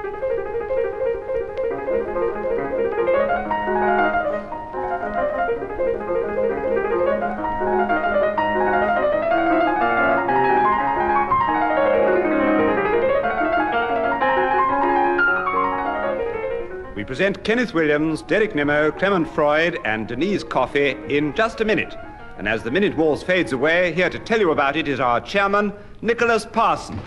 We present Kenneth Williams, Derek Nimmo, Clement Freud, and Denise Coffey in just a minute. And as the minute waltz fades away, here to tell you about it is our chairman, Nicholas Parsons.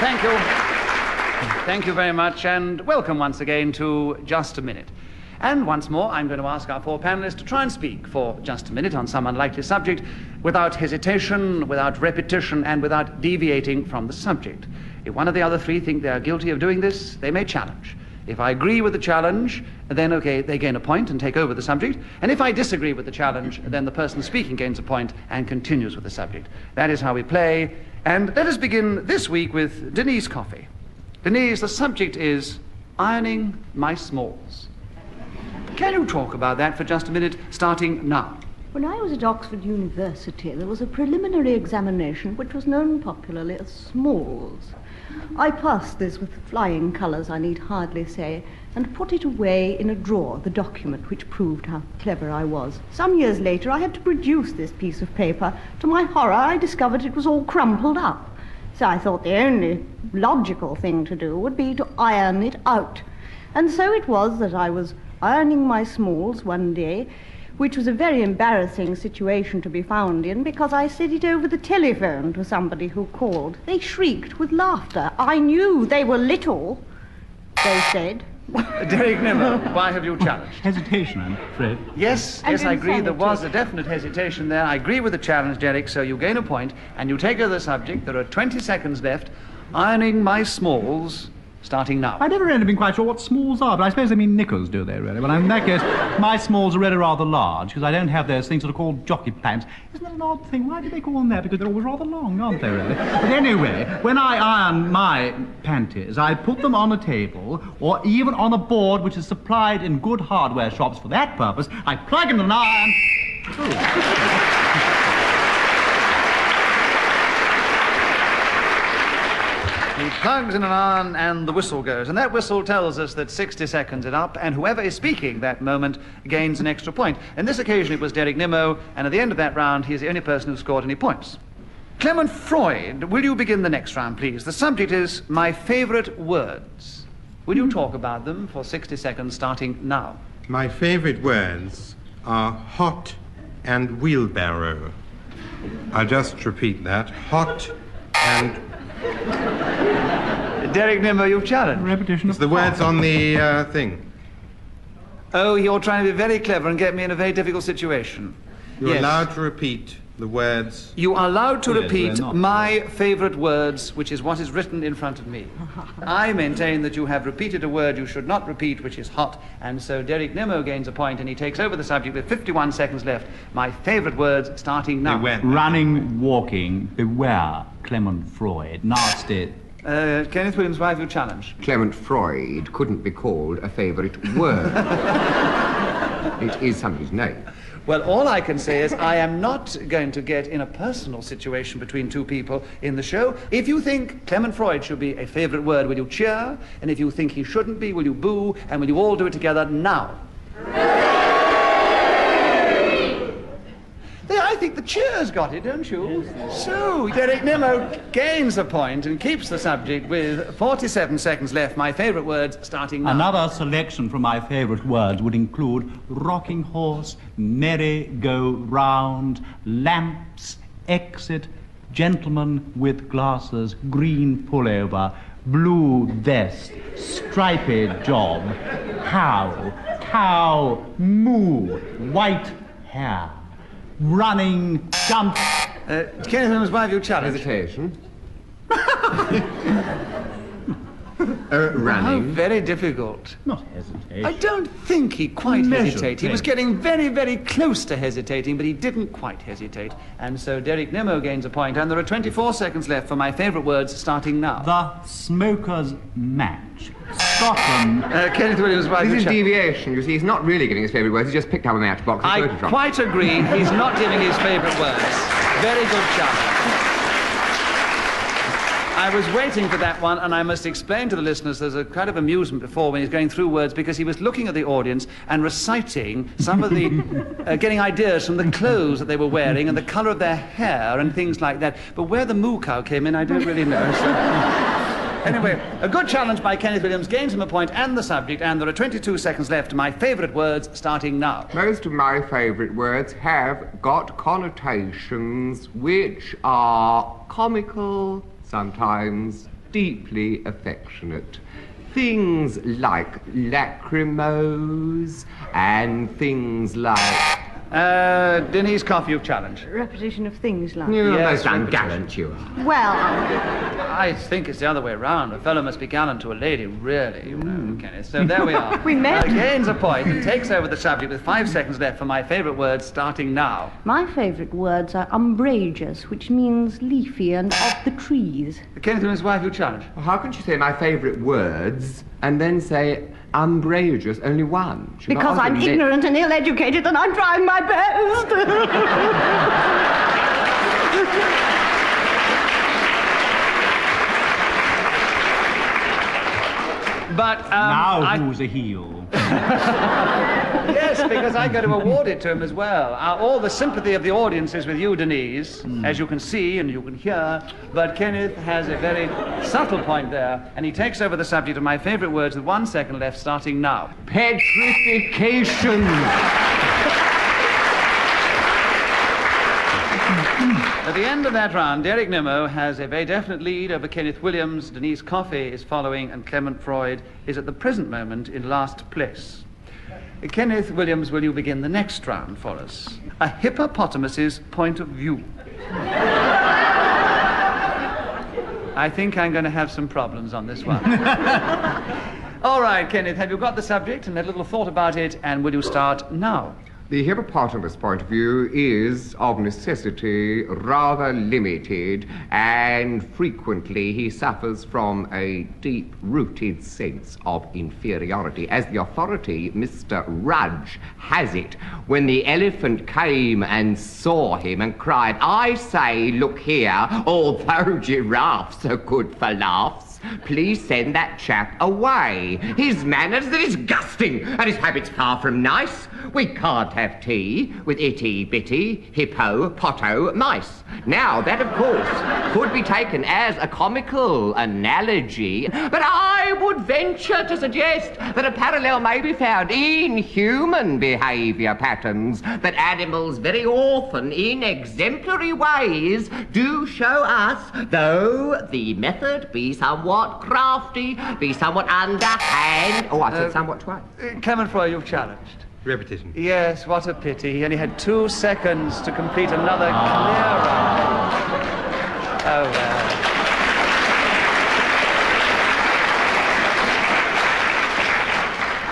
Thank you. Thank you very much, and welcome once again to Just a Minute. And once more, I'm going to ask our four panelists to try and speak for just a minute on some unlikely subject without hesitation, without repetition, and without deviating from the subject. If one of the other three think they are guilty of doing this, they may challenge. If I agree with the challenge, then, okay, they gain a point and take over the subject. And if I disagree with the challenge, then the person speaking gains a point and continues with the subject. That is how we play. And let us begin this week with Denise Coffey. Denise, the subject is ironing my smalls. Can you talk about that for just a minute, starting now? When I was at Oxford University, there was a preliminary examination which was known popularly as Smalls. I passed this with flying colours, I need hardly say, and put it away in a drawer, the document which proved how clever I was. Some years later, I had to produce this piece of paper. To my horror, I discovered it was all crumpled up. So I thought the only logical thing to do would be to iron it out. And so it was that I was ironing my smalls one day, which was a very embarrassing situation to be found in, because I said it over the telephone to somebody who called. They shrieked with laughter. I knew they were little, they said. Derek Nimmo, why have you challenged? Hesitation, I'm afraid. Yes, And I agree. There insanity. was a definite hesitation there. I agree with the challenge, Derek, so you gain a point, and you take over the subject. There are 20 seconds left. Ironing my smalls, starting now. I've never really been quite sure what smalls are, but I suppose they mean knickers, do they, really? Well, in that case, my smalls are really rather large, because I don't have those things that are called jockey pants. Isn't that an odd thing? Why do they call them that? Because they're always rather long, aren't they, really? But anyway, when I iron my panties, I put them on a table, or even on a board which is supplied in good hardware shops for that purpose. I plug in an iron... He plugs in an iron and the whistle goes. And that whistle tells us that 60 seconds is up, and whoever is speaking that moment gains an extra point. And this occasion it was Derek Nimmo, and at the end of that round he's the only person who scored any points. Clement Freud, will you begin the next round, please? The subject is my favourite words. Will you talk about them for 60 seconds starting now? My favorite words are hot and wheelbarrow. I'll just repeat that. Hot and... Derek Nimmo, you've challenged. Repetition It's of the words on the thing. Oh, you're trying to be very clever and get me in a very difficult situation. You're Yes. allowed to repeat the words. You are allowed to Yes, repeat we're not. my favourite words, which is what is written in front of me. I maintain that you have repeated a word you should not repeat, which is hot, and so Derek Nimmo gains a point, and he takes over the subject with 51 seconds left. My favourite words starting now. Running, walking, beware, Clement Freud, nasty... Kenneth Williams, why have you challenged? Clement Freud couldn't be called a favourite word. It is somebody's name. Well, all I can say is I am not going to get in a personal situation between two people in the show. If you think Clement Freud should be a favourite word, will you cheer? And if you think he shouldn't be, will you boo? And will you all do it together now? I think the cheers got it, don't you? So, Derek Nimmo gains a point and keeps the subject with 47 seconds left. My favourite words starting now. Another selection from my favourite words would include rocking horse, merry-go-round, lamps, exit, gentleman with glasses, green pullover, blue vest, striped job, cow, moo, white hair. Running, jump. Kenneth Williams, why have you challenged? Hesitation. How Running. very difficult. Not hesitate. I don't think he quite Measured hesitated. He was pace. getting very, very close to hesitating, but he didn't quite hesitate. And so Derek Nimmo gains a point, and there are 24 seconds left for my favourite words starting now. The smoker's match. Scotland. Kenneth Williams, why have This you is challenged? deviation. You see, he's not really giving his favourite words. He's just picked up a matchbox and I quoted from. quite agree. He's not giving his favourite words. Very good challenge. I was waiting for that one, and I must explain to the listeners there's a kind of amusement before when he's going through words, because he was looking at the audience and reciting some of the, getting ideas from the clothes that they were wearing and the colour of their hair and things like that. But where the moo cow came in, I don't really know. So. Anyway, a good challenge by Kenneth Williams gains him a point and the subject, and there are 22 seconds left. My favourite words starting now. Most of my favourite words have got connotations which are comical, sometimes deeply affectionate. Things like lachrymose and things like... Denise Coffey, you've challenged. Repetition of things like... You're Yes, most ungallant, you are. Well, I think it's the other way round. A fellow must be gallant to a lady, really, you know, Kenneth. So there we are. We met. Gains a point and takes over the subject with 5 seconds left for my favourite words starting now. my favourite words are umbrageous, which means leafy and of the trees. Kenneth and his wife, you challenge. How can you say my favourite words and then say umbrageous, only one? Should Because not I'm alternate. ignorant and ill-educated and I'm trying my best. But, Now who's a heel? Yes, because I got to award it to him as well. All the sympathy of the audience is with you, Denise, as you can see and you can hear, but Kenneth has a very subtle point there, and he takes over the subject of my favourite words with 1 second left starting now. Petrification. At the end of that round, Derek Nimmo has a very definite lead over Kenneth Williams. Denise Coffey is following, and Clement Freud is at the present moment in last place. Kenneth Williams, will you begin the next round for us? A hippopotamus's point of view. I think I'm going to have some problems on this one. All right, Kenneth, have you got the subject and a little thought about it, and will you start now? The hippopotamus point of view is, of necessity, rather limited, and frequently he suffers from a deep-rooted sense of inferiority. As the authority, Mr. Rudge, has it, when the elephant came and saw him and cried, "I say, look here, although giraffes are good for laughs, please send that chap away. His manners are disgusting, and his habits far from nice. We can't have tea with itty-bitty hippopotamus." Now, that, of course, could be taken as a comical analogy, but I would venture to suggest that a parallel may be found in human behaviour patterns, that animals very often, in exemplary ways, do show us, though the method be somewhat crafty, be somewhat underhand... Oh, I said somewhat twice. Clement Freud, you've challenged. Repetition. Yes, what a pity. He only had 2 seconds to complete another clear round. Oh, well.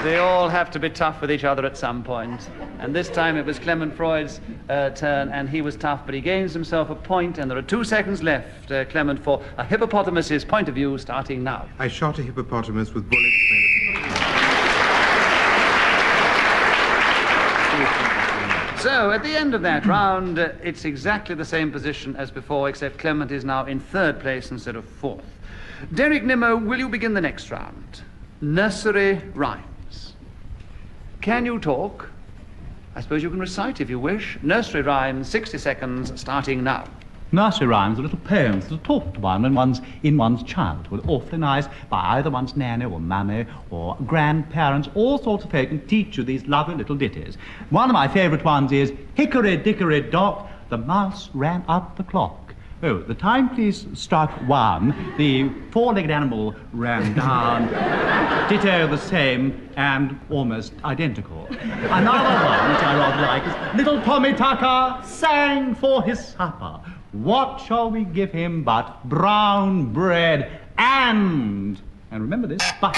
They all have to be tough with each other at some point. And this time it was Clement Freud's turn, and he was tough, but he gains himself a point, and there are 2 seconds left, Clement, for a hippopotamus's point of view starting now. I shot a hippopotamus with bullets made of... So, at the end of that round, it's exactly the same position as before, except Clement is now in 3rd place instead of 4th. Derek Nimmo, will you begin the next round? Nursery rhymes. Can you talk? I suppose you can recite if you wish. Nursery rhymes, 60 seconds, starting now. Nursery rhymes are little poems that are taught to one when one's in one's childhood. Awfully nice, by either one's nanny or mummy or grandparents. All sorts of folk can teach you these lovely little ditties. One of my favourite ones is, "Hickory dickory dock, the mouse ran up the clock." Oh, the timepiece struck 1, the 4-legged animal ran down, ditto the same and almost identical. Another one, which I rather like, is, "Little Tommy Tucker sang for his supper. What shall we give him but brown bread and..." And remember this, but...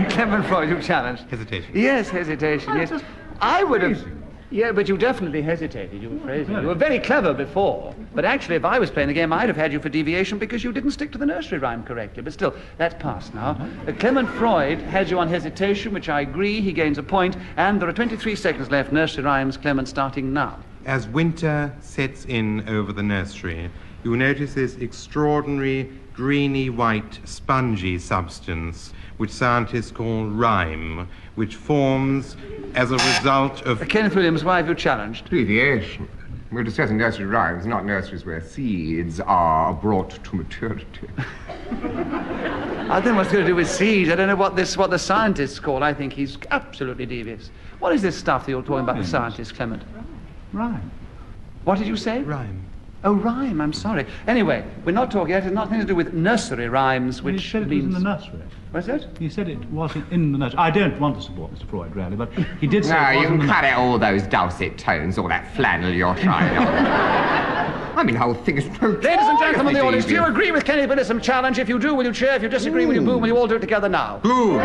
Clement Freud, you challenged. Hesitation. Yes, hesitation, yes. just I would have... crazy. Yeah, but you definitely hesitated. You were crazy. You were very clever before. But actually, if I was playing the game, I'd have had you for deviation because you didn't stick to the nursery rhyme correctly. But still, that's past now. Clement Freud has you on hesitation, which I agree. He gains a point. And there are 23 seconds left. Nursery rhymes, Clement, starting now. As winter sets in over the nursery, you notice this extraordinary greeny white spongy substance which scientists call rime, which forms as a result of... Kenneth Williams, why have you challenged? Deviation. We're discussing nursery rhymes, not nurseries where seeds are brought to maturity. I don't know what's going to do with seeds. I don't know what the scientists call. I think he's absolutely devious. What is this stuff that you're talking about, the scientists, Clement? Rhyme. What did you say? Rhyme. Oh, rhyme, I'm sorry. Anyway, we're not talking, it has nothing to do with nursery rhymes, which He said it means... was in the nursery. What's that? He said it wasn't in the nursery. I don't want to support Mr. Freud, really, but he did say No, it you wasn't can in the cut out all those dulcet tones, all that flannel you're trying on. I mean, the whole thing is... Ladies and gentlemen of the audience, do you agree with Kenneth Williams' challenge? If you do, will you cheer? If you disagree, will you boo? Will you all do it together now? Boo!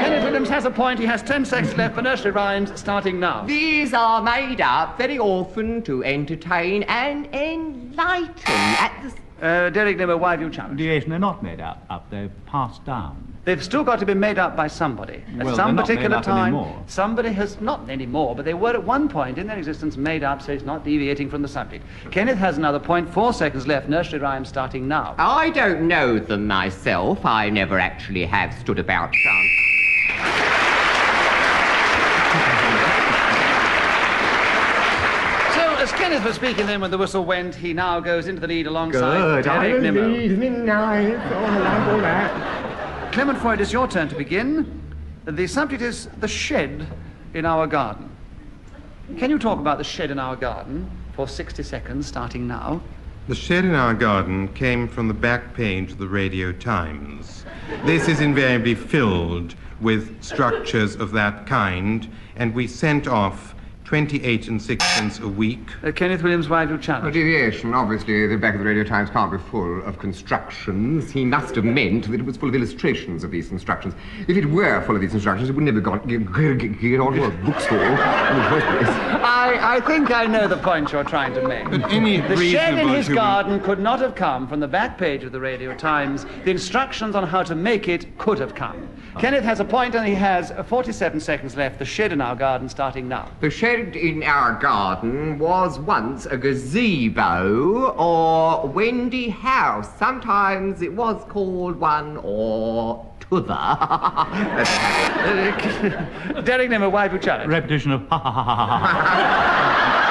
Kenneth Williams has a point. He has 10 seconds left for nursery rhymes, starting now. These are made up very often to entertain and enlighten at the... Derek Nimmo, why have you challenged? Deviation, they're not made up, they're passed down. They've still got to be made up by somebody. At Well, some they're not made particular up time, anymore. somebody has, not anymore, but they were at one point in their existence made up, so it's not deviating from the subject. Kenneth has another point, 4 seconds left, nursery rhyme starting now. I don't know them myself. I never actually have stood about chance. So, as Kenneth was speaking then when the whistle went, he now goes into the lead alongside Derek Nimmo. Clement Freud, it's your turn to begin. The subject is the shed in our garden. Can you talk about the shed in our garden for 60 seconds, starting now? The shed in our garden came from the back page of the Radio Times. This is invariably filled with structures of that kind, and we sent off 28 and sixpence a week. Kenneth Williams, why have you A challenged? deviation. Obviously, the back of the Radio Times can't be full of constructions. He must have meant that it was full of illustrations of these constructions. If it were full of these instructions, it would never get onto a bookstore in the first place. I think I know the point you're trying to make. But any The shed in reasonable his human- garden could not have come from the back page of the Radio Times. The instructions on how to make it could have come. Kenneth has a point and he has 47 seconds left. The shed in our garden starting now. The shed in our garden was once a gazebo or Wendy house. Sometimes it was called one or t'other. Derek Nimmo, why have you challenged? Repetition of ha ha ha ha ha ha.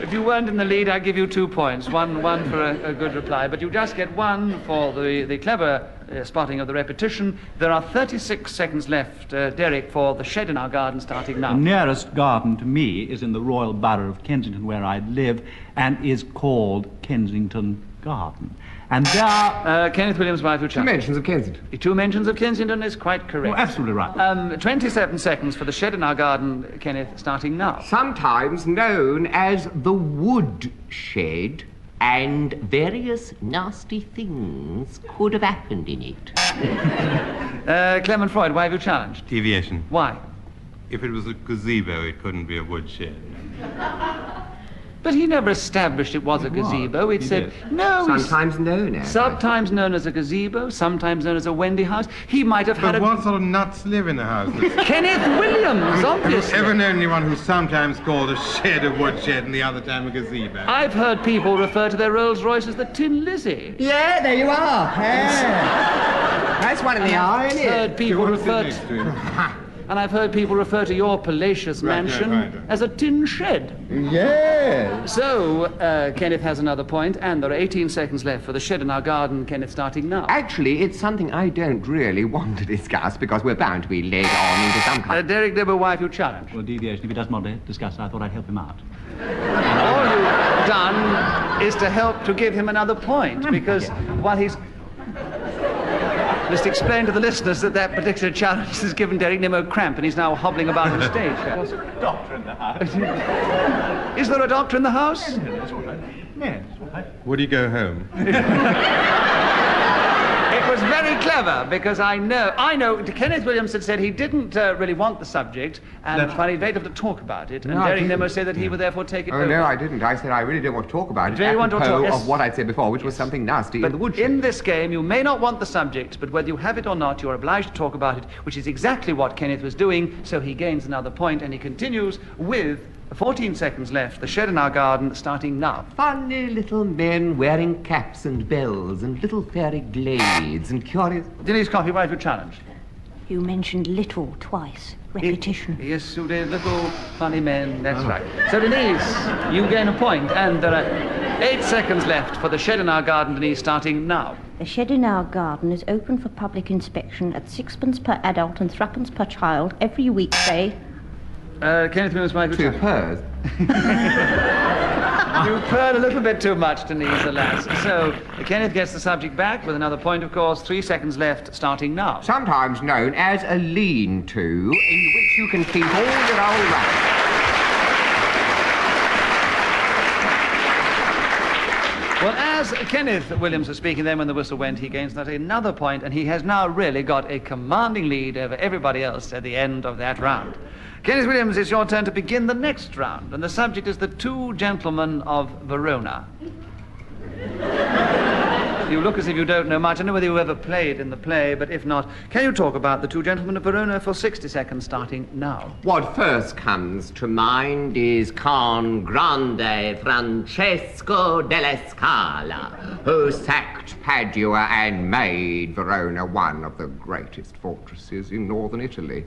If you weren't in the lead, I'd give you 2 points. One for a good reply. But you just get 1 for the clever spotting of the repetition. There are 36 seconds left, Derek, for the shed in our garden starting now. The nearest garden to me is in the Royal Borough of Kensington, where I live, and is called Kensington Garden. And there... Kenneth Williams, why have you Two challenged? mentions of Kensington. The 2 mentions of Kensington is quite correct. Oh, absolutely right. 27 seconds for the shed in our garden, Kenneth, starting now. Sometimes known as the wood shed, and various nasty things could have happened in it. Clement Freud, why have you challenged? Deviation. Why? If it was a gazebo, it couldn't be a woodshed. But he never established it was a gazebo. He said, did. no, Sometimes known as. sometimes known as a gazebo, sometimes known as a Wendy house. He might have had But a... what sort of nuts live in the house? Kenneth Williams, Have you obviously. ever known anyone who's sometimes called a shed a woodshed and the other time a gazebo? I've heard people refer to their Rolls Royce as the Tin Lizzie. Yeah, there you are. Yeah. That's one in the eye, isn't it? Heard people What was it refer next to, to him? and I've heard people refer to your palatial mansion right. as a tin shed. Yeah. So, Kenneth has another point, and there are 18 seconds left for the shed in our garden, Kenneth, starting now. Actually, it's something I don't really want to discuss because we're bound to be led on into some kind Derek Nimmo, why have you challenged? Well, deviation, if he doesn't want to discuss it, I thought I'd help him out. All you've done is to help to give him another point, because while he's... Just explain to the listeners that that particular challenge has given Derek Nimmo cramp, and he's now hobbling about the stage. Doctor in the house. Is there a doctor in the house? Yes, all right. Would he go home? It was very very clever, because I know, Kenneth Williams had said he didn't really want the subject, and funny, they'd have to talk about it, and Derek Nimmo said that he would therefore take it over. No, I didn't. I said I really don't want to talk about it, apropos of what I'd said before, which was something nasty in the woodshed. In this game, you may not want the subject, but whether you have it or not, you are obliged to talk about it, which is exactly what Kenneth was doing, so he gains another point, and he continues with 14 seconds left, the shed in our garden, starting now. Funny little men wearing caps and bells and little fairy glades and curious... Denise Coffey, why have you challenged? You mentioned little twice. Repetition. Yes, you did. Little funny men, that's right. So, Denise, you gain a point, and there are 8 seconds left for the shed in our garden, Denise, starting now. The shed in our garden is open for public inspection at 6p per adult and 3p per child every weekday. Kenneth Williams, why have you challenged? Two purrs. You purred a little bit too much, Denise, alas. So, Kenneth gets the subject back with another point, of course. 3 seconds left, starting now. Sometimes known as a lean-to, in which you can keep all your old rubbish. Well, as Kenneth Williams was speaking then when the whistle went, he gains another point, and he has now really got a commanding lead over everybody else at the end of that round. Kenneth Williams, it's your turn to begin the next round, and the subject is the Two Gentlemen of Verona. You look as if you don't know much. I don't know whether you ever played in the play, but if not, can you talk about the Two Gentlemen of Verona for 60 seconds, starting now? What first comes to mind is Con Grande Francesco della Scala, who sacked Padua and made Verona one of the greatest fortresses in northern Italy.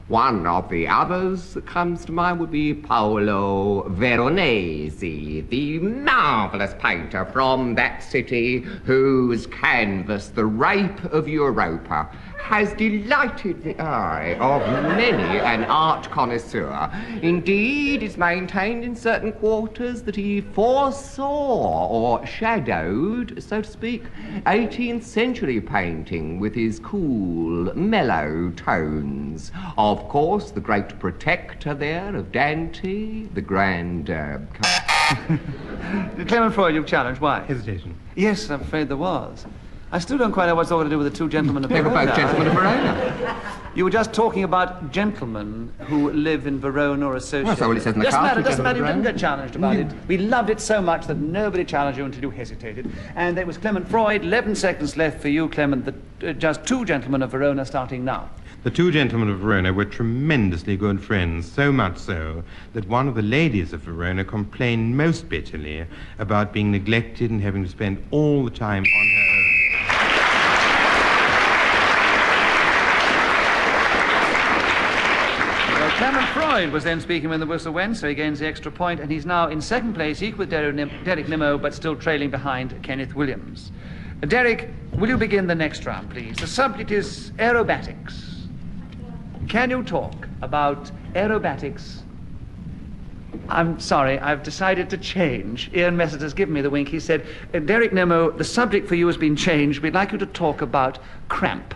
One of the others that comes to mind would be Paolo Veronese, the marvellous painter from that city whose canvas, The Rape of Europa, has delighted the eye of many an art connoisseur. Indeed, it's maintained in certain quarters that he foresaw or shadowed, so to speak, 18th century painting with his cool, mellow tones. Of course, the great protector there of Dante, the grand... Clement Freud, you've challenged. Why? Hesitation. Yes, I'm afraid there was. I still don't quite know what's all to do with the Two Gentlemen of They Verona. were both gentlemen of Verona. You were just talking about gentlemen who live in Verona or associate. Well, that's what it says in the Doesn't card, matter, Two doesn't matter. You Gentlemen didn't of get challenged about it. We loved it so much that nobody challenged you until you hesitated. And it was Clement Freud. 11 seconds left for you, Clement. Just Two Gentlemen of Verona, starting now. The Two Gentlemen of Verona were tremendously good friends, so much so that one of the ladies of Verona complained most bitterly about being neglected and having to spend all the time on her own. Clement Freud was then speaking when the whistle went, so he gains the extra point, and he's now in second place, equal with Derek Nimmo, but still trailing behind Kenneth Williams. Derek, will you begin the next round, please? The subject is aerobatics. Can you talk about aerobatics? I'm sorry, I've decided to change. Ian Messert has given me the wink. He said, Derek Nimmo, the subject for you has been changed. We'd like you to talk about Cramp.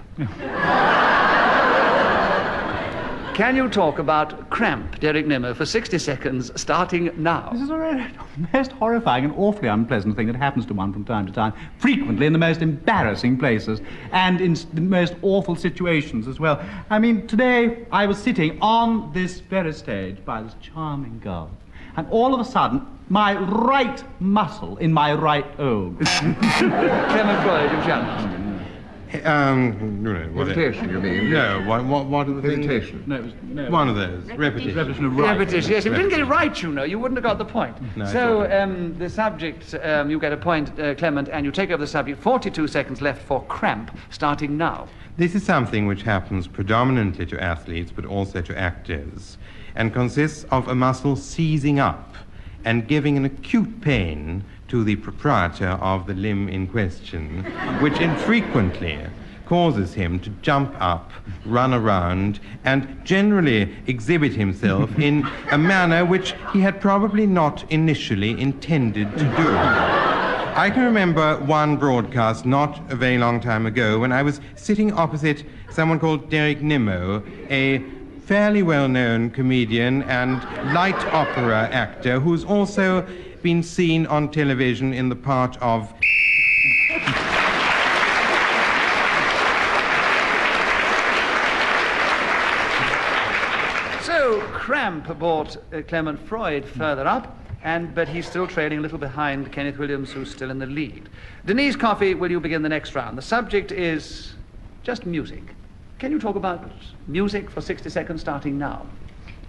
Can you talk about Cramp, Derek Nimmo, for 60 seconds, starting now? This is a most horrifying and awfully unpleasant thing that happens to one from time to time, frequently in the most embarrassing places and in the most awful situations as well. I mean, today I was sitting on this very stage by this charming girl, and all of a sudden, my right muscle in my right arm. Clement Freud, you've challenged. Repetition, you mean? No, what are the things? Hesitation. No, One of those. Repetition. repetition of right. Repetition, yes. If you didn't get it right, you know, you wouldn't have got the point. No, So, the subject, you get a point, Clement, and you take over the subject. 42 seconds left for Cramp, starting now. This is something which happens predominantly to athletes, but also to actors, and consists of a muscle seizing up and giving an acute pain to the proprietor of the limb in question, which infrequently causes him to jump up, run around, and generally exhibit himself in a manner which he had probably not initially intended to do. I can remember one broadcast not a very long time ago when I was sitting opposite someone called Derek Nimmo, a fairly well-known comedian and light opera actor who's also been seen on television in the part of... So Cramp brought Clement Freud further up, but he's still trailing a little behind Kenneth Williams, who's still in the lead. Denise Coffey, will you begin the next round? The subject is just music. Can you talk about music for 60 seconds starting now?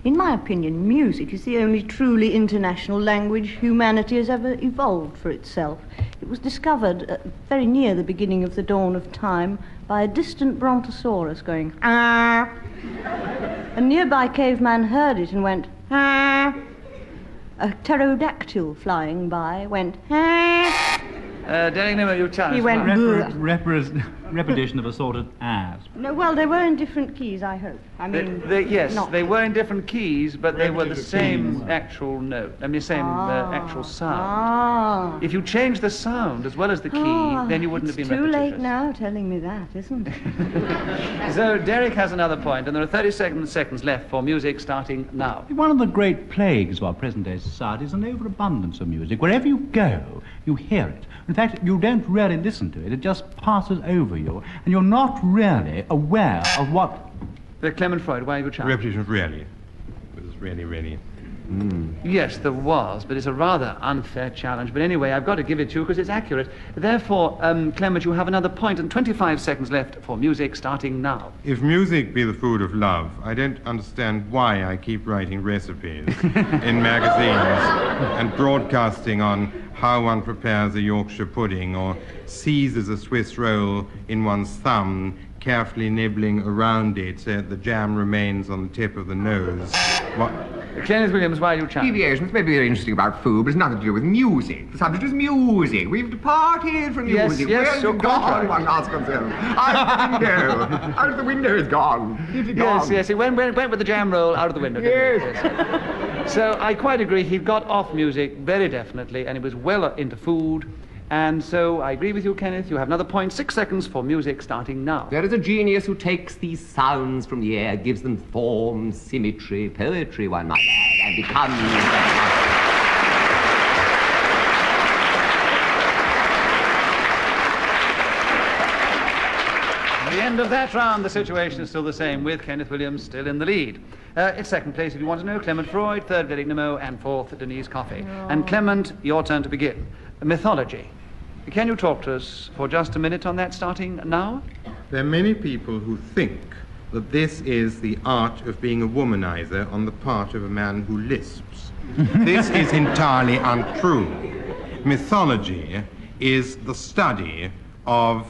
In my opinion, music is the only truly international language humanity has ever evolved for itself. It was discovered very near the beginning of the dawn of time by a distant brontosaurus going, ah. A nearby caveman heard it and went, ah. A pterodactyl flying by went, ah. Derek Nimmo, you challenge. He went, repetition of a sort of as. No, well, they were in different keys, I hope. I mean, yes, not. they were in different keys, but they were the same actual note. I mean, same actual sound. Ah. If you change the sound as well as the key, then you wouldn't have been too repetitious. late now telling me that, isn't it? So Derek has another point, and there are 30 seconds left for music starting now. One of the great plagues of our present-day society is an overabundance of music. Wherever you go, you hear it. In fact, you don't really listen to it. It just passes over you, and you're not really aware of what... Clement Freud, why are you challenged? Repetition of really. It was really. Yes, there was, but it's a rather unfair challenge. But anyway, I've got to give it to you because it's accurate. Therefore, Clement, you have another point and 25 seconds left for music starting now. If music be the food of love, I don't understand why I keep writing recipes in magazines and broadcasting on how one prepares a Yorkshire pudding or seizes a Swiss roll in one's thumb, carefully nibbling around it so that the jam remains on the tip of the nose. Kenneth Williams, why are you challenged? Deviations may be very interesting about food, but it's nothing to do with music. The subject is music. We've departed from music. Yes, you're gone, one asks himself. Out the window. Out of the window is gone. Yes, he went with the jam roll out of the window. Yes. So I quite agree. He got off music very definitely, and he was well into food. And so I agree with you, Kenneth. You have another point. 6 seconds for music starting now. There is a genius who takes these sounds from the air, gives them form, symmetry, poetry, one might add, and becomes... At the end of that round, the situation is still the same, with Kenneth Williams still in the lead. It's second place, if you want to know, Clement Freud, third, Derek Nimmo, and fourth, Denise Coffey. And Clement, your turn to begin. Mythology. Can you talk to us for just a minute on that, starting now? There are many people who think that this is the art of being a womanizer on the part of a man who lisps. This is entirely untrue. Mythology is the study of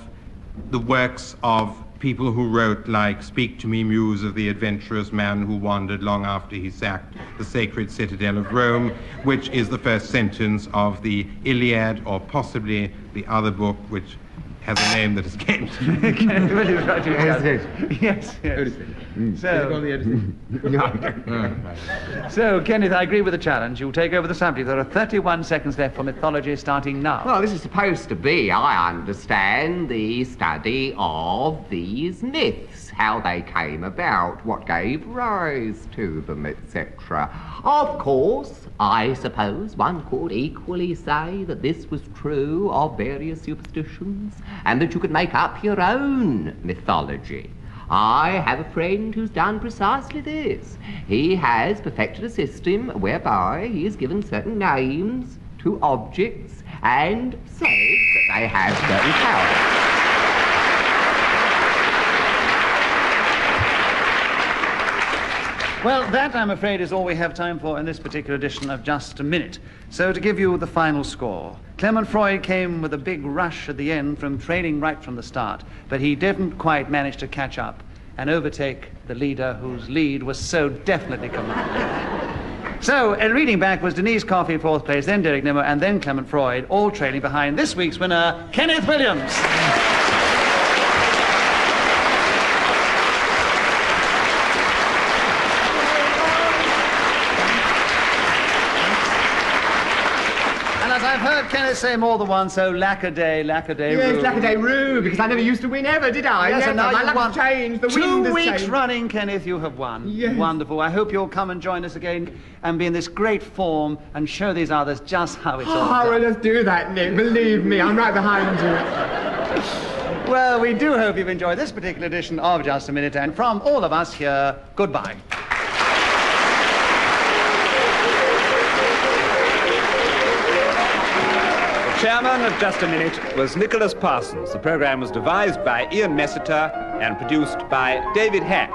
the works of people who wrote like Speak to Me, Muse of the Adventurous Man Who Wandered Long After He Sacked the Sacred Citadel of Rome, which is the first sentence of the Iliad, or possibly the other book, which has a name that escapes. Yes. So, Kenneth, I agree with the challenge. You take over the subject. There are 31 seconds left for mythology, starting now. Well, this is supposed to be, I understand, the study of these myths, how they came about, what gave rise to them, etc. Of course, I suppose one could equally say that this was true of various superstitions, and that you could make up your own mythology. I have a friend who's done precisely this. He has perfected a system whereby he has given certain names to objects and said that they have certain powers. Well, that, I'm afraid, is all we have time for in this particular edition of Just a Minute. So to give you the final score, Clement Freud came with a big rush at the end from training right from the start, but he didn't quite manage to catch up and overtake the leader whose lead was so definitely commanding. So, reading back was Denise Coffey in fourth place, then Derek Nimmo, and then Clement Freud, all trailing behind this week's winner, Kenneth Williams. I've heard Kenneth say more than once, so lack-a-day, lack-a-day, yes, roo. lack-a-day roo, because I never used to win ever, did I? Yes, Never. and now My you've luck won. has changed, the wind 2 has weeks changed. running, Kenneth, you have won. Yes. Wonderful. I hope you'll come and join us again and be in this great form and show these others just how it's all Oh, well, done. let's do that, Nick. Believe me, I'm right behind you. Well, we do hope you've enjoyed this particular edition of Just a Minute, and from all of us here, goodbye. chairman of Just a Minute was Nicholas Parsons. The program was devised by Ian Messiter and produced by David Hatch.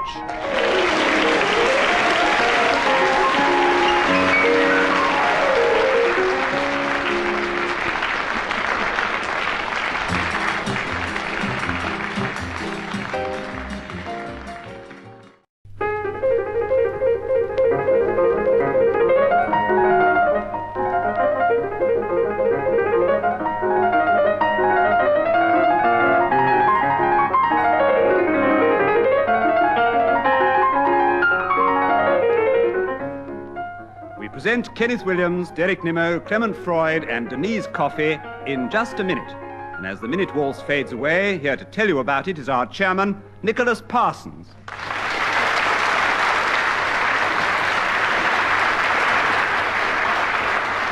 Present Kenneth Williams, Derek Nimmo, Clement Freud, and Denise Coffey in Just a Minute. And as the minute waltz fades away, here to tell you about it is our chairman, Nicholas Parsons.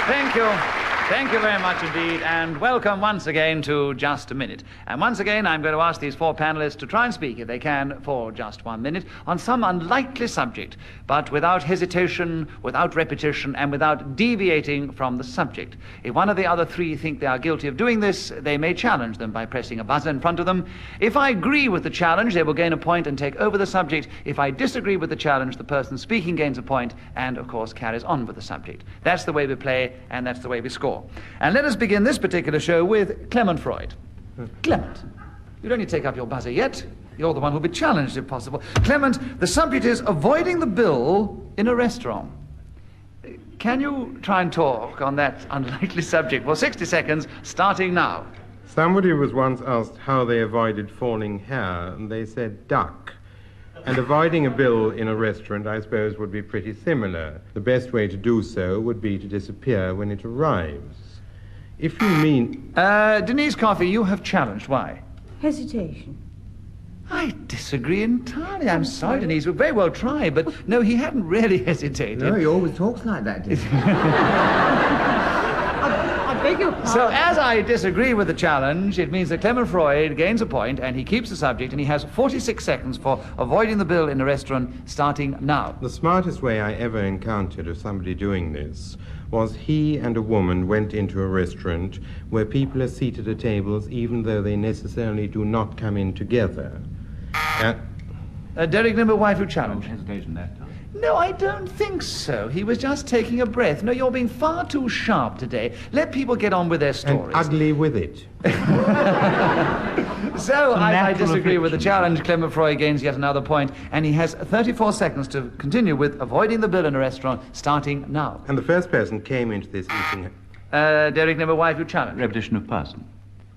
Thank you. Thank you very much indeed, and welcome once again to Just a Minute. And once again, I'm going to ask these four panelists to try and speak, if they can, for just 1 minute, on some unlikely subject, but without hesitation, without repetition, and without deviating from the subject. If one of the other three think they are guilty of doing this, they may challenge them by pressing a buzzer in front of them. If I agree with the challenge, they will gain a point and take over the subject. If I disagree with the challenge, the person speaking gains a point and, of course, carries on with the subject. That's the way we play, and that's the way we score. And let us begin this particular show with Clement Freud. Clement, you don't need to take up your buzzer yet. You're the one who'll be challenged if possible. Clement, the subject is avoiding the bill in a restaurant. Can you try and talk on that unlikely subject for 60 seconds, starting now? Somebody was once asked how they avoided falling hair, and they said duck. And avoiding a bill in a restaurant, I suppose, would be pretty similar. The best way to do so would be to disappear when it arrives. If you mean... Denise Coffey, you have challenged. Why? Hesitation. I disagree entirely. I'm sorry, Denise. We very well tried, but no, he hadn't really hesitated. No, he always talks like that, doesn't he? I beg your pardon. So, as I disagree with the challenge, it means that Clement Freud gains a point, and he keeps the subject, and he has 46 seconds for avoiding the bill in a restaurant, starting now. The smartest way I ever encountered of somebody doing this was he and a woman went into a restaurant where people are seated at tables even though they necessarily do not come in together. Derek Nimmo, wife, who challenge? Hesitation that time. No, I don't think so. He was just taking a breath. No, you're being far too sharp today. Let people get on with their stories. And ugly with it. So, I disagree affliction. with the challenge. Clement Freud gains yet another point, and he has 34 seconds to continue with avoiding the bill in a restaurant, starting now. And the first person came into this eating... Derek Nimmo, wife, who challenge? Repetition of person.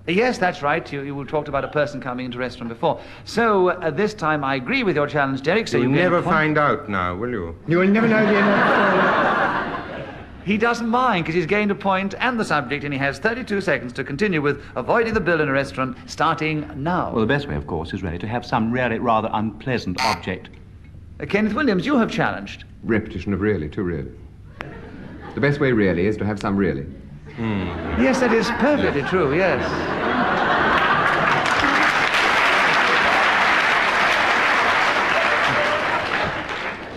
Yes, that's right. You talked about a person coming into a restaurant before. So, this time I agree with your challenge, Derek, so You'll you gain never a point. find out now, will you? You will never know the end of the story. He doesn't mind, because he's gained a point and the subject, and he has 32 seconds to continue with avoiding the bill in a restaurant, starting now. Well, the best way, of course, is really to have some really rather unpleasant object. Kenneth Williams, you have challenged. Repetition of really, too really. The best way really is to have some really. Yes, that is perfectly true, yes.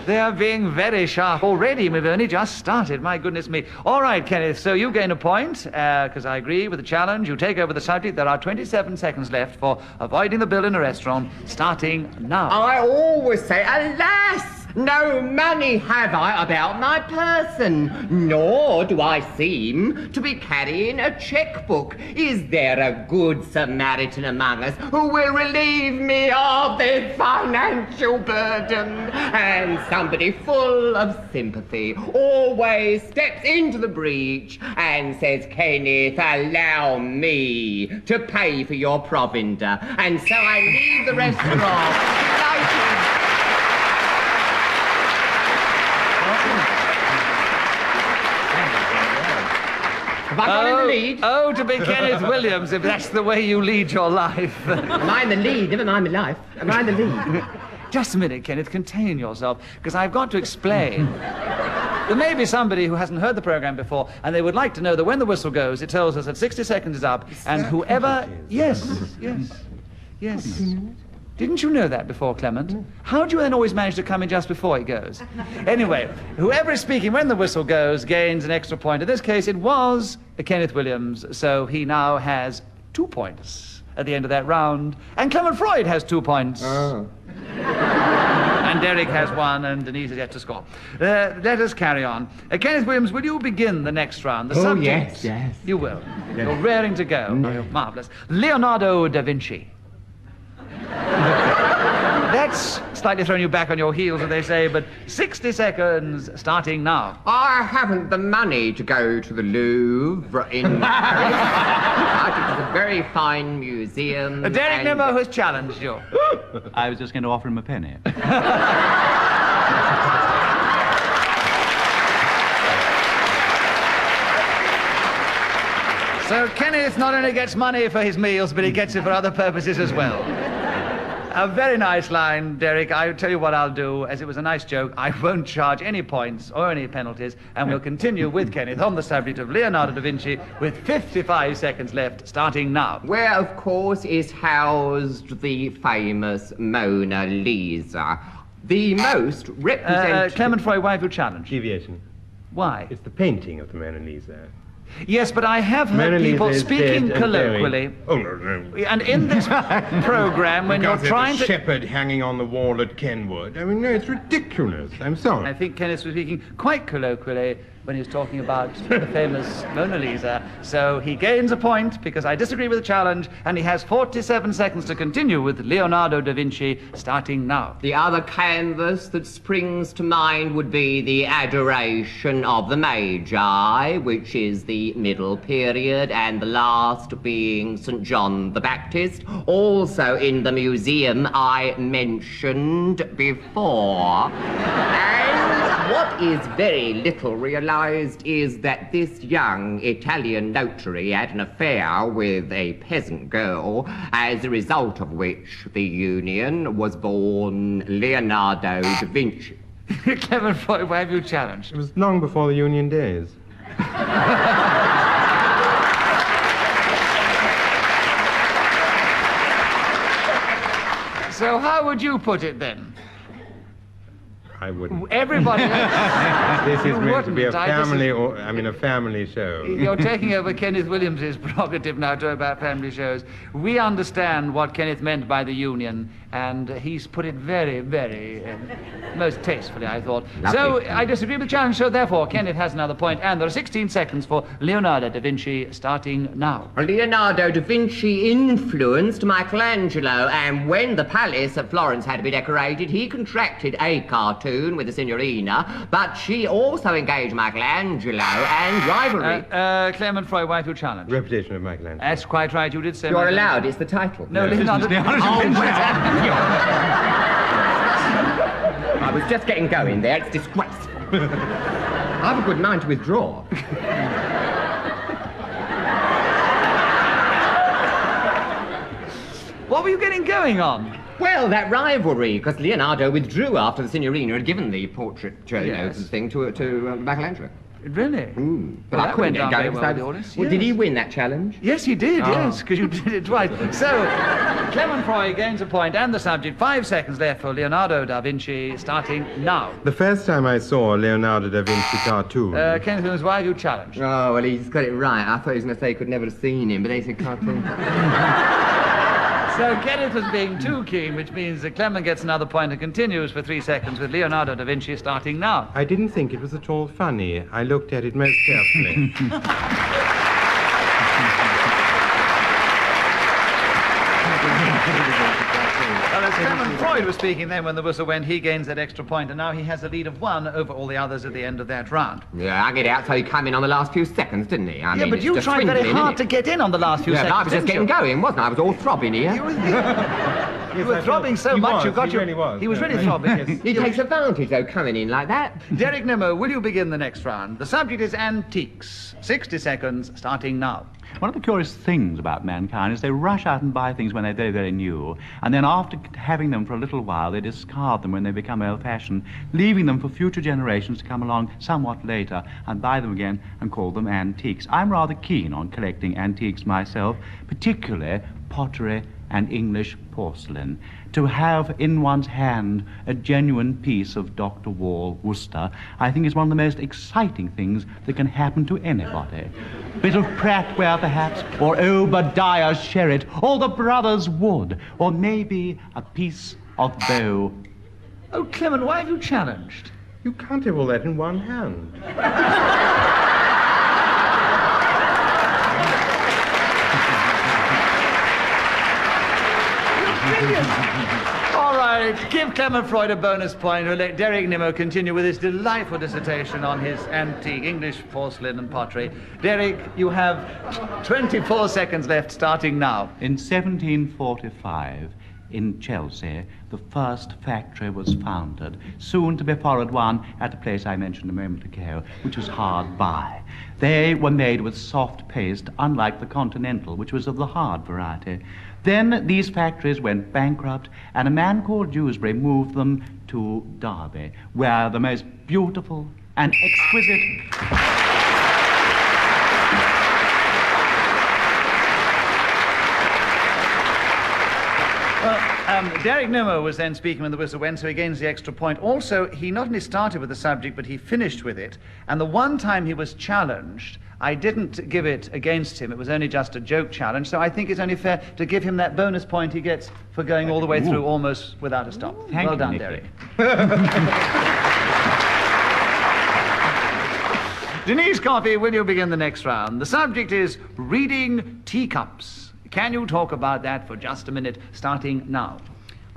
They are being very sharp already. We've only just started, my goodness me. All right, Kenneth, so you gain a point, because I agree with the challenge. You take over the subject. There are 27 seconds left for avoiding the bill in a restaurant, starting now. I always say, alas, no money have I about my person, nor do I seem to be carrying a checkbook. Is there a good Samaritan among us who will relieve me of this financial burden? And somebody full of sympathy always steps into the breach and says, Kenneth, allow me to pay for your provender. And so I leave the restaurant. Have I got in the lead? Oh, to be Kenneth Williams, if that's the way you lead your life. Am I in the lead? Never mind my life. Am I in the lead? Just a minute, Kenneth, contain yourself, because I've got to explain. There may be somebody who hasn't heard the program before, and they would like to know that when the whistle goes, it tells us that 60 seconds is up, and whoever... Yes. Didn't you know that before, Clement? How do you then always manage to come in just before it goes? Anyway, whoever is speaking when the whistle goes gains an extra point. In this case, it was Kenneth Williams, so he now has 2 points at the end of that round. And Clement Freud has 2 points. Oh. And Derek has 1, and Denise is yet to score. Let us carry on. Kenneth Williams, will you begin the next round? The subject, yes. You will. Yes. You're raring to go. No. Marvellous. Leonardo da Vinci. That's slightly thrown you back on your heels, as they say, but 60 seconds starting now. I haven't the money to go to the Louvre in Paris. I think it's a very fine museum. Derek Nimmo has challenged you. I was just going to offer him a penny. So Kenneth not only gets money for his meals, but he gets it for other purposes as well. A very nice line, Derek. I'll tell you what I'll do. As it was a nice joke, I won't charge any points or any penalties, and we'll continue with Kenneth on the subject of Leonardo da Vinci with 55 seconds left, starting now. Where, of course, is housed the famous Mona Lisa. The most representative... Clement Freud, why have you challenged? Deviation. Why? It's the painting of the Mona Lisa. Yes, but I have heard Mona Lisa people is speaking dead and colloquially. buried. Oh, no. And in this program, when you're trying to... shepherd hanging on the wall at Kenwood. I mean, no, it's ridiculous. I'm sorry. I think Kenneth was speaking quite colloquially when he was talking about the famous Mona Lisa. So he gains a point because I disagree with the challenge, and he has 47 seconds to continue with Leonardo da Vinci, starting now. The other canvas that springs to mind would be the Adoration of the Magi, which is the middle period, and the last being St. John the Baptist, also in the museum I mentioned before. And what is very little realized is that this young Italian notary had an affair with a peasant girl, as a result of which the union was born Leonardo da Vinci. Clement Freud, why have you challenged? It was long before the Union days. So how would you put it then? I wouldn't. Everybody else. This is You meant to be a wouldn't. family, a family show. You're taking over Kenneth Williams's prerogative now to about family shows. We understand what Kenneth meant by the union, and he's put it very, very, most tastefully, I thought. Lovely. So I disagree with the challenge, so therefore Kenneth has another point, and there are 16 seconds for Leonardo da Vinci, starting now. Leonardo da Vinci influenced Michelangelo, and when the palace at Florence had to be decorated, he contracted a cartoon with the Signorina, but she also engaged Michelangelo, and rivalry... Clement Freud, why have you challenged? Reputation of Michelangelo. That's quite right, you did say... You're allowed, it's the title. No, Leonardo da Vinci. I was just getting going there, it's disgraceful. I have a good mind to withdraw. What were you getting going on? Well, that rivalry, because Leonardo withdrew after the Signorina had given the portrait thing to Michelangelo. Really? But Well, I that couldn't went get down going. very well with the audience, Well, did he yes. win that challenge? Yes, he did, Oh. yes, because you did it twice. So, Clement Freud gains a point, and the subject, 5 seconds left for Leonardo da Vinci, starting now. The first time I saw a Leonardo da Vinci cartoon... Kenneth Williams, why have you challenged? Oh, well, he's got it right. I thought he was going to say he could never have seen him, but they said cartoon. So Kenneth was being too keen, which means that Clement gets another point and continues for 3 seconds with Leonardo da Vinci, starting now. I didn't think it was at all funny. I looked at it most carefully. Well, as Clement Freud was speaking then when the whistle went, he gains that extra point, and now he has a lead of 1 over all the others at the end of that round. Yeah, I get out, so he came in on the last few seconds, didn't he? I mean, But it's you just tried very swindling, hard isn't to it? get in on the last few Yeah, seconds. but I was just didn't getting you? going, wasn't I? I was all throbbing here. You were throbbing so much you got he your... really was. He was Yeah. really throbbing. He takes advantage, though, coming in like that. Derek Nimmo, will you begin the next round? The subject is antiques. 60 seconds, starting now. One of the curious things about mankind is they rush out and buy things when they're very, very new, and then after having them for a little while, they discard them when they become old-fashioned, leaving them for future generations to come along somewhat later and buy them again and call them antiques. I'm rather keen on collecting antiques myself, particularly pottery and English porcelain. To have in one's hand a genuine piece of Dr. Wall Worcester, I think is one of the most exciting things that can happen to anybody. Bit of Prattware, perhaps, or Obadiah Sherritt, or the Brothers Wood, or maybe a piece of Bow. Oh, Clement, why have you challenged? You can't have all that in one hand. All right, give Clement Freud a bonus point. We'll let Derek Nimmo continue with his delightful dissertation on his antique English porcelain and pottery. Derek, you have 24 seconds left, starting now. In 1745, in Chelsea, the first factory was founded, soon to be followed one at the place I mentioned a moment ago, which was hard by. They were made with soft paste, unlike the Continental, which was of the hard variety. Then these factories went bankrupt, and a man called Dewsbury moved them to Derby, where the most beautiful and exquisite... Derek Nimmo was then speaking when the whistle went, so he gains the extra point. Also, he not only started with the subject, but he finished with it. And the one time he was challenged, I didn't give it against him. It was only just a joke challenge, so I think it's only fair to give him that bonus point he gets for going all the way through almost without a stop. Thank well you, done, Nicky. Derek. Denise Coffey, will you begin the next round? The subject is reading teacups. Can you talk about that for just a minute, starting now?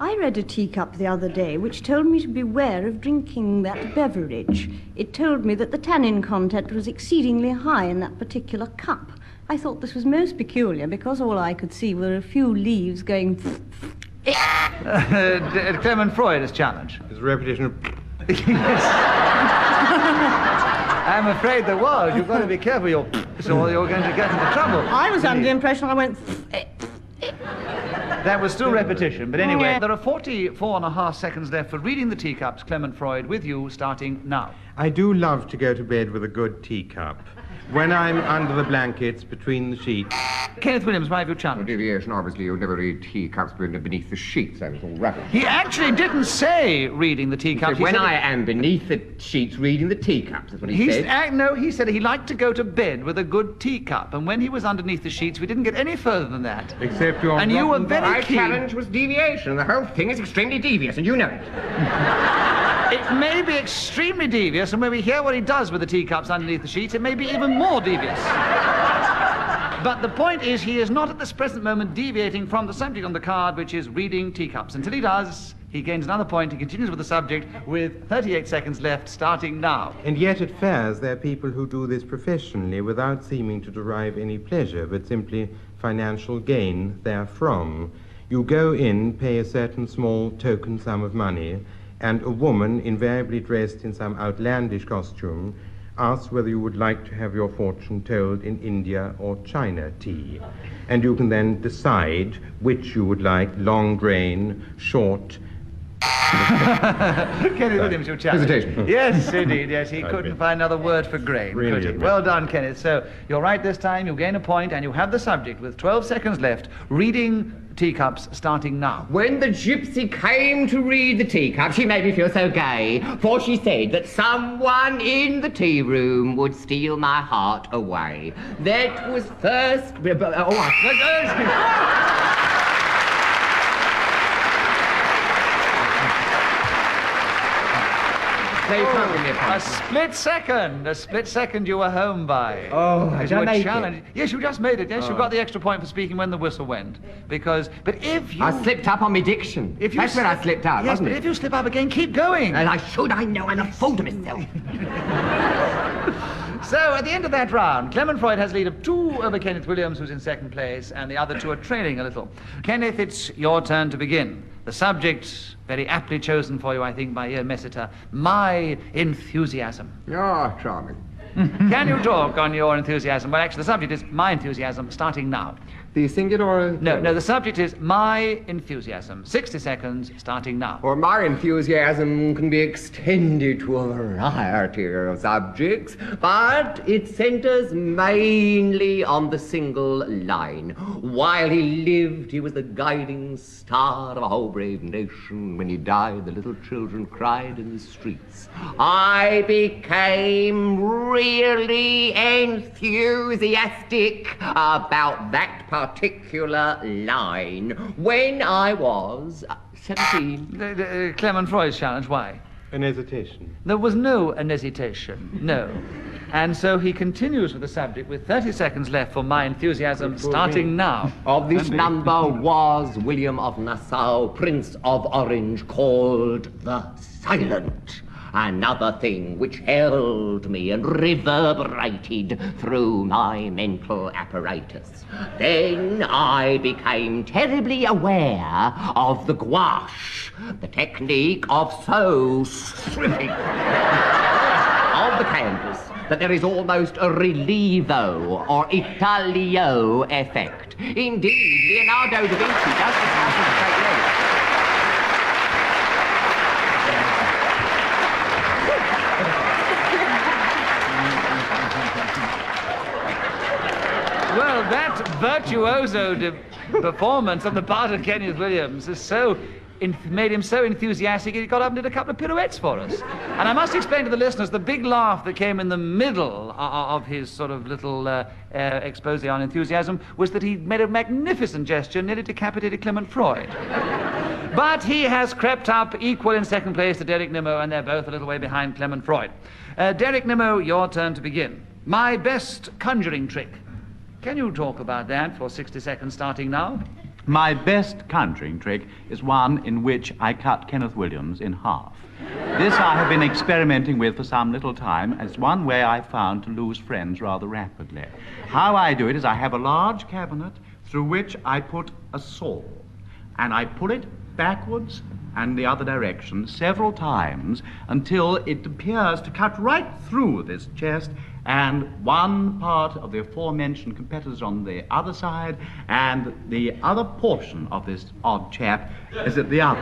I read a teacup the other day which told me to beware of drinking that beverage. It told me that the tannin content was exceedingly high in that particular cup. I thought this was most peculiar because all I could see were a few leaves going... Clement Freud is challenged. It's a repetition of... Yes. I'm afraid there was. You've got to be careful, so you're going to get into trouble. I was under the impression I went... That was still repetition, but anyway, there are 44.5 seconds left for reading the teacups. Clement Freud, with you, starting now. I do love to go to bed with a good teacup. When I'm under the blankets, between the sheets. Kenneth Williams, why have you challenged? Deviation, obviously, you'll never read teacups beneath the sheets. That was all rubbish. He actually didn't say reading the teacups. He said, when I am beneath the sheets reading the teacups, that's what he said. No, he said he liked to go to bed with a good teacup, and when he was underneath the sheets, we didn't get any further than that. Except your... And you were very My keen. challenge was deviation, and the whole thing is extremely devious, and you know it. It may be extremely devious, and when we hear what he does with the teacups underneath the sheets, it may be even more devious. But the point is, he is not at this present moment deviating from the subject on the card, which is reading teacups. Until he does, he gains another point. He continues with the subject with 38 seconds left, starting now. And yet at fairs, there are people who do this professionally without seeming to derive any pleasure, but simply financial gain therefrom. You go in, pay a certain small token sum of money, and a woman, invariably dressed in some outlandish costume, asks whether you would like to have your fortune told in India or China tea. And you can then decide which you would like, long grain, short... Kenneth Williams, your challenge. Hesitation. Yes, indeed, yes. He couldn't find another word for grain, could he? Well done, Kenneth. So you're right this time, you gain a point, and you have the subject with 12 seconds left, reading teacups, starting now. When the gypsy came to read the teacup, she made me feel so gay, for she said that someone in the tea room would steal my heart away. That was first... A split second you were home by. Oh, As did I you were make challenged. Yes, you just made it. Yes, you got the extra point for speaking when the whistle went. But if you... I slipped up on me diction. That's where I slipped up, yes, wasn't but it? if you slip up again, keep going. And I know I'm a fool to myself. So, at the end of that round, Clement Freud has a lead of 2 over Kenneth Williams, who's in second place, and the other 2 are trailing a little. Kenneth, it's your turn to begin. The subject, very aptly chosen for you, I think, by Ian Messiter, my enthusiasm. Ah, charming. Can you talk on your enthusiasm? Well, actually, the subject is my enthusiasm, starting now. The singular or... No, the subject is my enthusiasm. 60 seconds, starting now. Or my enthusiasm can be extended to a variety of subjects, but it centers mainly on the single line. While he lived, he was the guiding star of a whole brave nation. When he died, the little children cried in the streets. I became really enthusiastic about that particular line when I was 17. Clement Freud's challenge, why? An hesitation. There was no hesitation, no. And so he continues with the subject with 30 seconds left for my enthusiasm, starting now. Of this number was William of Nassau, Prince of Orange, called the Silent. Another thing which held me and reverberated through my mental apparatus. Then I became terribly aware of the gouache, the technique of so stripping of the canvas that there is almost a relievo or Italio effect. Indeed, Leonardo da Vinci does this out of straight legs. Well, that virtuoso performance on the part of Kenneth Williams is made him so enthusiastic he got up and did a couple of pirouettes for us. And I must explain to the listeners, the big laugh that came in the middle of his sort of little expose on enthusiasm was that he made a magnificent gesture, nearly decapitated Clement Freud. But he has crept up equal in second place to Derek Nimmo, and they're both a little way behind Clement Freud. Derek Nimmo, your turn to begin. My best conjuring trick. Can you talk about that for 60 seconds starting now? My best conjuring trick is one in which I cut Kenneth Williams in half. This I have been experimenting with for some little time as one way I found to lose friends rather rapidly. How I do it is I have a large cabinet through which I put a saw, and I pull it backwards and the other direction several times until it appears to cut right through this chest, and one part of the aforementioned competitors on the other side, and the other portion of this odd chap is at the other.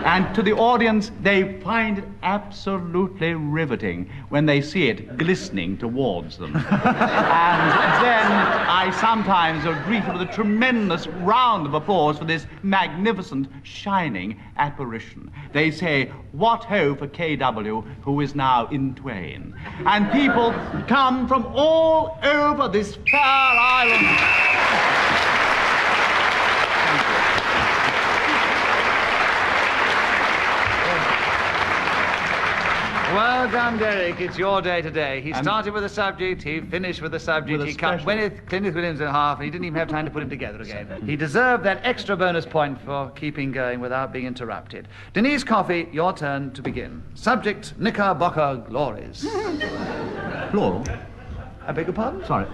And to the audience, they find it absolutely riveting when they see it glistening towards them. And then I sometimes are greeted with a tremendous round of applause for this magnificent, shining apparition. They say, "What ho for KW, who is now in twain." And people come from all over this fair island. Well done, Derek. It's your day today. He started with a subject, he finished with a subject, he cut Kenneth Williams in half, and he didn't even have time to put him together again. He deserved that extra bonus point for keeping going without being interrupted. Denise Coffey, your turn to begin. Subject, Knickerbocker Glories. Plural? I beg your pardon? Sorry.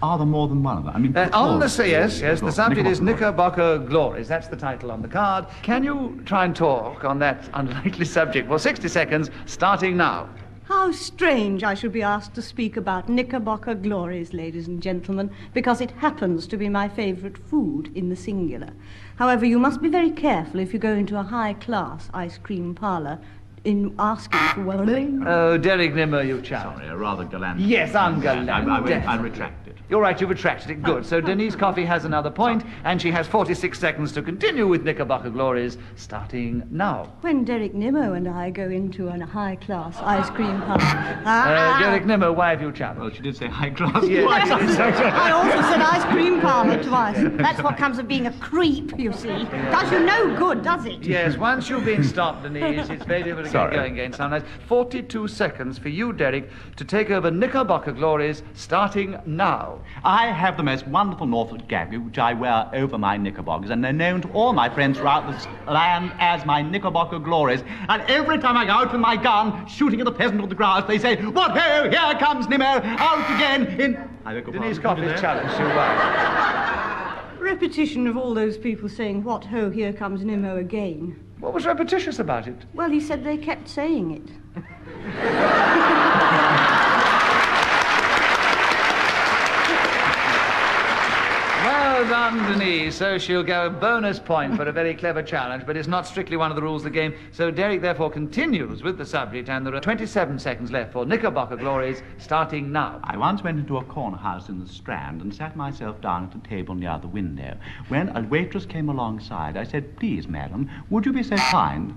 Are there more than one of them? I mean, yes, the subject is Knickerbocker Glories. That's the title on the card. Can you try and talk on that unlikely subject for 60 seconds, starting now? How strange I should be asked to speak about Knickerbocker Glories, ladies and gentlemen, because it happens to be my favourite food in the singular. However, you must be very careful if you go into a high-class ice cream parlour in asking for... Oh, Derek Nimmo, you child. Sorry, a rather gallant... Yes, ungallant. I retract it. You're right, you retracted it. Good. So Denise Coffey has another point, and she has 46 seconds to continue with Knickerbocker Glories, starting now. When Derek Nimmo and I go into a high-class ice cream parlour... Derek Nimmo, why have you challenged? Well, she did say high-class Yes. twice. I also said ice cream parlour twice. That's what comes of being a creep, you see. Does you no good, does it? Yes, once you've been stopped, Denise, it's very difficult to get going again sometimes. 42 seconds for you, Derek, to take over Knickerbocker Glories, starting now. I have the most wonderful Norfolk gag which I wear over my knickerbockers, and they're known to all my friends throughout this land as my Knickerbocker Glories. And every time I go out with my gun, shooting at the peasant on the grass, they say, "What ho, here comes Nimmo, out again in..." Denise Coffey's challenge, you're right. Repetition of all those people saying, "What ho, here comes Nimmo again." What was repetitious about it? Well, he said they kept saying it. done, Denise. So she'll go bonus point for a very clever challenge, but it's not strictly one of the rules of the game. So Derek, therefore, continues with the subject, and there are 27 seconds left for Knickerbocker Glories, starting now. I once went into a corner house in the Strand and sat myself down at a table near the window. When a waitress came alongside, I said, "Please, madam, would you be so kind?"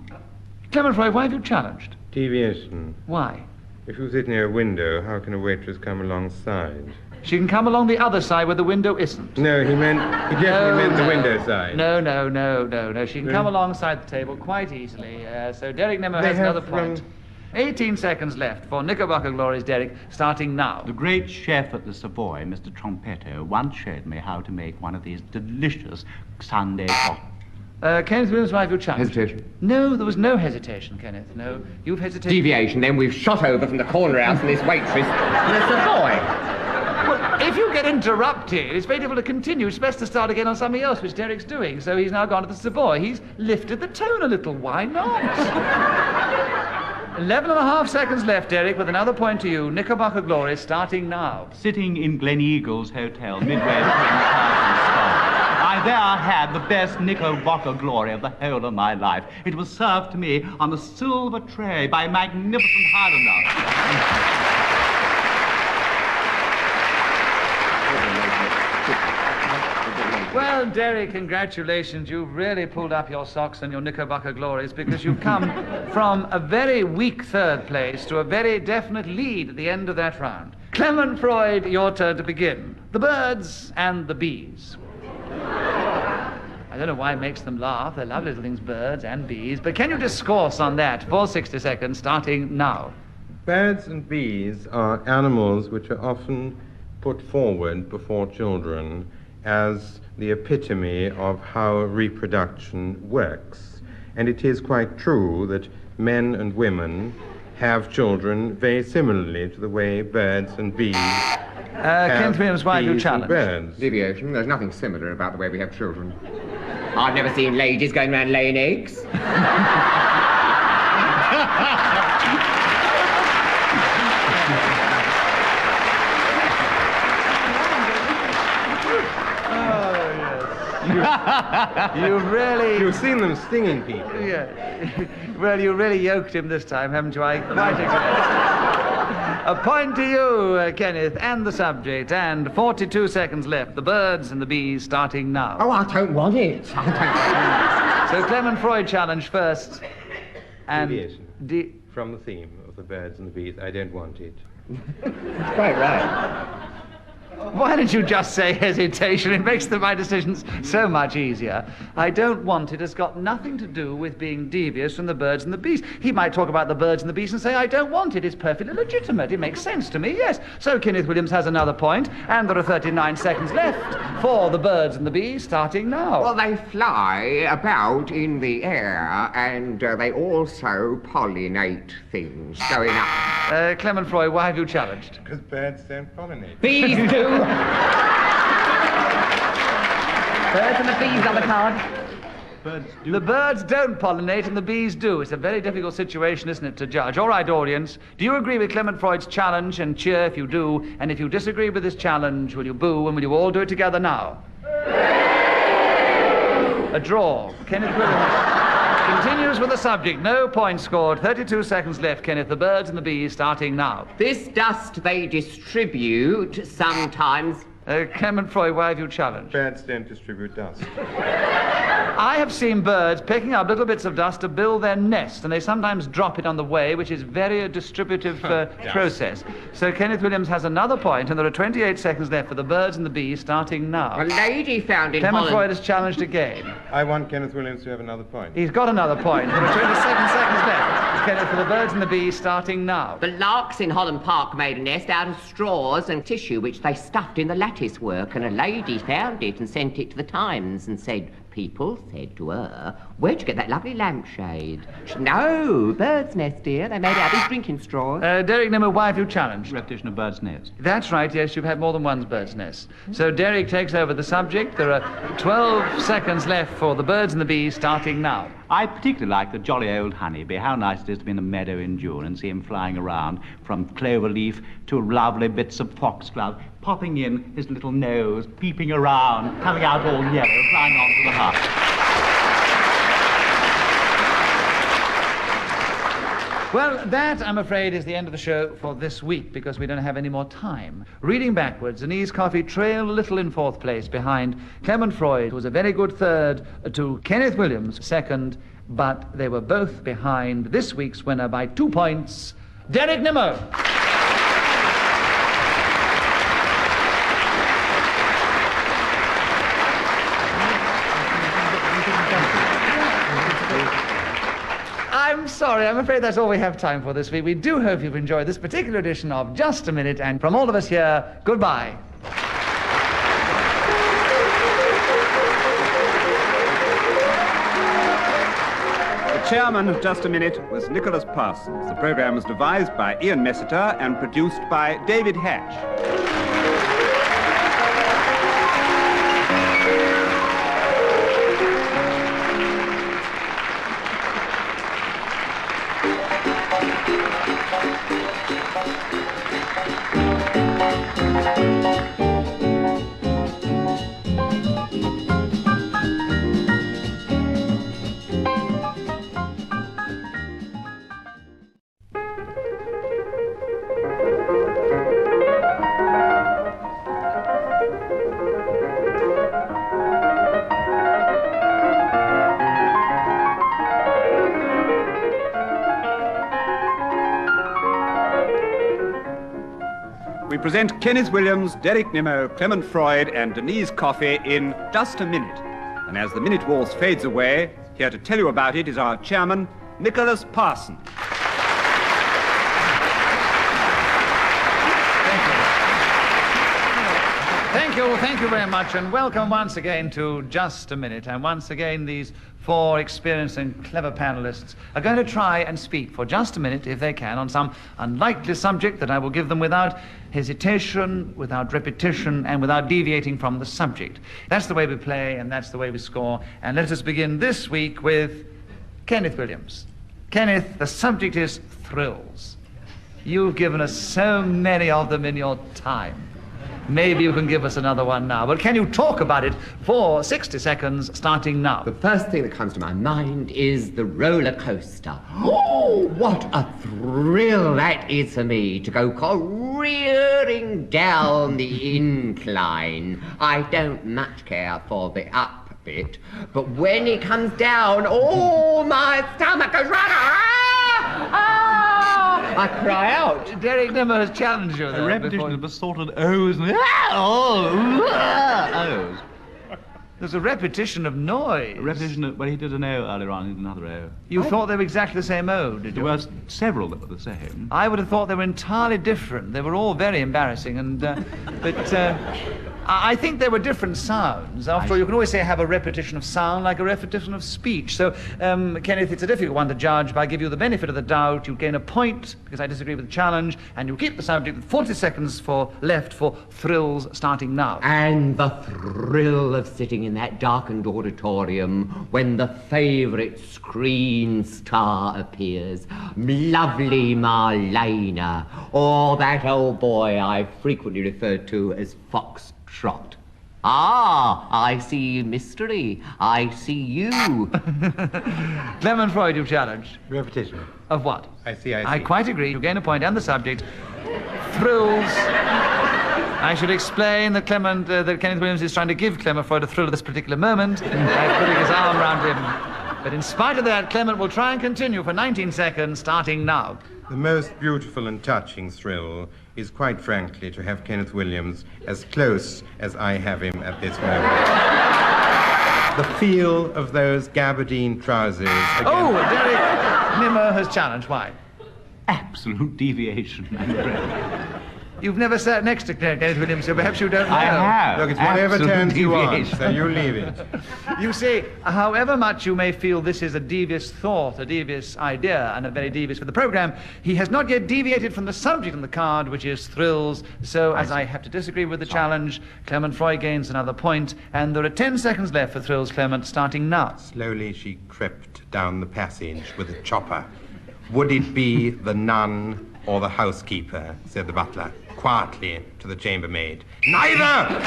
Clement Freud, why have you challenged? Deviation. Why? If you sit near a window, how can a waitress come alongside? She can come along the other side where the window isn't. No, he definitely meant the window side. No. She can come alongside the table quite easily. So Derek Nimmo has another point. 18 seconds left for Knickerbocker Glories, Derek, starting now. The great chef at the Savoy, Mr. Trompetto, once showed me how to make one of these delicious Sunday cocktails. Kenneth Williams, why have you challenged? Hesitation. No, there was no hesitation, Kenneth. No, you've hesitated. Deviation, then we've shot over from the corner house and this waitress to the Savoy. Well, if you get interrupted, it's very difficult to continue. It's best to start again on something else, which Derek's doing. So he's now gone to the Savoy. He's lifted the tone a little. Why not? 11 and a half seconds left, Derek, with another point to you. Knickerbocker Glories, starting now. Sitting in Gleneagles Hotel, midway between Carlton Spa, I there had the best Knickerbocker glory of the whole of my life. It was served to me on a silver tray by a magnificent Highlander. Well, Derek, congratulations. You've really pulled up your socks on your Knickerbocker Glories because you've come from a very weak third place to a very definite lead at the end of that round. Clement Freud, your turn to begin. The birds and the bees. I don't know why it makes them laugh. They're lovely little things, birds and bees. But can you discourse on that for 60 seconds, starting now? Birds and bees are animals which are often put forward before children as the epitome of how reproduction works. And it is quite true that men and women have children very similarly to the way birds and bees Kenneth Williams, why have you bees and challenged? birds. Deviation, there's nothing similar about the way we have children. I've never seen ladies going around laying eggs. You've seen them stinging people. Yeah. Well, you really yoked him this time, haven't you? I quite agree. A point to you, Kenneth, and the subject, and 42 seconds left. The birds and the bees starting now. Oh, I don't want it. So Clement Freud challenged first. And Deviation. From the theme of the birds and the bees, I don't want it. That's quite right. Why didn't you just say hesitation? It makes my decisions so much easier. I don't want it has got nothing to do with being devious from the birds and the bees. He might talk about the birds and the bees and say, I don't want it. It's perfectly legitimate. It makes sense to me, yes. So Kenneth Williams has another point, and there are 39 seconds left for the birds and the bees, starting now. Well, they fly about in the air, and they also pollinate things going up. Clement Freud, why have you challenged? Because birds don't pollinate. Bees do. Birds and the bees on the card. Birds do. The birds don't pollinate and the bees do. It's a very difficult situation, isn't it, to judge? All right, audience, do you agree with Clement Freud's challenge? And cheer if you do. And if you disagree with this challenge, will you boo? And will you all do it together now? A draw. Kenneth Williams continues with the subject. No points scored. 32 seconds left, Kenneth. The birds and the bees starting now. This dust they distribute sometimes. Clement Freud, why have you challenged? Birds don't distribute dust. I have seen birds picking up little bits of dust to build their nest, and they sometimes drop it on the way, which is very a distributive process. So Kenneth Williams has another point, and there are 28 seconds left for the birds and the bees, starting now. A lady found in Clement Holland. Freud has challenged again. I want Kenneth Williams to have another point. He's got another point. There are 27 seconds left. Kenneth, for the birds and the bees, starting now. The larks in Holland Park made a nest out of straws and tissue, which they stuffed in the lattice work, and a lady found it and sent it to the Times and said, people said to her, where'd you get that lovely lampshade? No, bird's nest, dear. They made it out of these drinking straws. Derek Nimmo, why have you challenged? Repetition of bird's nest. That's right, yes, you've had more than one bird's nest. So Derek takes over the subject. There are 12 seconds left for the birds and the bees, starting now. I particularly like the jolly old honeybee. How nice it is to be in a meadow in June and see him flying around from clover leaf to lovely bits of foxglove, popping in his little nose, peeping around, coming out all yellow, flying on to the heart. Well, that, I'm afraid, is the end of the show for this week because we don't have any more time. Reading backwards, Denise Coffey trailed a little in fourth place behind Clement Freud, who was a very good third, to Kenneth Williams, second, but they were both behind this week's winner by 2 points, Derek Nimmo. I'm sorry, I'm afraid that's all we have time for this week. We do hope you've enjoyed this particular edition of Just a Minute, and from all of us here, goodbye. The chairman of Just a Minute was Nicholas Parsons. The program was devised by Ian Messiter and produced by David Hatch. We present Kenneth Williams, Derek Nimmo, Clement Freud, and Denise Coffey in Just a Minute. And as the minute waltz fades away, here to tell you about it is our chairman, Nicholas Parsons. Thank you very much, and welcome once again to Just a Minute. And once again, these four experienced and clever panelists are going to try and speak for just a minute, if they can, on some unlikely subject that I will give them without hesitation, without repetition, and without deviating from the subject. That's the way we play, and that's the way we score. And let us begin this week with Kenneth Williams. Kenneth, the subject is thrills. You've given us so many of them in your time. Maybe you can give us another one now. But can you talk about it for 60 seconds, starting now? The first thing that comes to my mind is the roller coaster. Oh, what a thrill that is for me to go careering down the incline. I don't much care for the up bit, but when it comes down, oh, my stomach goes right. I cry out. Derek Nimmo has challenged you. The repetition of assorted O's and O's. There's a repetition of noise. A repetition of, well, he did an O earlier on, he did another O. You thought they were exactly the same O, did you? There were several that were the same. I would have thought they were entirely different. They were all very embarrassing, and I think they were different sounds. After all, you can always say have a repetition of sound like a repetition of speech. So, Kenneth, it's a difficult one to judge, but I give you the benefit of the doubt. You gain a point, because I disagree with the challenge, and you keep the subject with 40 seconds left for thrills starting now. And the thrill of sitting in that darkened auditorium when the favourite screen star appears. Lovely Marlena, or that old boy I frequently referred to as Fox Trot. Ah, I see mystery. I see you. Clement Freud, you've challenged. Repetition. Of what? I see. I quite agree. You gain a point, and the subject. Thrills. I should explain that that Kenneth Williams is trying to give Clement Freud a thrill at this particular moment by putting his arm around him. But in spite of that, Clement will try and continue for 19 seconds, starting now. The most beautiful and touching thrill is, quite frankly, to have Kenneth Williams as close as I have him at this moment. The feel of those gabardine trousers against... Oh, Derek Nimmo has challenged. Why? Absolute deviation. You've never sat next to Kenneth Williams, so perhaps you don't know. I have. Look, it's whatever Absolute turns you on, deviation. so you leave it. You see, however much you may feel this is a devious thought, a devious idea, and a very devious for the programme, he has not yet deviated from the subject on the card, which is thrills. So, as I have to disagree with the challenge, Clement Freud gains another point, and there are 10 seconds left for thrills, Clement, starting now. Slowly she crept down the passage with a chopper. Would it be the nun or the housekeeper, said the butler, quietly to the chambermaid. Neither!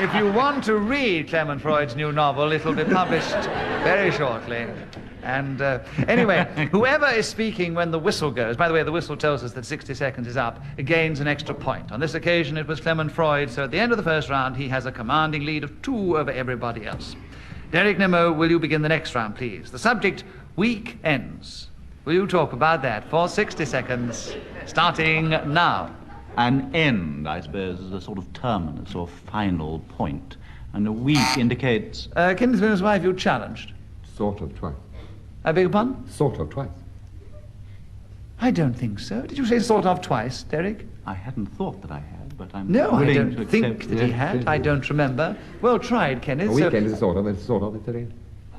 If you want to read Clement Freud's new novel, it'll be published very shortly. And anyway, whoever is speaking when the whistle goes, by the way, the whistle tells us that 60 seconds is up, gains an extra point. On this occasion, it was Clement Freud, so at the end of the first round, he has a commanding lead of 2 over everybody else. Derek Nimmo, will you begin the next round, please? The subject, weekends. Will you talk about that for 60 seconds, starting now? An end, I suppose, is a sort of terminus or final point. And a week indicates... Kenneth Williams, why have you challenged? Sort of twice. I beg your pardon? Sort of twice. I don't think so. Did you say sort of twice, Derek? I hadn't thought that I had, but I'm No, I willing don't to accept... think that he had. I don't remember. Well tried, Kenneth. A weekend is a sort of, it's at the end.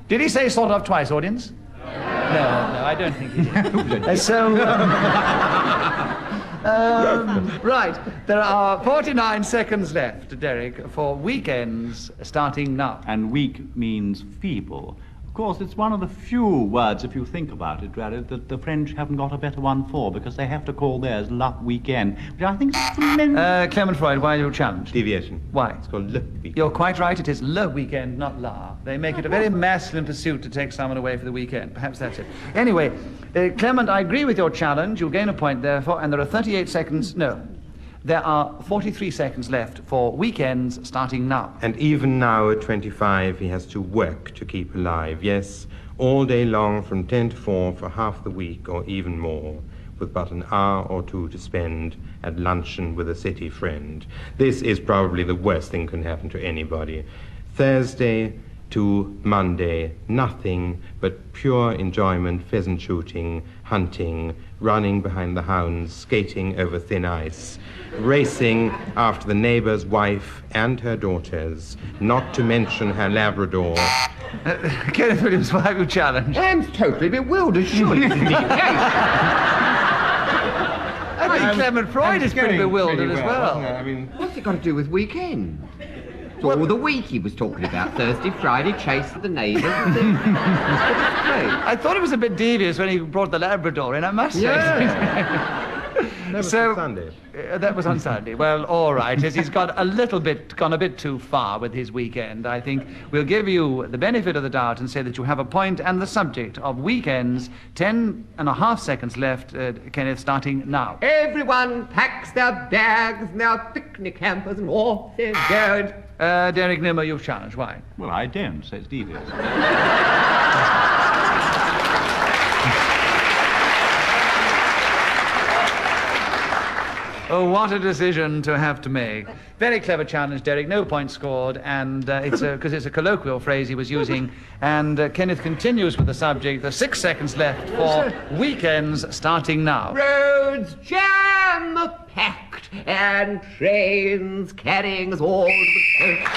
Did he say sort of twice, audience? No, I don't think he did. Right, there are 49 seconds left, Derek, for weekends starting now. And weak means feeble. Of course, it's one of the few words, if you think about it, really, that the French haven't got a better one for, because they have to call theirs la weekend, which I think is tremendous. Clement Freud, why are you challenged? Deviation. Why? It's called le weekend. You're quite right, it is le weekend, not la. They make it a very masculine pursuit to take someone away for the weekend. Perhaps that's it. Anyway, Clement, I agree with your challenge. You'll gain a point, therefore, and there are 38 seconds... No. There are 43 seconds left for weekends starting now. And even now at 25, he has to work to keep alive. Yes, all day long from 10 to 4 for half the week or even more, with but an hour or 2 to spend at luncheon with a city friend. This is probably the worst thing can happen to anybody. Thursday to Monday, nothing but pure enjoyment, pheasant shooting, hunting, running behind the hounds, skating over thin ice, racing after the neighbor's wife and her daughters, not to mention her Labrador. Kenneth Williams, why have you challenged? I'm totally bewildered, surely. I think Clement Freud is pretty bewildered as well. I mean, What's it got to do with weekend? It's all the week he was talking about. Thursday, Friday, chase with the neighbours. I thought it was a bit devious when he brought the Labrador in, I must say. Yeah. that was So- on Sunday. That was on Sunday. Well, all right. As he's gone a bit too far with his weekend, I think we'll give you the benefit of the doubt and say that you have a point and the subject of weekends. 10.5 seconds left, Kenneth, starting now. Everyone packs their bags and their picnic hampers and off they go. Derek Nimmo, you've challenged. Why? Well, I don't, so it's devious. Oh, what a decision to have to make. Very clever challenge, Derek. No points scored, and it's because it's a colloquial phrase he was using. And Kenneth continues with the subject. There's 6 seconds left for weekends starting now. Roads jam-packed and trains carrying us all to the coast.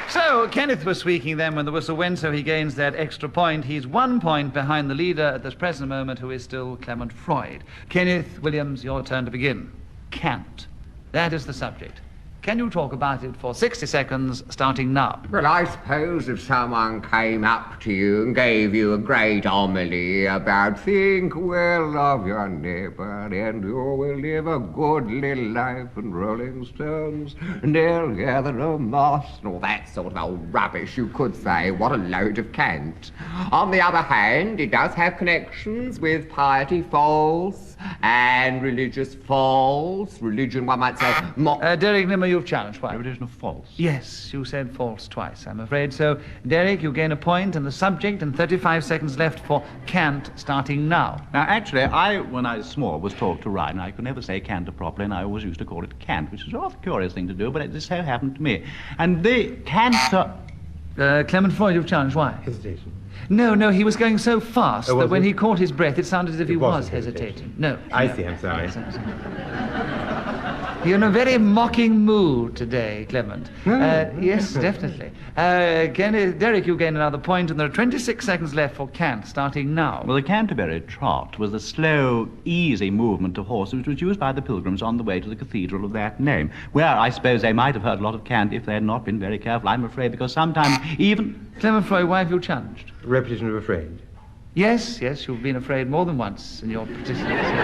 So, Kenneth was squeaking then when the whistle went, so he gains that extra point. He's 1 point behind the leader at this present moment, who is still Clement Freud. Kenneth Williams, your turn to begin. Cant. That is the subject. Can you talk about it for 60 seconds, starting now? Well, I suppose if someone came up to you and gave you a great homily about think well of your neighbor and you will live a good little life and Rolling Stones and they'll gather no moss and all that sort of old rubbish, you could say, what a load of cant. On the other hand, it does have connections with Piety Falls And religious false. Religion, one might say, Derek Nimmo, you've challenged. Why? Repetition of false. Yes, you said false twice, I'm afraid. So, Derek, you gain a point, and the subject, and 35 seconds left for Cant, starting now. Now, actually, when I was small, was taught to rhyme, and I could never say canter properly, and I always used to call it cant, which is a rather curious thing to do, but it just so happened to me. And the canter... Clement Freud, you've challenged. Why? Hesitation. No, he was going so fast Oh, that was when he? he caught his breath, it sounded as if he was wasn't hesitating. No. I see, I'm sorry. You're in a very mocking mood today, Clement. No. Yes, definitely. Derek, you gain another point, and there are 26 seconds left for Cant, starting now. Well, the Canterbury trot was the slow, easy movement of horses which was used by the pilgrims on the way to the cathedral of that name, where I suppose they might have heard a lot of cant if they had not been very careful, I'm afraid, because sometimes even... Clement Freud, why have you challenged? Repetition of afraid. Yes, you've been afraid more than once in your participation.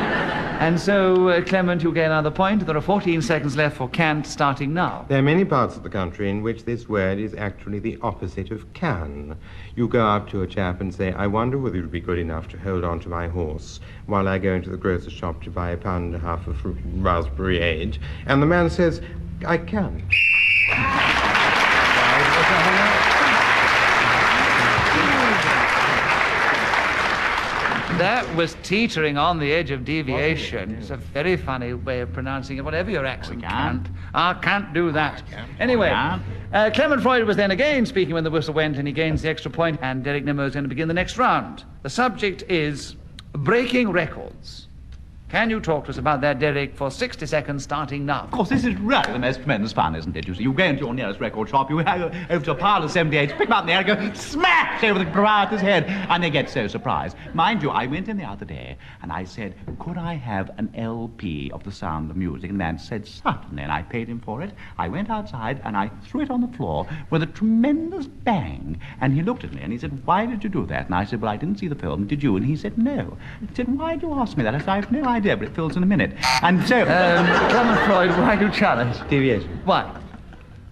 And so, Clement, you gain another point. There are 14 seconds left for Cant, starting now. There are many parts of the country in which this word is actually the opposite of can. You go up to a chap and say, I wonder whether you'd be good enough to hold on to my horse while I go into the grocer's shop to buy 1.5 pounds of raspberry. And the man says, I can. That was teetering on the edge of deviation. It's a very funny way of pronouncing it, whatever your accent. Can't. I can't do that. Anyway, Clement Freud was then again speaking when the whistle went, and he gains the extra point, and Derek Nimmo is going to begin the next round. The subject is breaking records. Can you talk to us about that, Derek, for 60 seconds, starting now? Of course, this is really the most tremendous fun, isn't it? You see, you go into your nearest record shop, you go over to a pile of 78s, pick them up in the air and go smash over the proprietor's head, and they get so surprised. Mind you, I went in the other day and I said, could I have an LP of The Sound of Music? And the man said, certainly, and I paid him for it. I went outside and I threw it on the floor with a tremendous bang, and he looked at me and he said, why did you do that? And I said, well, I didn't see the film, did you? And he said, no. He said, why do you ask me that? I said, I have no idea, but it fills in a minute. And so... Clement Freud, why do you challenge? Deviation. Why?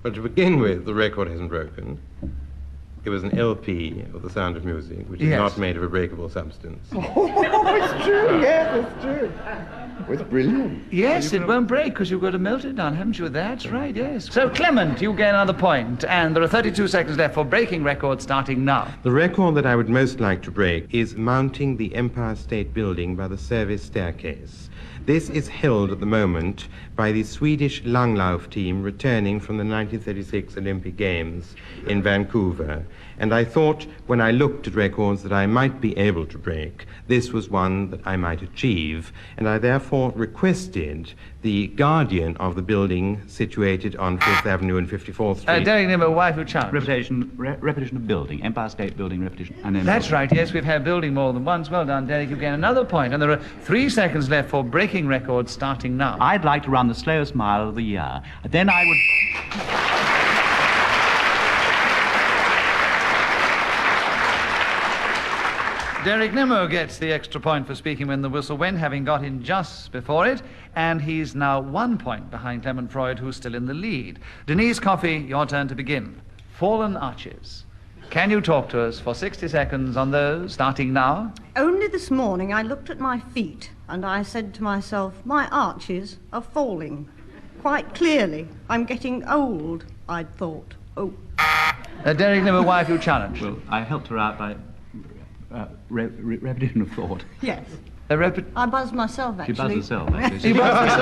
Well, to begin with, the record hasn't broken. It was an LP of The Sound of Music, which is Yes. not made of a breakable substance. Oh, it's true, yes, it's true. It's brilliant. Yes, it won't break because you've got to melt it down, haven't you? That's right, yes. So, Clement, you gain another point, and there are 32 seconds left for breaking records, starting now. The record that I would most like to break is mounting the Empire State Building by the service staircase. This is held at the moment by the Swedish Langlauf team returning from the 1936 Olympic Games in Vancouver. And I thought, when I looked at records that I might be able to break, this was one that I might achieve. And I therefore requested the guardian of the building situated on 5th Avenue and 54th Street. Derek Nimmo, why have you challenged? Repetition of building, Empire State Building, repetition, and then... That's right, yes, we've had building more than once. Well done, Derek, you gain another point, and there are 3 seconds left for breaking records, starting now. I'd like to run the slowest mile of the year. Then I would... Derek Nimmo gets the extra point for speaking when the whistle went, having got in just before it, and he's now 1 point behind Clement Freud, who's still in the lead. Denise Coffey, your turn to begin. Fallen arches. Can you talk to us for 60 seconds on those, starting now? Only this morning I looked at my feet and I said to myself, my arches are falling. Quite clearly, I'm getting old, I'd thought. Oh. Derek Nimmo, why have you challenged? Well, I helped her out by... repetition of thought. Yes. I I buzzed myself, actually. She buzzed herself, actually. He buzzed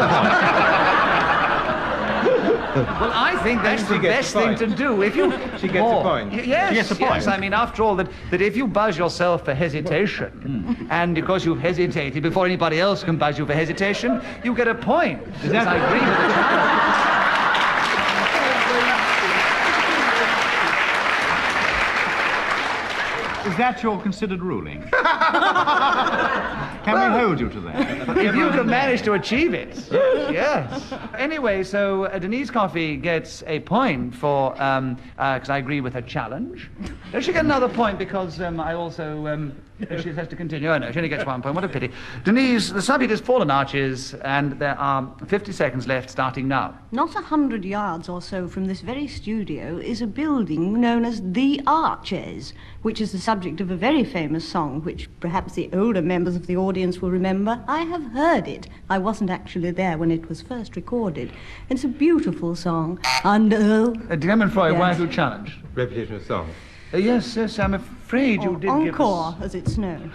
Well, I think that's the best thing to do. If you She gets a point. Yes, She gets a point. yes. I mean, after all, that if you buzz yourself for hesitation, and because you've hesitated before anybody else can buzz you for hesitation, you get a point. Yes, I agree with the challenge. Is that your considered ruling? Can we hold you to that? If you can manage to achieve it, yes. Anyway, so Denise Coffey gets a point for, because I agree with her challenge. Does she get another point because I also She has to continue. Oh, no, she only gets 1 point. What a pity. Denise, the subject is fallen arches, and there are 50 seconds left, starting now. Not 100 yards or so from this very studio is a building known as The Arches, which is the subject of a very famous song, which perhaps the older members of the audience will remember. I have heard it. I wasn't actually there when it was first recorded. It's a beautiful song. And, Clement Freud, yes. why have you challenged? Repetition of song. Yes, I'm afraid you did give us... Encore, as it's known.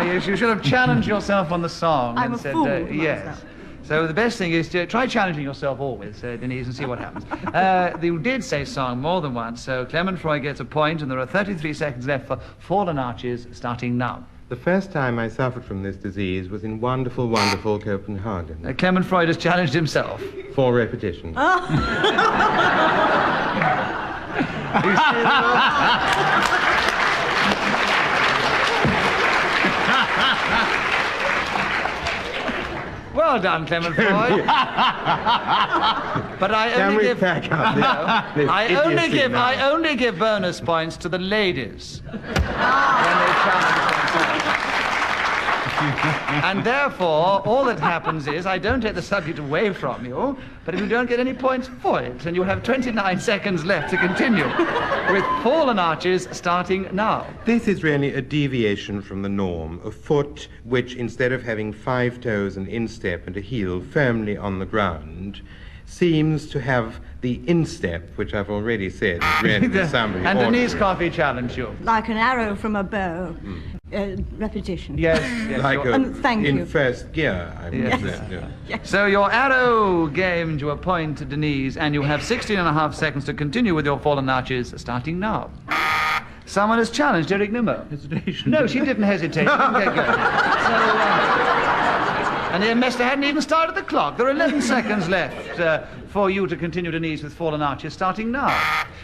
Yes, you should have challenged yourself on the song. I'm and a said, fool yes. myself. So the best thing is to try challenging yourself always, Denise, and see what happens. You did say song more than once, so Clement Freud gets a point, and there are 33 seconds left for Fallen Arches, starting now. The first time I suffered from this disease was in wonderful, wonderful Copenhagen. Clement Freud has challenged himself. 4 repetitions. You see Well done, Clement Freud. But I only give... pack up this I only give bonus points to the ladies when they challenge themselves. And therefore, all that happens is I don't take the subject away from you, but if you don't get any points for it, and you have 29 seconds left to continue with Fallen Arches starting now. This is really a deviation from the norm. A foot which, instead of having 5 toes, an instep and a heel firmly on the ground, seems to have the instep, which I've already said is really somebody And Denise ordinary. Coffey challenged you. Like an arrow from a bow. Repetition. Yes. Like thank in you. first gear, I mean. Yes. Yeah. So your arrow gained you a point to Denise, and you have 16 and a half seconds to continue with your Fallen Arches, starting now. Someone has challenged Eric Nimmo. Hesitation. No, she didn't hesitate. She didn't get going. And the Mester hadn't even started the clock. There are 11 seconds left for you to continue, Denise, with Fallen Arches, starting now.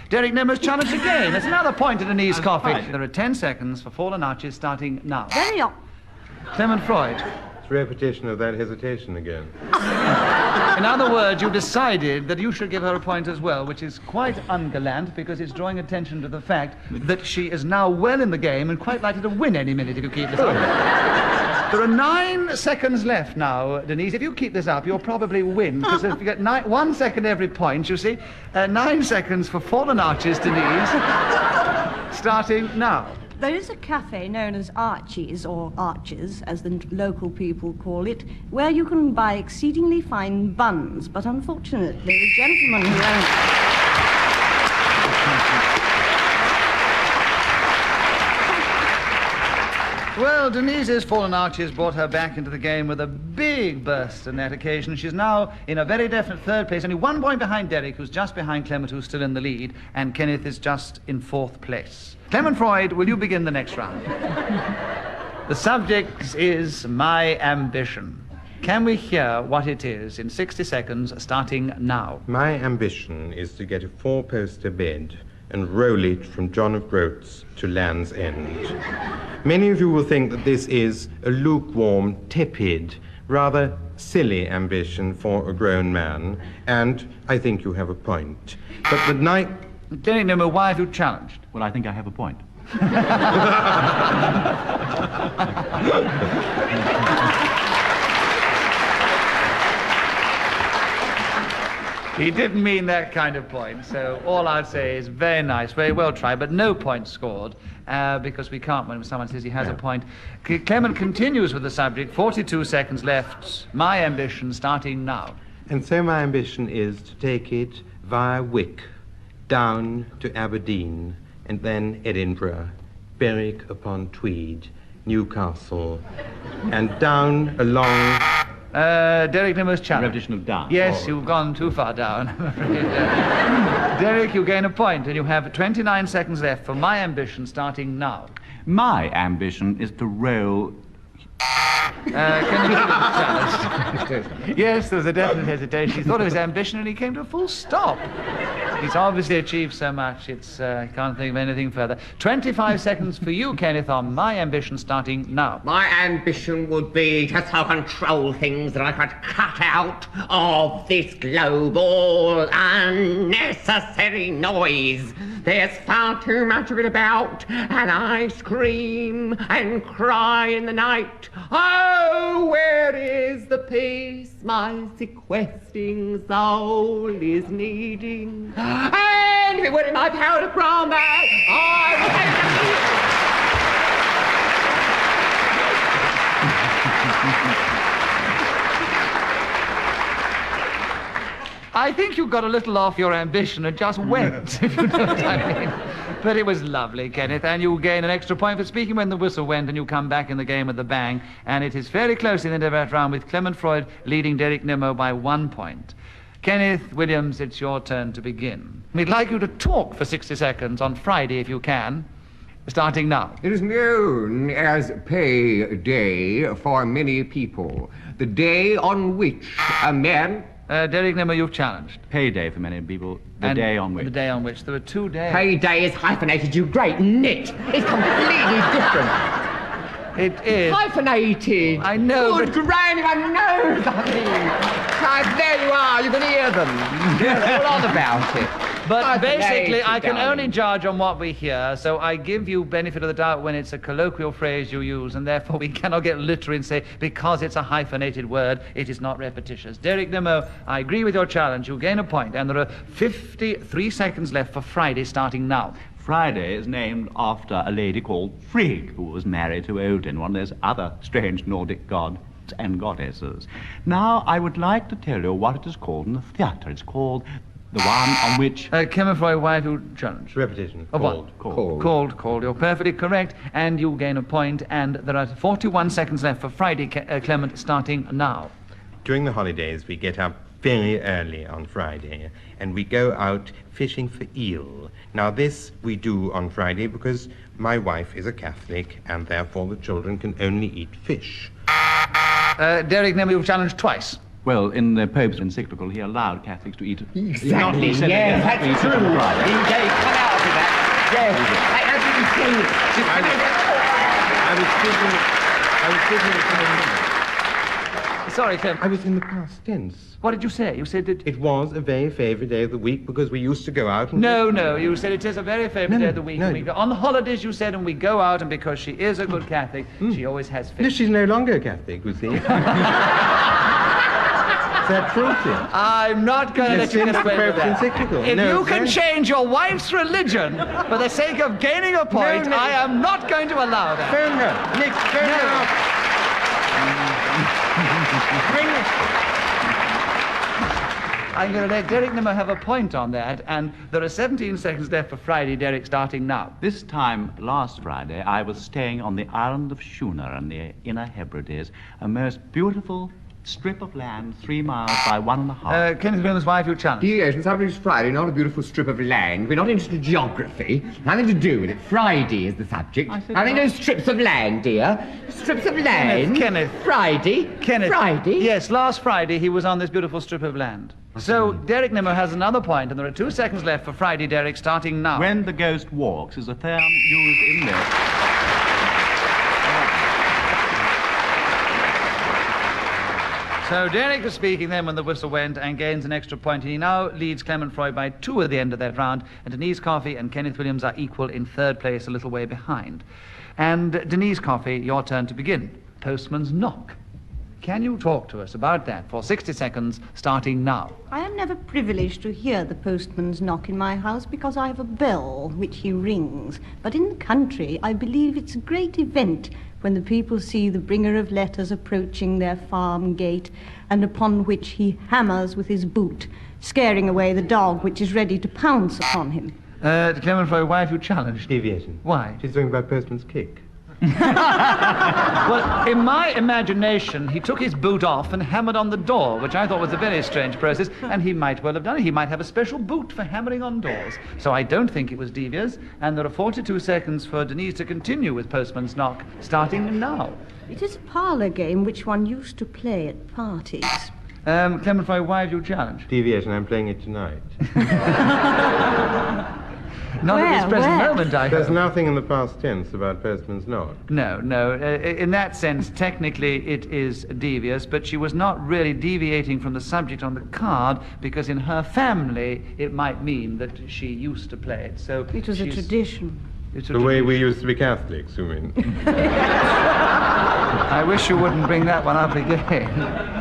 Derek Nimmo's challenged again. That's another point to Denise Coffey. Right. There are 10 seconds for Fallen Arches, starting now. Very up. Clement Freud. It's repetition of that hesitation again. In other words, you decided that you should give her a point as well, which is quite ungallant because it's drawing attention to the fact that she is now well in the game and quite likely to win any minute if you keep this up. There are 9 seconds left now, Denise. If you keep this up, you'll probably win, because if you get 1 second every point, you see. 9 seconds for Fallen Arches, Denise. Starting now. There is a cafe known as Archie's, or Arches, as the local people call it, where you can buy exceedingly fine buns, but unfortunately, the gentleman who owns... Well, Denise's Fallen Arches brought her back into the game with a big burst on that occasion. She's now in a very definite third place, only 1 point behind Derek, who's just behind Clement, who's still in the lead, and Kenneth is just in 4th place. Clement Freud, will you begin the next round? The subject is My Ambition. Can we hear what it is in 60 seconds, starting now? My ambition is to get a 4-poster bed and roll it from John of Groat's to Land's End. Many of you will think that this is a lukewarm, tepid, rather silly ambition for a grown man, and I think you have a point. But the night... Derek Nimmo, why have you challenged? Well, I think I have a point. He didn't mean that kind of point, so all I'd say is very nice, very well tried, but no points scored, because we can't when someone says he has a point. Clement continues with the subject, 42 seconds left. My ambition starting now. And so my ambition is to take it via Wick, down to Aberdeen, and then Edinburgh, Berwick upon Tweed, Newcastle, and down along... Derek Nimmo's challenge. Repetition of down. Yes, you've gone too far down, I'm afraid. Derek, you gain a point, and you have 29 seconds left for My Ambition starting now. My ambition is to roll Kenneth challenged. Yes, there was a definite hesitation. He thought of his ambition and he came to a full stop. He's obviously achieved so much, he can't think of anything further. 25 seconds for you, Kenneth, on my ambition starting now. My ambition would be to so control things that I could cut out of this globe all unnecessary noise. There's far too much of it about, and I scream and cry in the night. Oh, where is the peace my sequestering soul is needing? And if it were in my power to grant that, I would take I think you got a little off your ambition and just went, if you know what I mean. But it was lovely, Kenneth, and you gain an extra point for speaking when the whistle went, and you come back in the game with a bang. And it is fairly close in the end of that round, with Clement Freud leading Derek Nimmo by 1 point. Kenneth Williams, it's your turn to begin. We'd like you to talk for 60 seconds on Friday, if you can, starting now. It is known as Pay Day for many people. The day on which a man... Derek Nimmo, you've challenged. Payday for many people, the day on which. The day on which. There were 2 days. Pay Day is hyphenated, you great nit. It's completely different. It is. Hyphenated. I know, Good but... granny, I know that. There you are, you can hear them. They're all on about it. But basically, I can darling. only judge on what we hear, so I give you benefit of the doubt when it's a colloquial phrase you use, and therefore we cannot get literary and say, because it's a hyphenated word, it is not repetitious. Derek Nimmo, I agree with your challenge. You gain a point, and there are 53 seconds left for Friday, starting now. Friday is named after a lady called Frigg, who was married to Odin, one of those other strange Nordic gods and goddesses. Now, I would like to tell you what it is called in the theatre. It's called the one on which... Clement Freud, why have you challenged? Repetition. Of what? Called. You're perfectly correct, and you gain a point, and there are 41 seconds left for Friday, Clement, starting now. During the holidays, we get up very early on Friday, and we go out fishing for eel. Now, this we do on Friday because my wife is a Catholic, and therefore the children can only eat fish. Derek Nimmo, you've challenged twice. Well, in the Pope's encyclical, he allowed Catholics to eat... Exactly, yes, that's true. Indeed, come out of that. Yes, I was speaking Sorry, Clement. I was in the past tense. What did you say? You said that... It was a very favourite day of the week because we used to go out and... No, you said it is a very favourite day of the week. No. And we go on the holidays, you said, and we go out, and because she is a good Catholic, she always has fish. No, she's no longer a Catholic, you see. Is that cruelty? I'm not going to let you get away with that. Encyclical. If you can change your wife's religion for the sake of gaining a point, No. I am not going to allow that. Phone her. Nick, phone her. Bring her. I'm going to let Derek Nimmo have a point on that, and there are 17 seconds left for Friday, Derek, starting now. This time last Friday, I was staying on the island of Schooner in the Inner Hebrides, a most beautiful strip of land 3 miles by 1.5. Kenneth Williams' wife, you challenge. Yes, and somebody's Friday, not a beautiful strip of land. We're not interested in geography. Nothing to do with it. Friday is the subject. I think those strips of land, dear. Strips of land. Kenneth. Friday. Kenneth. Friday. Yes, last Friday he was on this beautiful strip of land. So Derek Nimmo has another point, and there are 2 seconds left for Friday, Derek, starting now. When the ghost walks is a term used in this. So Derek was speaking then when the whistle went and gains an extra point. He now leads Clement Freud by 2 at the end of that round, and Denise Coffey and Kenneth Williams are equal in 3rd place, a little way behind. And Denise Coffey, your turn to begin. Postman's knock. Can you talk to us about that for 60 seconds, starting now? I am never privileged to hear the postman's knock in my house because I have a bell which he rings. But in the country, I believe it's a great event when the people see the bringer of letters approaching their farm gate, and upon which he hammers with his boot, scaring away the dog which is ready to pounce upon him. Clement Freud, why have you challenged? Deviation. Why? She's talking about Postman's kick. Well, in my imagination, he took his boot off and hammered on the door, which I thought was a very strange process, and he might well have done it. He might have a special boot for hammering on doors. So I don't think it was devious, and there are 42 seconds for Denise to continue with Postman's knock, starting now. It is a parlour game which one used to play at parties. Clement Freud, why have you challenged? Deviation, I'm playing it tonight. Not at this present moment, I There's hope. nothing in the past tense about Postman's knock. No. In that sense, technically it is devious, but she was not really deviating from the subject on the card because in her family it might mean that she used to play it. So It was a tradition. It's a The way tradition. we used to be Catholics, you mean? I wish you wouldn't bring that one up again.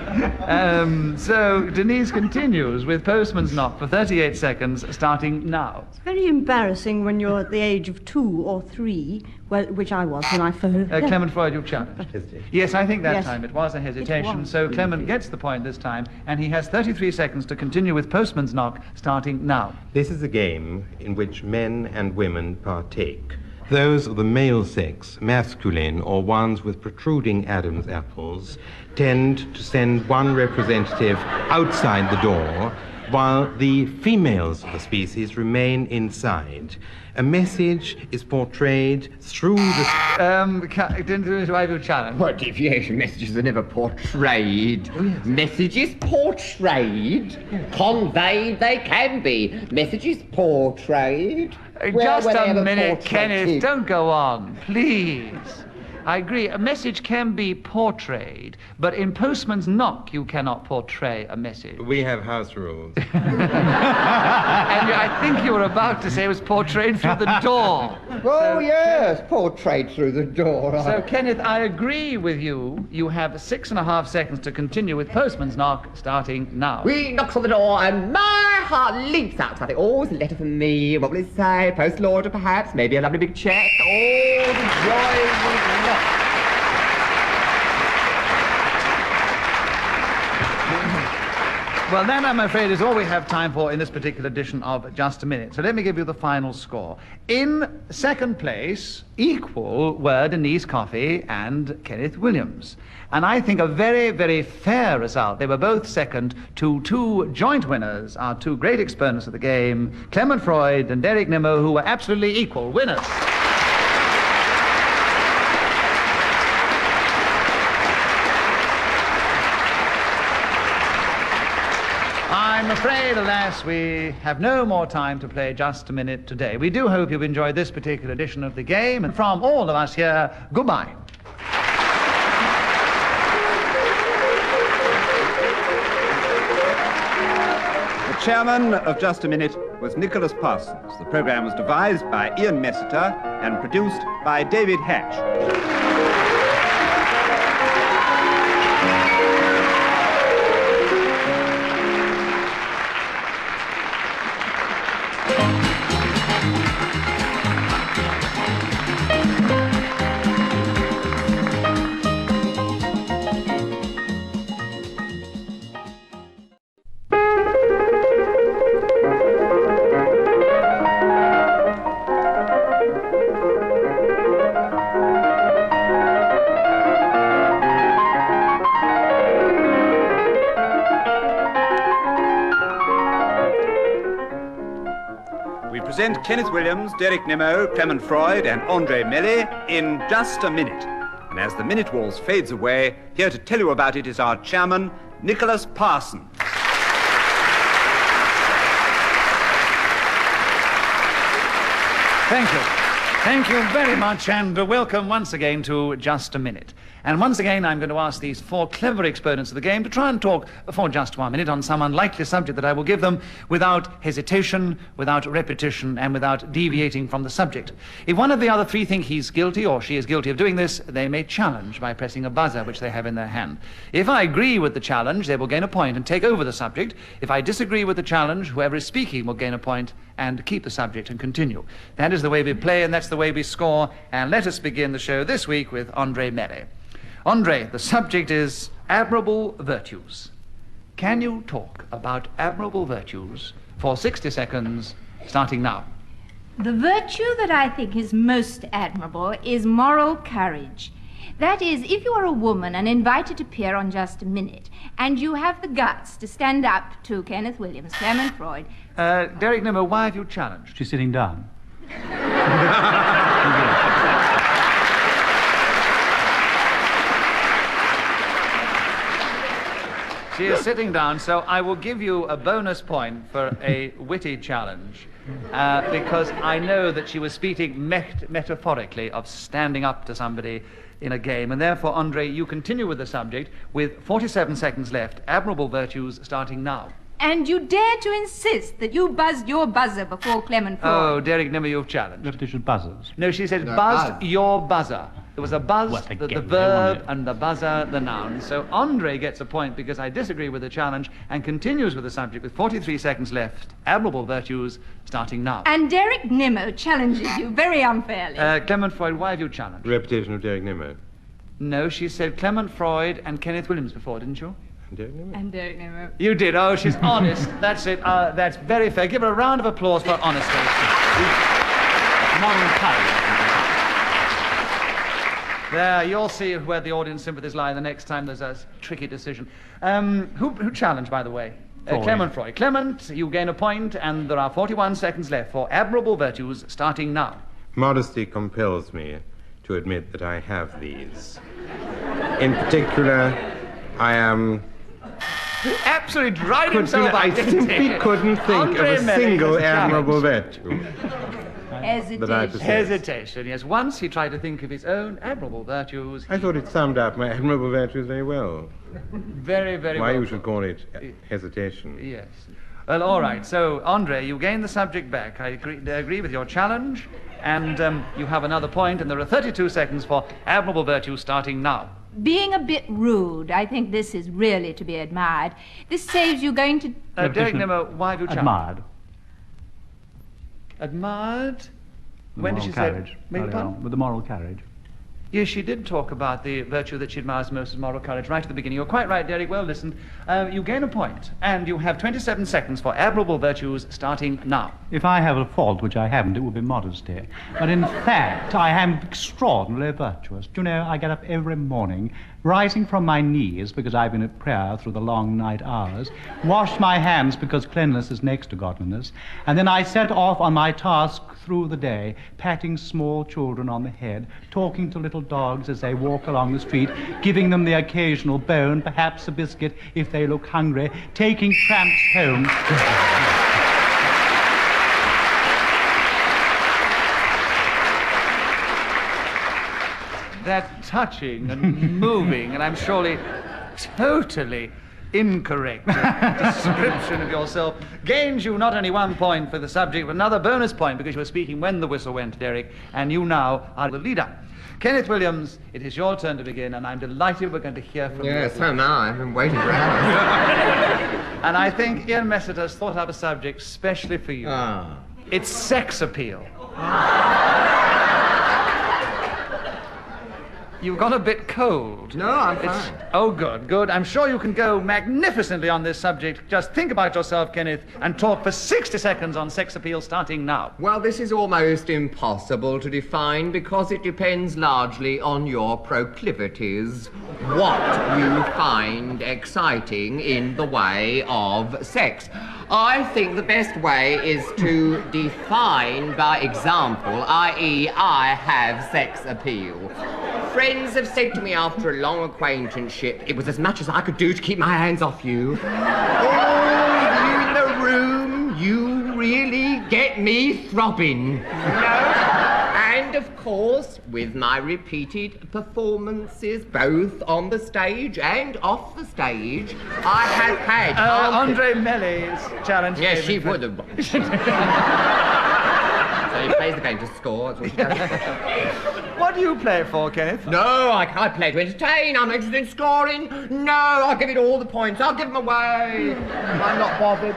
So Denise continues with Postman's knock for 38 seconds, starting now. It's very embarrassing when you're at the age of 2 or 3, well, which I was when I first... Clement Freud, you challenged. Yes, I think that Yes. time it was a hesitation. was. So Clement gets the point this time, and he has 33 seconds to continue with Postman's knock, starting now. This is a game in which men and women partake. Those of the male sex, masculine, or ones with protruding Adam's apples, tend to send one representative outside the door, while the females of the species remain inside. A message is portrayed through the... Do I have you challenge? What deviation? Messages are never portrayed. Messages portrayed. Conveyed they can be. Messages portrayed. Where Just were they a ever minute, portrayed? Kenneth. Don't go on, please. I agree. A message can be portrayed, but in Postman's knock, you cannot portray a message. We have house rules. And I think you were about to say it was portrayed through the door. Oh, yes, portrayed through the door. So, Kenneth, I agree with you. You have 6.5 seconds to continue with Postman's knock, starting now. We knocks on the door and my heart leaps out. I think, oh, it's a letter for me. What will it say? Postal order, perhaps? Maybe a lovely big cheque. Oh, the joy of the knock. Well, that, I'm afraid, is all we have time for in this particular edition of Just a Minute. So let me give you the final score. In second place, equal were Denise Coffey and Kenneth Williams. And I think a very, very fair result. They were both second to two joint winners, our two great exponents of the game, Clement Freud and Derek Nimmo, who were absolutely equal winners. I'm afraid, alas, we have no more time to play Just a Minute today. We do hope you've enjoyed this particular edition of the game, and from all of us here, goodbye. The chairman of Just a Minute was Nicholas Parsons. The program was devised by Ian Messiter and produced by David Hatch. Present Kenneth Williams, Derek Nimmo, Clement Freud, and Andre Melly in Just a Minute. And as the minute waltz fades away, here to tell you about it is our chairman, Nicholas Parsons. Thank you. Thank you very much, and welcome once again to Just a Minute. And once again, I'm going to ask these four clever exponents of the game to try and talk for just 1 minute on some unlikely subject that I will give them without hesitation, without repetition, and without deviating from the subject. If one of the other three think he's guilty or she is guilty of doing this, they may challenge by pressing a buzzer which they have in their hand. If I agree with the challenge, they will gain a point and take over the subject. If I disagree with the challenge, whoever is speaking will gain a point and keep the subject and continue. That is the way we play, and that's the way we score. And let us begin the show this week with Andre Melly. Andre, the subject is admirable virtues. Can you talk about admirable virtues for 60 seconds, starting now? The virtue that I think is most admirable is moral courage. That is, if you are a woman and invited to appear on Just a Minute, and you have the guts to stand up to Kenneth Williams, Clement Freud... Derek Nimmo, why have you challenged? She's sitting down. She is sitting down, so I will give you a bonus point for a witty challenge. Because I know that she was speaking metaphorically of standing up to somebody in a game. And therefore, Andre, you continue with the subject with 47 seconds left. Admirable virtues starting now. And you dare to insist that you buzzed your buzzer before Clement Freud. Oh, Derek Nimmo, you've challenged. Repetition buzzers. No, she said No, buzzed buzz. your buzzer. There was a buzz, Well, the again, verb, they want and the buzzer, the noun. So Andre gets a point because I disagree with the challenge and continues with the subject with 43 seconds left. Admirable virtues starting now. And Derek Nimmo challenges you very unfairly. Clement Freud, why have you challenged? Repetition of Derek Nimmo. No, she said Clement Freud and Kenneth Williams before, didn't you? Derek Nimmo? And Derek Nimmo. You did. Oh, she's honest. That's it. That's very fair. Give her a round of applause for honesty. Moral courage. There, you'll see where the audience sympathies lie the next time there's a tricky decision. Who challenged, by the way? Freud. Clement Freud. Clement, you gain a point, and there are 41 seconds left for admirable virtues starting now. Modesty compels me to admit that I have these. In particular, I am... Absolutely dried himself I up, didn't simply he? couldn't think Andre of a Melling single has a challenge. admirable virtue. That I possess. Hesitation, yes. Once he tried to think of his own admirable virtues. I thought it summed up my admirable virtues very well. Very, very Why well. you should call it hesitation. Yes. Well, all right. So, Andre, you gain the subject back. I agree with your challenge, and you have another point, and there are 32 seconds for admirable virtues starting now. Being a bit rude, I think this is really to be admired. This saves you going to... Derek Nimmo, why have you challenged? Admired. Admired? The When did moral she carriage. say... Beg your Earlier pardon? on, with the moral carriage. Yes, she did talk about the virtue that she admires most as moral courage right at the beginning. You're quite right, Derek. Well listened. You gain a point, and you have 27 seconds for admirable virtues starting now. If I have a fault, which I haven't, it would be modesty. But in fact, I am extraordinarily virtuous. Do you know, I get up every morning, rising from my knees because I've been at prayer through the long night hours, wash my hands because cleanliness is next to godliness, and then I set off on my task through the day, patting small children on the head, talking to little dogs as they walk along the street, giving them the occasional bone, perhaps a biscuit if they look hungry, taking tramps home. That touching and moving, and I'm surely totally incorrect description of yourself gains you not only 1 point for the subject, but another bonus point because you were speaking when the whistle went, Derek, and you now are the leader. Kenneth Williams, it is your turn to begin, and I'm delighted we're going to hear from you. Yes, so am I. I've been waiting for hours. And I think Ian Messert has thought up a subject specially for you. Ah. It's sex appeal. You've gone a bit cold. No, I'm fine. Oh, good, good. I'm sure you can go magnificently on this subject. Just think about yourself, Kenneth, and talk for 60 seconds on sex appeal starting now. Well, this is almost impossible to define because it depends largely on your proclivities. What you find exciting in the way of sex. I think the best way is to define by example, i.e. I have sex appeal. Friends have said to me after a long acquaintanceship, it was as much as I could do to keep my hands off you. Oh, you in the room, you really get me throbbing. And of course, with my repeated performances, both on the stage and off the stage, I have had... Andre Melly's challenge. Yes, she would have. So he plays the game to score, that's what she does. What do you play for, Kenneth? No, I play to entertain. I'm interested in scoring. No, I'll give it all the points. I'll give them away. I'm not bothered.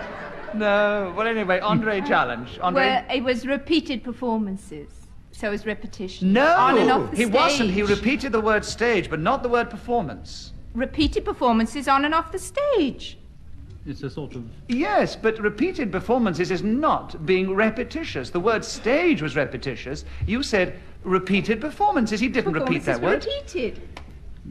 No. Well, anyway, Andre challenge. Andre? Well, it was repeated performances. So it was repetition. No, On and off the he stage. wasn't. He repeated the word stage, but not the word performance. Repeated performances on and off the stage. It's a sort of... Yes, but repeated performances is not being repetitious. The word stage was repetitious. You said repeated performances. He didn't repeat that word. Repeated.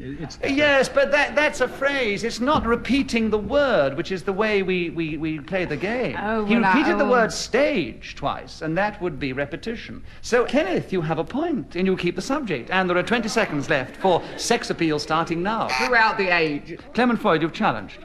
It's... Yes, but that's a phrase. It's not repeating the word, which is the way we play the game. Oh, he well, repeated the word stage twice, and that would be repetition. So, Kenneth, you have a point, and you keep the subject. And there are 20 seconds left for sex appeal starting now. Throughout the age. Clement Freud, you've challenged.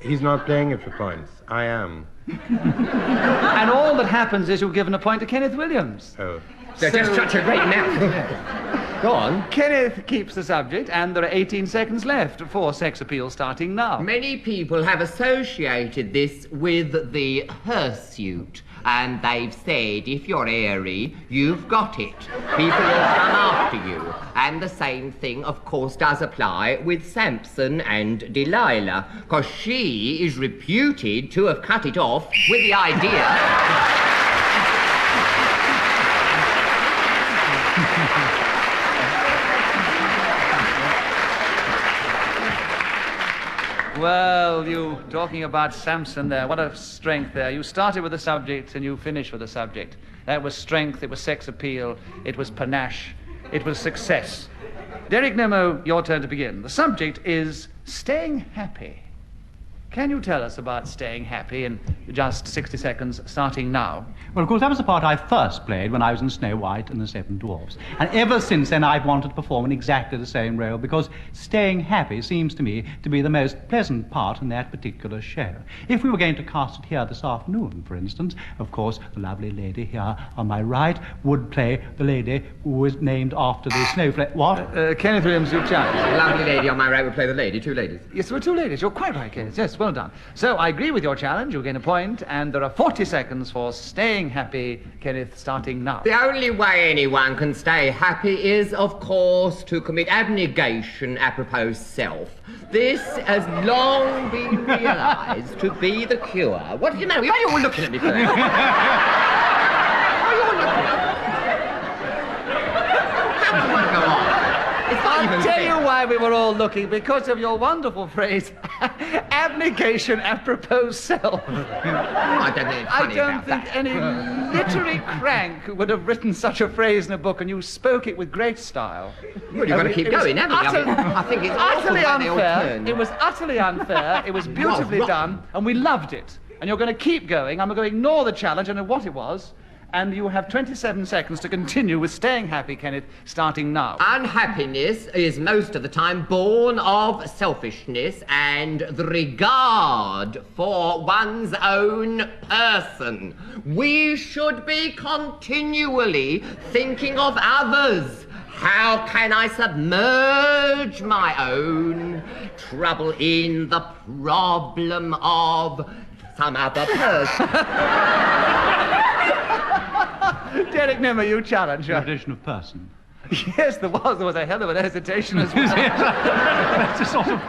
He's not playing it for points. I am. And all that happens is you're given a point to Kenneth Williams. Oh. They're just such a great mouth. Go on. Kenneth keeps the subject, and there are 18 seconds left for sex appeal starting now. Many people have associated this with the hirsute, and they've said if you're airy, you've got it. People will come after you. And the same thing, of course, does apply with Samson and Delilah, because she is reputed to have cut it off with the idea... Well, you talking about Samson there, what a strength there. You started with the subject and you finished with the subject. That was strength, it was sex appeal, it was panache, it was success. Derek Nimmo, your turn to begin. The subject is staying happy. Can you tell us about staying happy in just 60 seconds, starting now? Well, of course, that was the part I first played when I was in Snow White and the Seven Dwarfs. And ever since then, I've wanted to perform in exactly the same role, because staying happy seems to me to be the most pleasant part in that particular show. If we were going to cast it here this afternoon, for instance, of course, the lovely lady here on my right would play the lady who was named after the snowflake. What? Kenneth Williams, you challenge. The lovely lady on my right would play the lady, two ladies. Yes, there were two ladies. You're quite right, Kenneth. Yes, well done. So I agree with your challenge. You gain a point, and there are 40 seconds for staying happy, Kenneth, starting now. The only way anyone can stay happy is, of course, to commit abnegation apropos self. This has long been realised to be the cure. What do you know? Why are you all looking at me for? Why are you all looking at me? How can one go on? I'll tell you why we were all looking, because of your wonderful phrase, abnegation apropos self. I don't think it's funny about that. any literary crank would have written such a phrase in a book, and you spoke it with great style. Well, you've got to keep going, haven't you? I think it's utterly unfair. It was utterly unfair. It was beautifully done, and we loved it. And you're going to keep going. I'm going to ignore the challenge. I know what it was. And you have 27 seconds to continue with staying happy, Kenneth, starting now. Unhappiness is most of the time born of selfishness and the regard for one's own person. We should be continually thinking of others. How can I submerge my own trouble in the problem of some other person? Derek Nimmo, you challenge. The addition of person. Yes, there was. There was a hell of a hesitation as well. That's a sort of...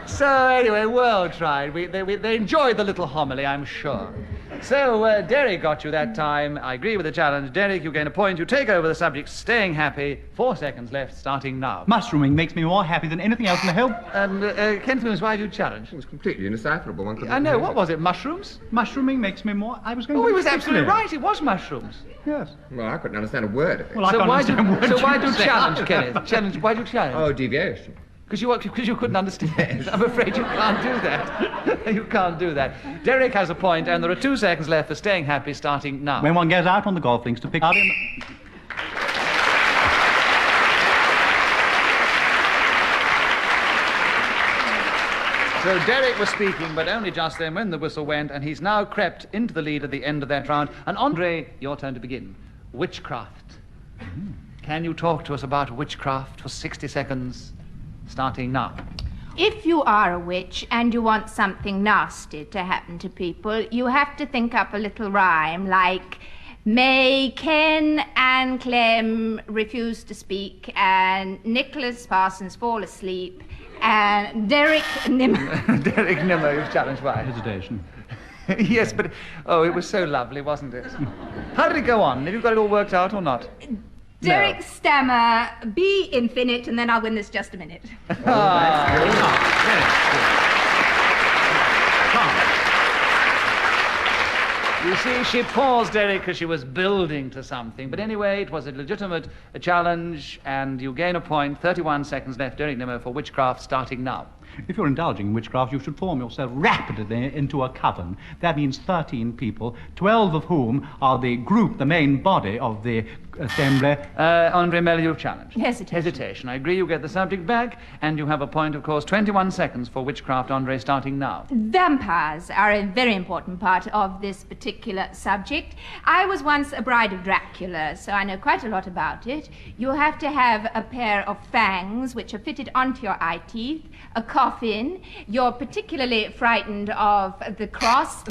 So, anyway, well tried. They enjoyed the little homily, I'm sure. So, Derek got you that time. I agree with the challenge. Derek, you gain a point. You take over the subject, staying happy. 4 seconds left, starting now. Mushrooming makes me more happy than anything else in the whole... Kenneth Williams, why have you challenged? It was completely indecipherable. One I know. What was it? Mushrooms? Mushrooming makes me more... I was going to... Oh, he was absolutely right. It was mushrooms. Yes. Well, I couldn't understand a word of it. Well, I can't understand words So why do you you say. challenge, Kenneth? Why do you challenge? Oh, deviation. Because you couldn't understand. I'm afraid you can't do that. You can't do that. Derek has a point, and there are 2 seconds left for staying happy, starting now. When one goes out on the golf links to pick out... So Derek was speaking, but only just then when the whistle went, and he's now crept into the lead at the end of that round. And Andre, your turn to begin. Witchcraft. Can you talk to us about witchcraft for 60 seconds, starting now? If you are a witch and you want something nasty to happen to people, you have to think up a little rhyme like, may Ken and Clem refuse to speak, and Nicholas Parsons fall asleep, and Derek Nimmo. Derek Nimmo, you've challenged why? Hesitation. Yes, but, it was so lovely, wasn't it? How did it go on? Have you got it all worked out or not? Derek stammer, be infinite, and then I'll win this just a minute. You see, she paused, Derek, because she was building to something. But anyway, it was a legitimate challenge, and you gain a point. 31 seconds left, Derek Nimmo, for witchcraft, starting now. If you're indulging in witchcraft, you should form yourself rapidly into a coven. That means 13 people, 12 of whom are the group, the main body of the assembly. Andre Melly, you've challenged. Hesitation. I agree, you get the subject back, and you have a point, of course. 21 seconds for witchcraft, Andre, starting now. Vampires are a very important part of this particular subject. I was once a bride of Dracula, so I know quite a lot about it. You have to have a pair of fangs which are fitted onto your eye teeth, a coffin. You're particularly frightened of the cross.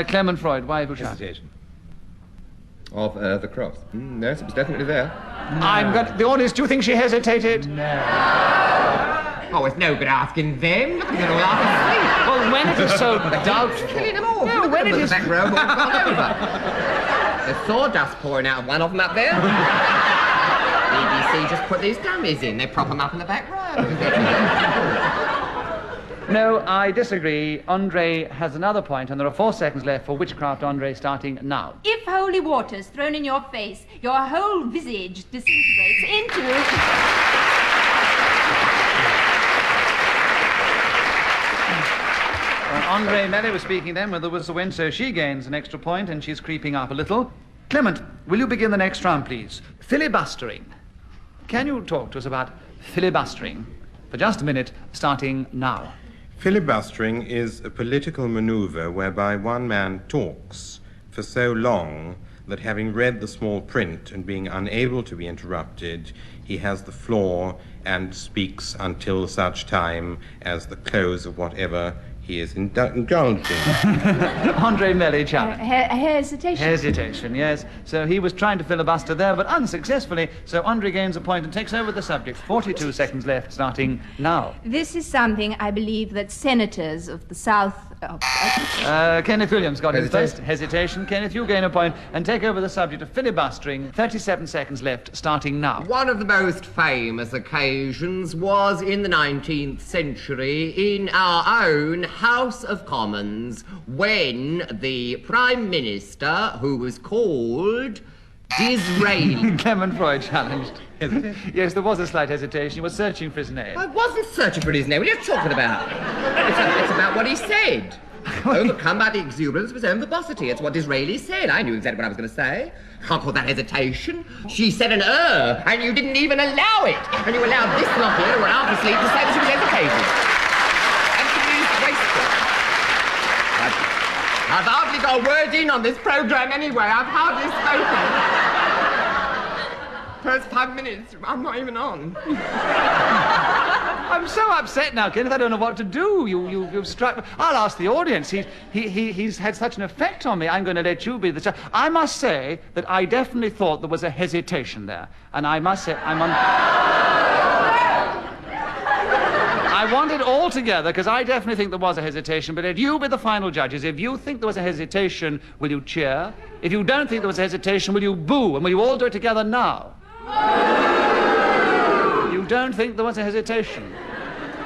Clement Freud, why have you challenged? Hesitation. Of the cross. Yes, it was definitely there. The audience, do you think she hesitated? Oh, it's no good asking them. Look at them all half asleep. Well, when it is so doubtful. Killing them all. No, when it is... The back row all gone over. There's sawdust pouring out of one of them up there. BBC just put these dummies in. They prop them up in the back row. No, I disagree. Andre has another point, and there are 4 seconds left for witchcraft, Andre, starting now. If holy water's thrown in your face, your whole visage disintegrates into... Andre Melly was speaking then when there was a win, so she gains an extra point, and she's creeping up a little. Clement, will you begin the next round, please? Filibustering. Can you talk to us about filibustering? For just a minute, starting now. Filibustering is a political maneuver whereby one man talks for so long that, having read the small print and being unable to be interrupted, he has the floor and speaks until such time as the close of whatever he is indulging. Andre Melly challenged. Hesitation. Hesitation, yes. So he was trying to filibuster there, but unsuccessfully. So Andre gains a point and takes over the subject. 42 seconds left, starting now. This is something I believe that senators of the South... Kenneth Williams got in first. Hesitation. Kenneth, you gain a point and take over the subject of filibustering. 37 seconds left, starting now. One of the most famous occasions was in the 19th century in our own House of Commons when the Prime Minister, who was called Disraeli... Clement Freud challenged. Yes, there was a slight hesitation. He was searching for his name. I wasn't searching for his name. What are you talking about? It's about what he said. Overcome by the exuberance of his own verbosity. It's what Disraeli said. I knew exactly what I was going to say. Can't call that hesitation. She said an and you didn't even allow it. And you allowed this lot here who were half asleep to say that she was hesitating. Absolutely wasteful. I've hardly got a word in on this programme anyway. I've hardly spoken. First 5 minutes, I'm not even on. I'm so upset now, Kenneth. I don't know what to do. You've struck me. I'll ask the audience. He's had such an effect on me. I'm going to let you be the... I must say that I definitely thought there was a hesitation there. And I must say, I want it all together, because I definitely think there was a hesitation, but let you be the final judges. If you think there was a hesitation, will you cheer? If you don't think there was a hesitation, will you boo? And will you all do it together now? You don't think there was a hesitation?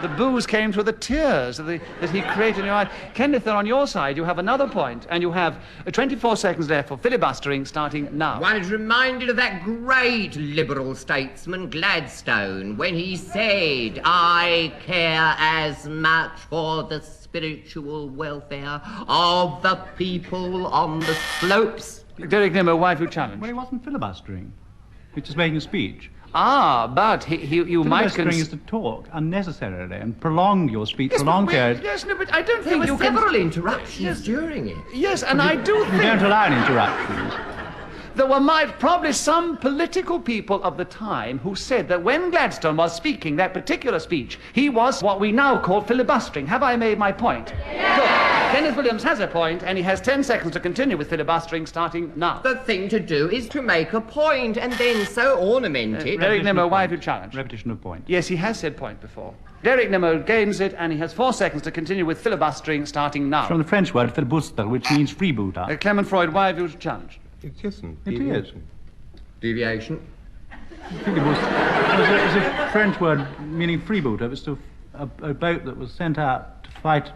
The boos came through the tears that he created in your eyes. Kenneth, on your side, you have another point, and you have 24 seconds left for filibustering, starting now. One is reminded of that great liberal statesman, Gladstone, when he said, I care as much for the spiritual welfare of the people on the slopes. Derek Nimmo, why have you challenged? Well, he wasn't filibustering. He was just making a speech. Ah, but you might... Filibustering is to talk unnecessarily and prolong your speech for long periods. Yes, no, but I don't There think were you can... several interruptions during it. Yes, and I do You think... don't allow interruptions. There were probably some political people of the time who said that when Gladstone was speaking that particular speech, he was what we now call filibustering. Have I made my point? Yeah. Good. Kenneth Williams has a point, and he has 10 seconds to continue with filibustering, starting now. The thing to do is to make a point and then so ornament it. Derek Nimmo, why have you challenged? Repetition of point. Yes, he has said point before. Derek Nimmo gains it, and he has 4 seconds to continue with filibustering, starting now. It's from the French word filibuster, which means freebooter. Clement Freud, why have you challenged? It isn't. It is. Deviation. Filibuster is a French word meaning freebooter. It was a boat that was sent out to fight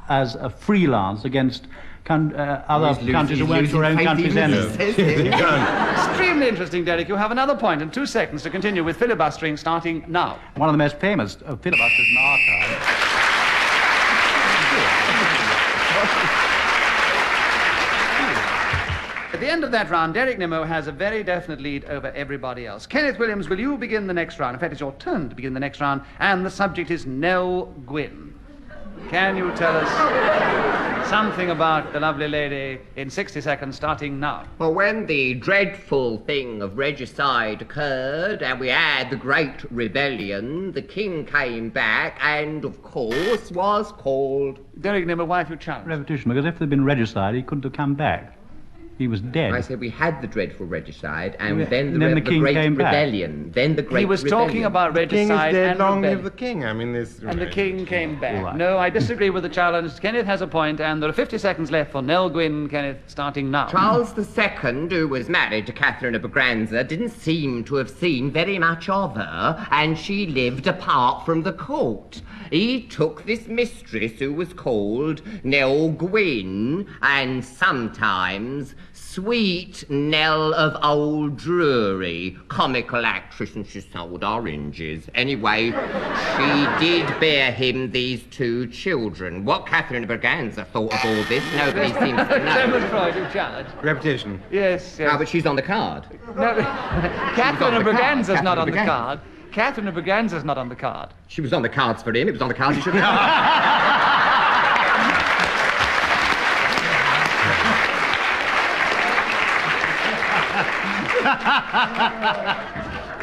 as a freelance against other countries who weren't your own country's enemies. Extremely interesting, Derek. You have another point and 2 seconds to continue with filibustering, starting now. One of the most famous filibusters in our time. At the end of that round, Derek Nimmo has a very definite lead over everybody else. Kenneth Williams, will you begin the next round? In fact, it's your turn to begin the next round, and the subject is Nell Gwynn. Can you tell us something about the lovely lady in 60 seconds, starting now? Well, when the dreadful thing of regicide occurred and we had the Great Rebellion, the king came back and, of course, was called... Derek Nimmo, why have you challenged? Repetition, because if there'd been regicide, he couldn't have come back. He was dead. I said we had the dreadful regicide and then the the king Great came back. Rebellion. Then the Great He was Rebellion. talking about The king is regicide dead, and long rebellion. live the king. I mean, this... And the king came back. All right. No, I disagree with the challenge. Kenneth has a point, and there are 50 seconds left for Nell Gwynn, Kenneth, starting now. Charles II, who was married to Catherine of Braganza, didn't seem to have seen very much of her, and she lived apart from the court. He took this mistress who was called Nell Gwynn, and sometimes Sweet Nell of Old Drury, comical actress, and she sold oranges. Anyway, she did bear him these 2 children. What Catherine of Braganza thought of all this, nobody seems to know. Clement Freud, you challenge. Repetition. Yes, yes. Ah, but she's on the card. No, Catherine of the card. Braganza's not on the Catherine of card. Catherine of Braganza's not on the card. She was on the cards for him. It was on the cards he should have.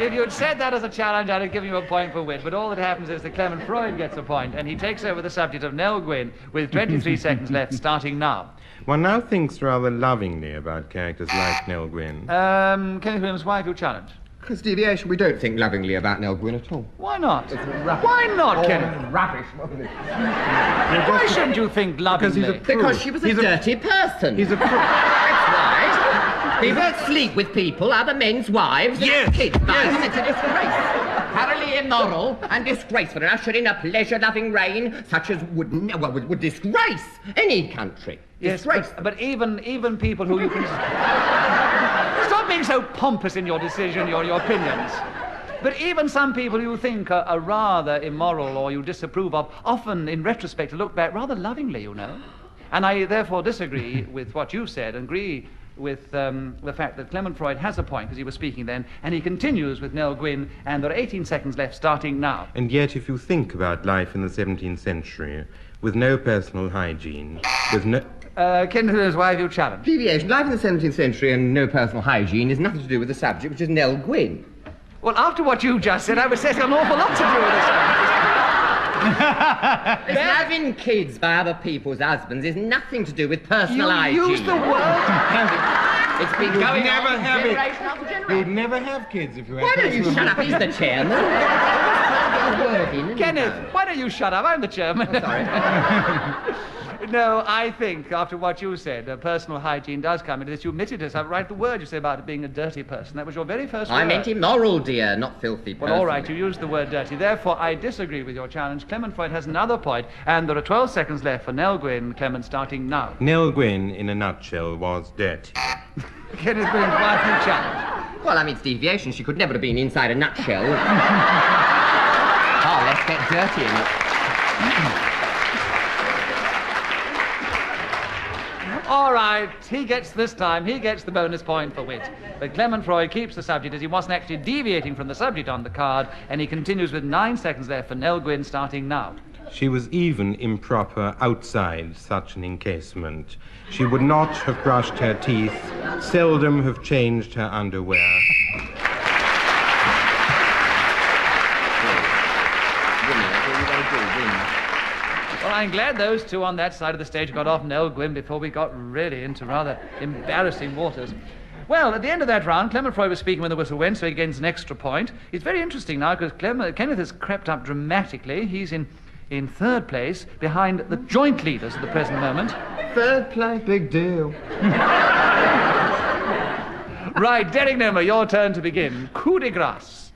If you'd said that as a challenge, I'd have given you a point for wit. But all that happens is that Clement Freud gets a point, and he takes over the subject of Nell Gwynn with 23 seconds left, starting now. One now thinks rather lovingly about characters like Nell Gwynn. Kenneth Williams, why have you challenged? Because deviation, we don't think lovingly about Nell Gwynn at all. Why not? Why not, Kenneth? Rubbish, wasn't it? Why shouldn't you think lovingly? Because she was a dirty person. He's a That's right. People sleep with people, other men's wives, and kids. Yes. It's a disgrace. Thoroughly immoral and disgraceful, and ushering a pleasure-loving reign such as would disgrace any country. Yes, Disgrace. but even people who you can... Stop being so pompous in your decision, your opinions. But even some people you think are rather immoral or you disapprove of, often, in retrospect, look back rather lovingly, you know. And I therefore disagree with what you said and agree with the fact that Clement Freud has a point, because he was speaking then, and he continues with Nell Gwynn, and there are 18 seconds left, starting now. And yet, if you think about life in the 17th century, with no personal hygiene, with no... Kenneth Williams, why have you challenged? Deviation. Life in the 17th century and no personal hygiene is nothing to do with the subject, which is Nell Gwynn. Well, after what you just said, I was setting an awful lot to do with this. It's having kids by other people's husbands is nothing to do with personal hygiene. You use the word... It's been You'd going never on from have it. generation after generation. You'd never have kids if you had Why don't you personal... shut up? He's the chairman. Kenneth, why don't you shut up? I'm the chairman. Oh, sorry. No, I think, after what you said, personal hygiene does come into this. You omitted to write the word you said about it being a dirty person. That was your very first word. I meant immoral, dear, not filthy person. Well, all right, you used the word dirty. Therefore, I disagree with your challenge. Clement Freud has another point, and there are 12 seconds left for Nell Gwynn. Clement, starting now. Nell Gwynn, in a nutshell, was dirty. Kenneth Williams, why have you challenged? Well, I mean, it's deviation. She could never have been inside a nutshell. Oh, let's get dirty in it. All right, he gets the bonus point for wit. But Clement Freud keeps the subject as he wasn't actually deviating from the subject on the card, and he continues with 9 seconds left for Nell Gwynn, starting now. She was even improper outside such an encasement. She would not have brushed her teeth, seldom have changed her underwear. Well, I'm glad those two on that side of the stage got off Nell Gwynn before we got really into rather embarrassing waters. Well, at the end of that round, Clement Freud was speaking when the whistle went, so he gains an extra point. It's very interesting now because Kenneth has crept up dramatically. He's in third place behind the joint leaders at the present moment. Third place, big deal. Right, Derek Nimmo, your turn to begin. Coup de grace.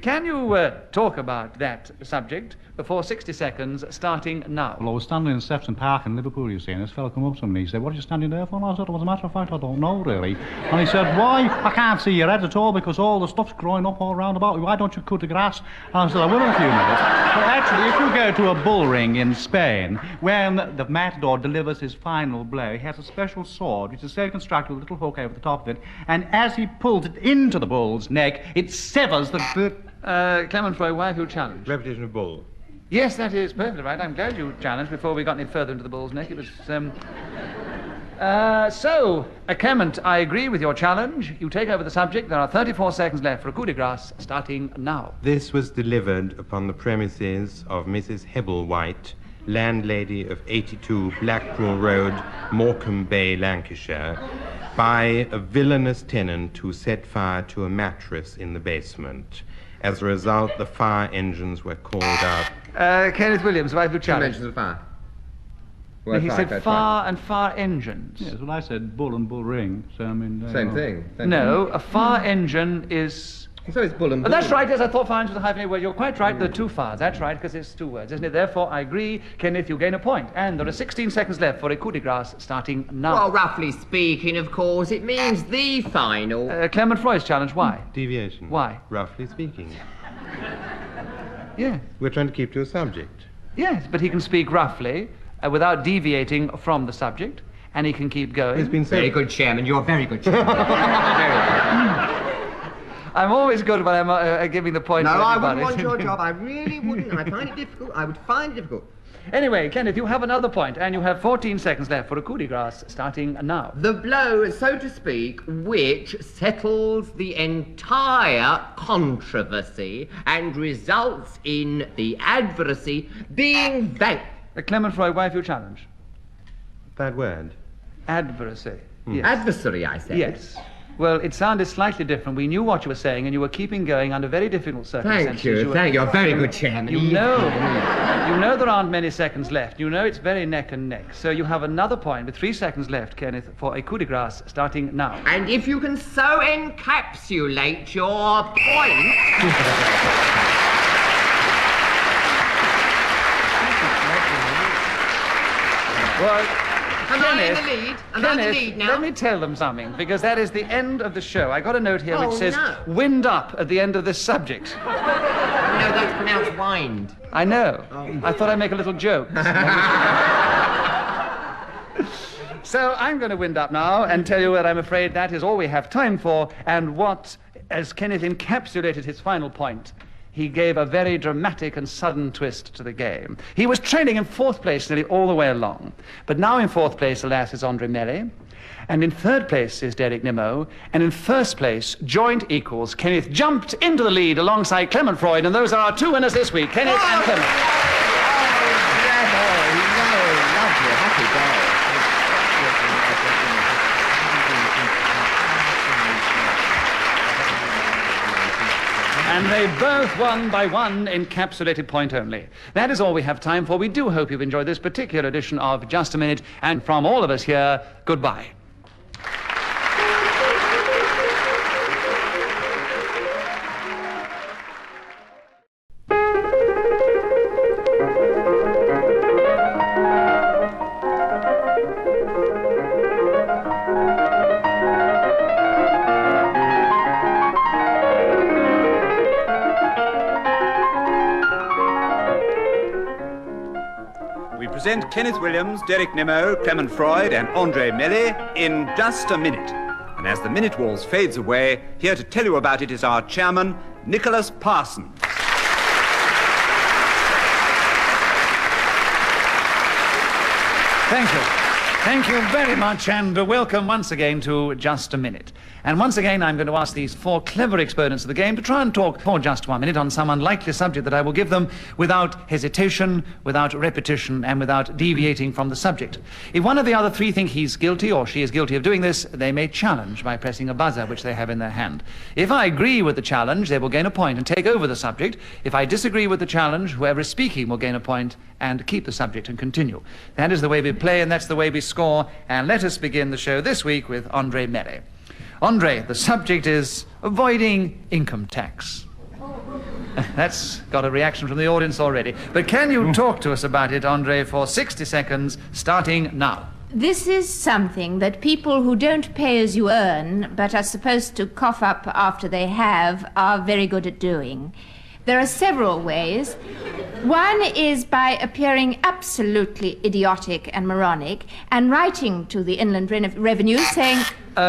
Can you talk about that subject for 60 seconds, starting now? Well, I was standing in Sefton Park in Liverpool, you see, and this fellow come up to me and he said, "What are you standing there for?" And I said, "Well, as a matter of fact, I don't know, really." And he said, "Why? I can't see your head at all because all the stuff's growing up all round about you. Why don't you cut the grass?" And I said, "I will in a few minutes." But actually, if you go to a bull ring in Spain, when the matador delivers his final blow, he has a special sword, which is so constructed with a little hook over the top of it, and as he pulls it into the bull's neck, it severs the... Clement, Freud, why have you challenged? Repetition of bull. Yes, that is perfectly right. I'm glad you challenged before we got any further into the bull's neck. It was, Clement, I agree with your challenge. You take over the subject. There are 34 seconds left for a coup de grace, starting now. This was delivered upon the premises of Mrs. Hebblewhite, landlady of 82 Blackpool Road, Morecambe Bay, Lancashire, by a villainous tenant who set fire to a mattress in the basement. As a result, the fire engines were called out. Kenneth Williams, why have you Two challenged? mentions of fire. No, he said fire and fire engines. Yes, well, I said bull and bull ring, so I mean... Same thing. No, a fire engine is... So it's bull and bull. Oh, that's right, yes, I thought fire engine was a hyphenated word. You're quite right, there are two fires. That's right, because it's two words, isn't it? Therefore, I agree. Kenneth, you gain a point. And there are 16 seconds left for a coup de grace, starting now. Well, roughly speaking, of course, it means the final. Clement Freud's challenge, why? Deviation. Why? Roughly speaking. Yeah. We're trying to keep to a subject. Yes, but he can speak roughly without deviating from the subject, and he can keep going. It's been said. Very good, Chairman. You're very good, Chairman. Very good. I'm always good when I'm giving the point No, to I everybody. wouldn't want your job. I really wouldn't. I find it difficult. I would find it difficult. Anyway, Kenneth, you have another point, and you have 14 seconds left for a coup de grace, starting now. The blow, so to speak, which settles the entire controversy and results in the adversary being vanquished. Clement Freud, why have you challenged? Bad word. Adversary. Yes. Adversary, I said. Yes. Well, it sounded slightly different. We knew what you were saying, and you were keeping going under very difficult circumstances. Thank you. You're very good, Chairman. You know there aren't many seconds left. You know it's very neck and neck. So you have another point with 3 seconds left, Kenneth, for a coup de grace, starting now. And if you can so encapsulate your point... Well... Am I in the lead? Am I in the lead now? Let me tell them something, because that is the end of the show. I got a note here which says, no. "Wind up" at the end of this subject. No, that's pronounced wind. I know. I thought I'd make a little joke. So I'm going to wind up now and tell you that I'm afraid that is all we have time for, and what, as Kenneth encapsulated his final point, he gave a very dramatic and sudden twist to the game. He was trailing in 4th place nearly all the way along. But now in 4th place, alas, is Andre Melly. And in 3rd place is Derek Nimmo. And in 1st place, joint equals, Kenneth jumped into the lead alongside Clement Freud. And those are our 2 winners this week, Kenneth and Clement. Lovely, happy day. And they both won by 1 encapsulated point only. That is all we have time for. We do hope you've enjoyed this particular edition of Just a Minute. And from all of us here, goodbye. Present Kenneth Williams, Derek Nimmo, Clement Freud, and Andre Melly in Just a Minute. And as the minute waltz fades away, here to tell you about it is our chairman, Nicholas Parsons. Thank you. Thank you very much, and welcome once again to Just a Minute. And once again, I'm going to ask these 4 clever exponents of the game to try and talk for just 1 minute on some unlikely subject that I will give them without hesitation, without repetition, and without deviating from the subject. If one of the other 3 think he's guilty or she is guilty of doing this, they may challenge by pressing a buzzer which they have in their hand. If I agree with the challenge, they will gain a point and take over the subject. If I disagree with the challenge, whoever is speaking will gain a point and keep the subject and continue. That is the way we play, and that's the way we score. And let us begin the show this week with Andre Melly. Andre, the subject is avoiding income tax. That's got a reaction from the audience already. But can you talk to us about it, Andre, for 60 seconds, starting now? This is something that people who don't pay as you earn, but are supposed to cough up after they have, are very good at doing. There are several ways. One is by appearing absolutely idiotic and moronic and writing to the Inland Revenue saying...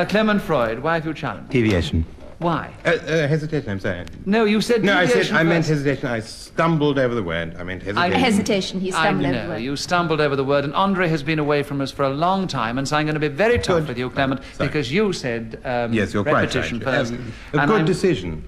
Clement Freud, why have you challenged? Deviation. Why? Hesitation, I'm sorry. No, you said deviation. I meant hesitation. I stumbled over the word. I meant hesitation. Hesitation, he stumbled over the word. You stumbled over the word, and Andre has been away from us for a long time, and so I'm going to be very tough with you, Clement, because you said yes, you're repetition quite right. first. A good decision.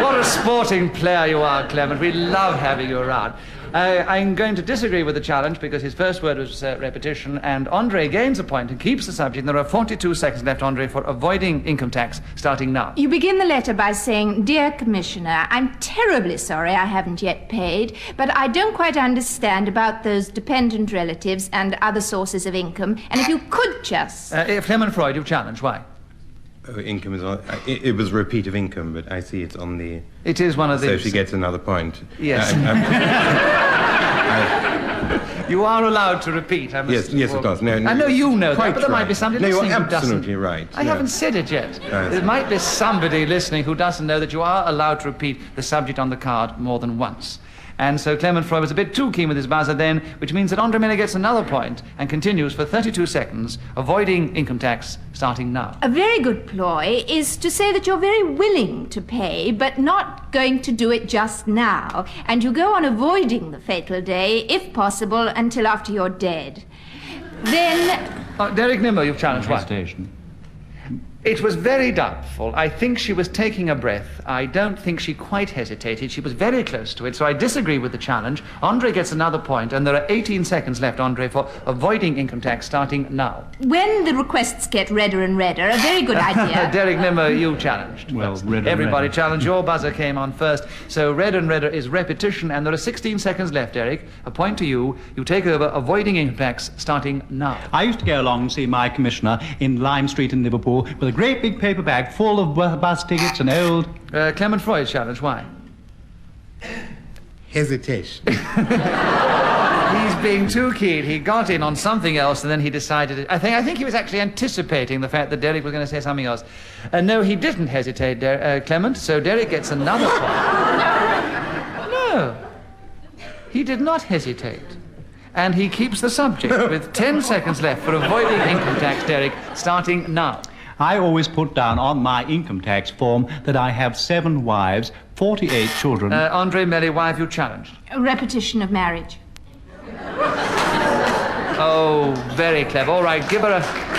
What a sporting player you are, Clement. We love having you around. I'm going to disagree with the challenge because his first word was repetition, and Andre gains a point and keeps the subject. There are 42 seconds left, Andre, for avoiding income tax, starting now. You begin the letter by saying, Dear Commissioner, I'm terribly sorry I haven't yet paid, but I don't quite understand about those dependent relatives and other sources of income, and if you could just... Clement Freud, you've challenged. Why? Income is on... It was a repeat of income, but I see it's on the... It is one of the... So she gets another point. Yes. You are allowed to repeat. Yes, of course. No, I know you know that, but there might be somebody listening who doesn't. you're absolutely right. I haven't said it yet. There might be somebody listening who doesn't know that you are allowed to repeat the subject on the card more than once. And so Clement Freud was a bit too keen with his buzzer then, which means that Andre Miller gets another point and continues for 32 seconds, avoiding income tax, starting now. A very good ploy is to say that you're very willing to pay, but not going to do it just now, and you go on avoiding the fatal day, if possible, until after you're dead. Then... Derek Nimmo, you've challenged. Hesitation. It was very doubtful. I think she was taking a breath. I don't think she quite hesitated. She was very close to it, so I disagree with the challenge. Andre gets another point, and there are 18 seconds left, Andre, for avoiding income tax, starting now. When the requests get redder and redder, a very good idea. Derek Nimmo, you challenged. Well, redder Everybody and redder. challenged. Your buzzer came on first. So red and redder is repetition, and there are 16 seconds left, Derek. A point to you. You take over avoiding income tax, starting now. I used to go along and see my commissioner in Lime Street in Liverpool with a great big paper bag full of bus tickets and old... Clement Freud challenge, why? Hesitation. He's being too keen. He got in on something else and then he decided... I think he was actually anticipating the fact that Derek was going to say something else. No, he didn't hesitate, Clement, so Derek gets another point. No. He did not hesitate. And he keeps the subject with 10 seconds left for avoiding income tax, Derek, starting now. I always put down on my income tax form that I have 7 wives, 48 children... Andre Melly, why have you challenged? A repetition of marriage. Oh, very clever. All right, give her a...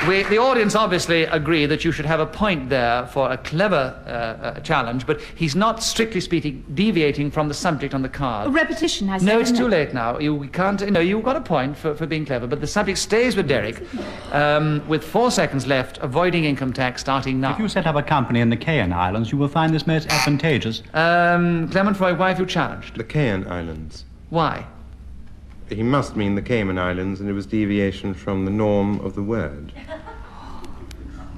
The audience obviously agree that you should have a point there for a clever challenge, but he's not, strictly speaking, deviating from the subject on the card. A repetition, I said. No, it's too late now. You can't... No, you've got a point for being clever, but the subject stays with Derek, with 4 seconds left, avoiding income tax, starting now. If you set up a company in the Cayman Islands, you will find this most advantageous. Clement Freud, why have you challenged? The Cayman Islands. Why? He must mean the Cayman Islands, and it was deviation from the norm of the word.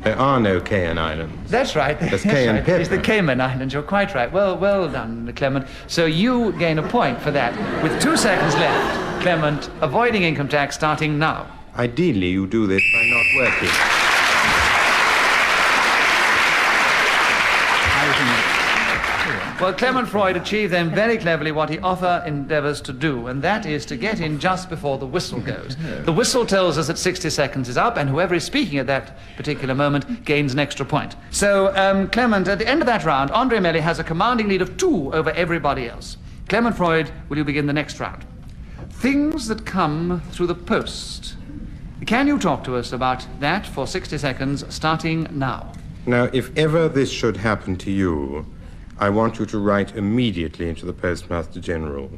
There are no Cayman Islands. That's right. There's Cayman pepper. It's the Cayman Islands. You're quite right. Well done, Clement. So you gain a point for that. With 2 seconds left, Clement, avoiding income tax, starting now. Ideally, you do this by not working. Well, Clement Freud achieved then very cleverly what he often endeavours to do, and that is to get in just before the whistle goes. The whistle tells us that 60 seconds is up, and whoever is speaking at that particular moment gains an extra point. So, Clement, at the end of that round, Andre Melly has a commanding lead of 2 over everybody else. Clement Freud, will you begin the next round? Things that come through the post. Can you talk to us about that for 60 seconds, starting now? Now, if ever this should happen to you, I want you to write immediately into the Postmaster General,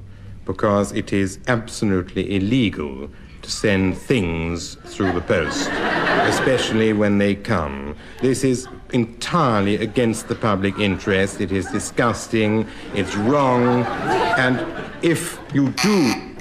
because it is absolutely illegal to send things through the post, especially when they come. This is entirely against the public interest. It is disgusting, it's wrong, and if you do...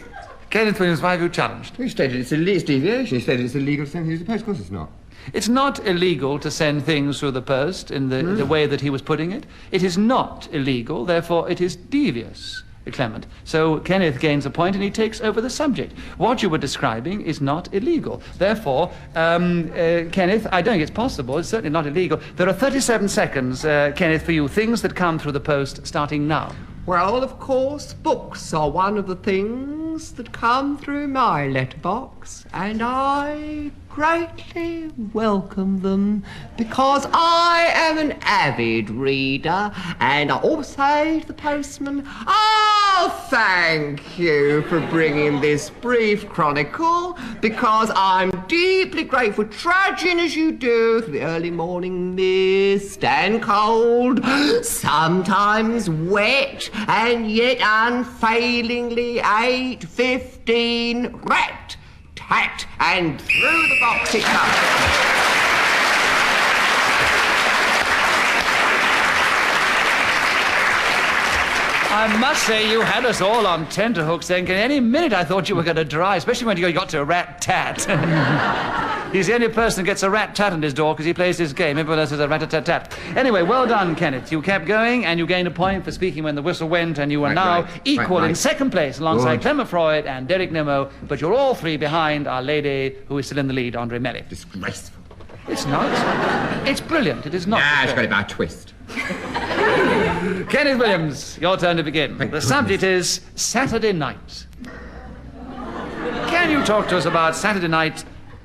Kenneth Williams, why have you challenged? You stated it's deviation. You stated it's illegal to send things to the post. Of course it's not. It's not illegal to send things through the post in the way that he was putting it. It is not illegal, therefore it is devious, Clement. So Kenneth gains a point and he takes over the subject. What you were describing is not illegal. Therefore, Kenneth, I don't think it's possible. It's certainly not illegal. There are 37 seconds, Kenneth, for you. Things that come through the post starting now. Well, of course, books are one of the things that come through my letterbox, and I greatly welcome them because I am an avid reader, and I always say to the postman, "Oh, thank you for bringing this brief chronicle, because I'm deeply grateful, trudging as you do through the early morning mist and cold, sometimes wet, and yet unfailingly 8:15 rat, tat, and through the box it comes." I must say you had us all on tenterhooks then. Any minute I thought you were going to dry, especially when you got to a rat-tat. He's the only person that gets a rat-tat on his door because he plays his game. Everyone else is a rat-tat-tat. Anyway, well done, Kenneth. You kept going and you gained a point for speaking when the whistle went, and you are now equal in second place alongside Clement Freud and Derek Nimmo, but you're all three behind our lady who is still in the lead, Andre Melly. Disgraceful. It's not. It's brilliant. It is not. Ah, it's got it by a twist. Kenneth Williams, your turn to begin. The subject is Saturday night. Can you talk to us about Saturday night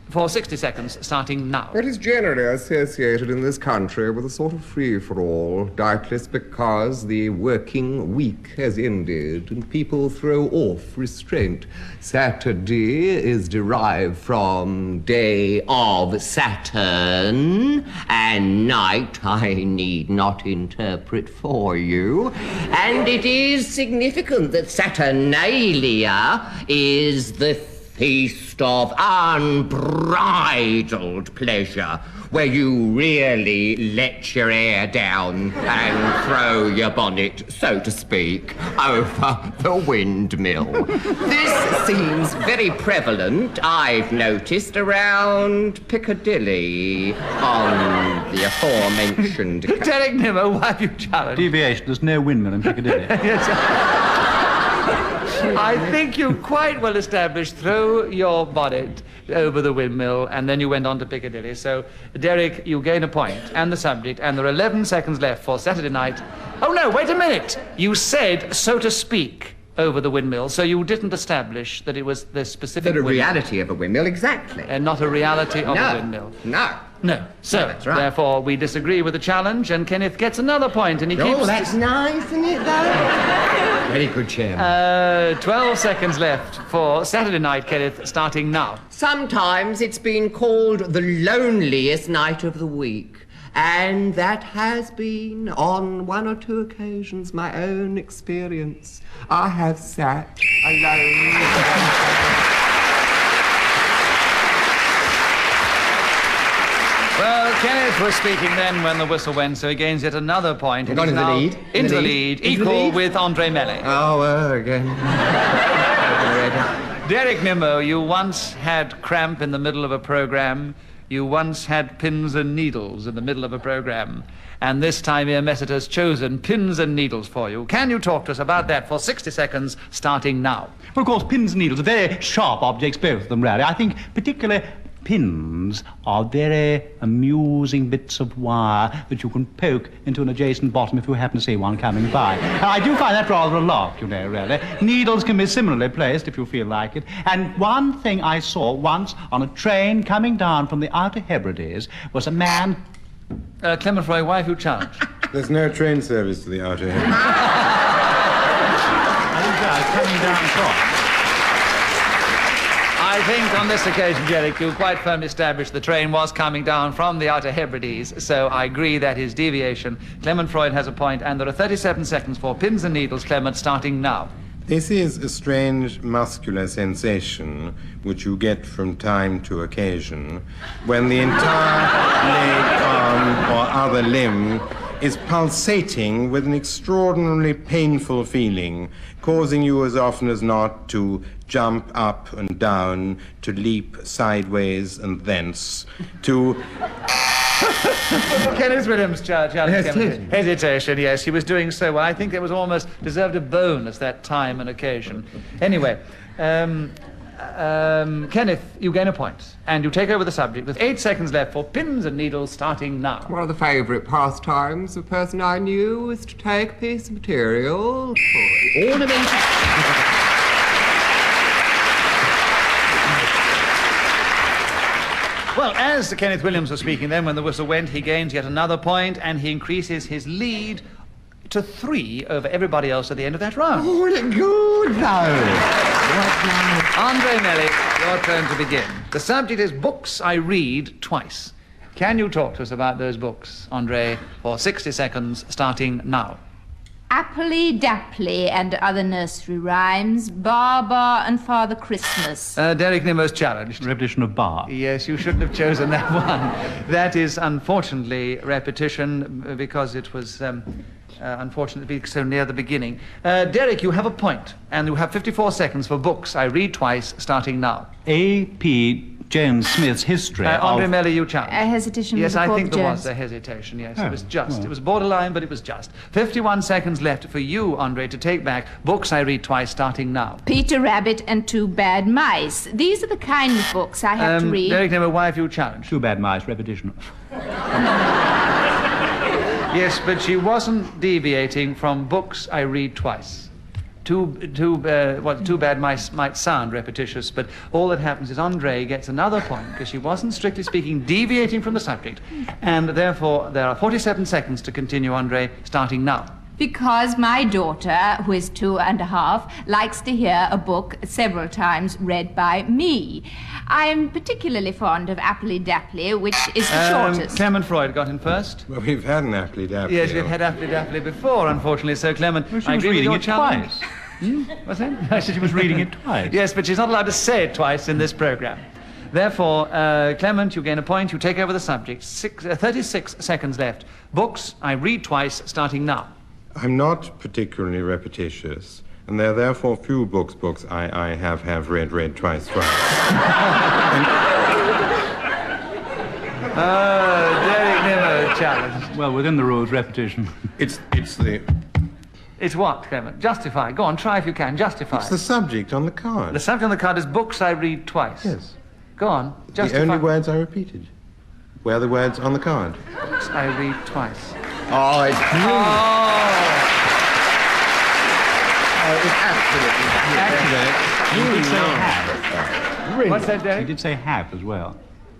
for 60 seconds, starting now? It is generally associated in this country with a sort of free-for-all, doubtless because the working week has ended and people throw off restraint. Saturday is derived from day of Saturn, and night I need not interpret for you. And it is significant that Saturnalia is the feast of unbridled pleasure, where you really let your hair down and throw your bonnet, so to speak, over the windmill. This seems very prevalent, I've noticed, around Piccadilly on the aforementioned... Derek Nimmo, why have you challenged? Deviation, there's no windmill in Piccadilly. I think you quite well established, throw your bonnet over the windmill, and then you went on to Piccadilly. So, Derek, you gain a point, and the subject, and there are 11 seconds left for Saturday night. Oh, no, wait a minute. You said, so to speak, over the windmill, so you didn't establish that it was the specific The reality of a windmill, exactly. And not a reality of a windmill. No. So, that's right. Therefore, we disagree with the challenge, and Kenneth gets another point, and he keeps... Oh, that's nice, isn't it, though? Very good, Chairman. 12 seconds left for Saturday night, Kenneth, starting now. Sometimes it's been called the loneliest night of the week, and that has been, on one or two occasions, my own experience. I have sat alone. Well, Kenneth was speaking then when the whistle went, so he gains yet another point. We've gone into the lead. Into the lead, equal with Andre Melly. Oh, again. Derek Nimmo, you once had Cramp in the middle of a program. You once had pins and needles in the middle of a program. And this time Messet has chosen pins and needles for you. Can you talk to us about that for 60 seconds, starting now? Well, of course, pins and needles are very sharp objects, both of them, really. I think particularly pins are very amusing bits of wire that you can poke into an adjacent bottom if you happen to see one coming by. And I do find that rather a lark, you know, really. Needles can be similarly placed if you feel like it. And one thing I saw once on a train coming down from the Outer Hebrides was a man... Clement Freud, why have you challenged? There's no train service to the Outer Hebrides. I think that's coming down across. I think on this occasion, Derek, you quite firmly established the train was coming down from the Outer Hebrides, so I agree that is deviation. Clement Freud has a point, and there are 37 seconds for pins and needles, Clement, starting now. This is a strange muscular sensation which you get from time to occasion when the entire leg, arm, or other limb is pulsating with an extraordinarily painful feeling, causing you as often as not to jump up and down, to leap sideways and thence, to... Kenneth Williams challenged hesitation, yes. He was doing so well. I think it was almost deserved a bonus that time and occasion. Anyway, Kenneth, you gain a point, and you take over the subject with 8 seconds left for pins and needles starting now. One of the favourite pastimes of a person I knew was to take a piece of material for ornamentation. Well, as Kenneth Williams was speaking then, when the whistle went, he gains yet another point, and he increases his lead to 3 over everybody else at the end of that round. Oh, what a good though. Andre Melly, your turn to begin. The subject is books I read twice. Can you talk to us about those books, Andre, for 60 seconds, starting now? Appley Dapley and other nursery rhymes, Bar Bar and Father Christmas. Derek Nimmo's challenged. Repetition of bar. Yes, you shouldn't have chosen that one. That is unfortunately repetition because it was unfortunately so near the beginning. Derek, you have a point, and you have 54 seconds for books I read twice, starting now. A.P. James Smith's history Andre Melly, you challenge. A hesitation. Yes, I think there Jones. was a hesitation, yes. Oh, It was just. well. It was borderline, but it was just. 51 seconds left for you, Andre, to take back books I read twice, starting now. Peter Rabbit and Two Bad Mice. These are the kind of books I have to read. Derek Nimmo, why have you challenged? Two Bad Mice, repetition. Yes, but she wasn't deviating from books I read twice. Two Bad Mice might sound repetitious, but all that happens is Andre gets another point because she wasn't, strictly speaking, deviating from the subject. And therefore, there are 47 seconds to continue, Andre, starting now. Because my daughter, who is 2.5, likes to hear a book several times read by me. I'm particularly fond of Appley Dapley, which is the shortest. Clement Freud got in first. Well, we've had an Appley Dapley. Yes, we've had Appley Dapley before, unfortunately, so Clement, Well, she I was agree with reading your it challenge. twice. What's that? I said she was reading it twice. Yes, but she's not allowed to say it twice in this program. Therefore, Clement, you gain a point. You take over the subject. 36 seconds left. Books I read twice, starting now. I'm not particularly repetitious, and there are therefore few books I have read twice. Derek Nimmo challenged. Well, within the rules, repetition. It's the what, Clement? Justify. Go on, try if you can. Justify. It's the subject on the card. The subject on the card is books I read twice. Yes. Go on, justify. The only words I repeated were the words on the card. Books I read twice. Oh, it's You did say have. really. What's that, He Derek? did say have as well.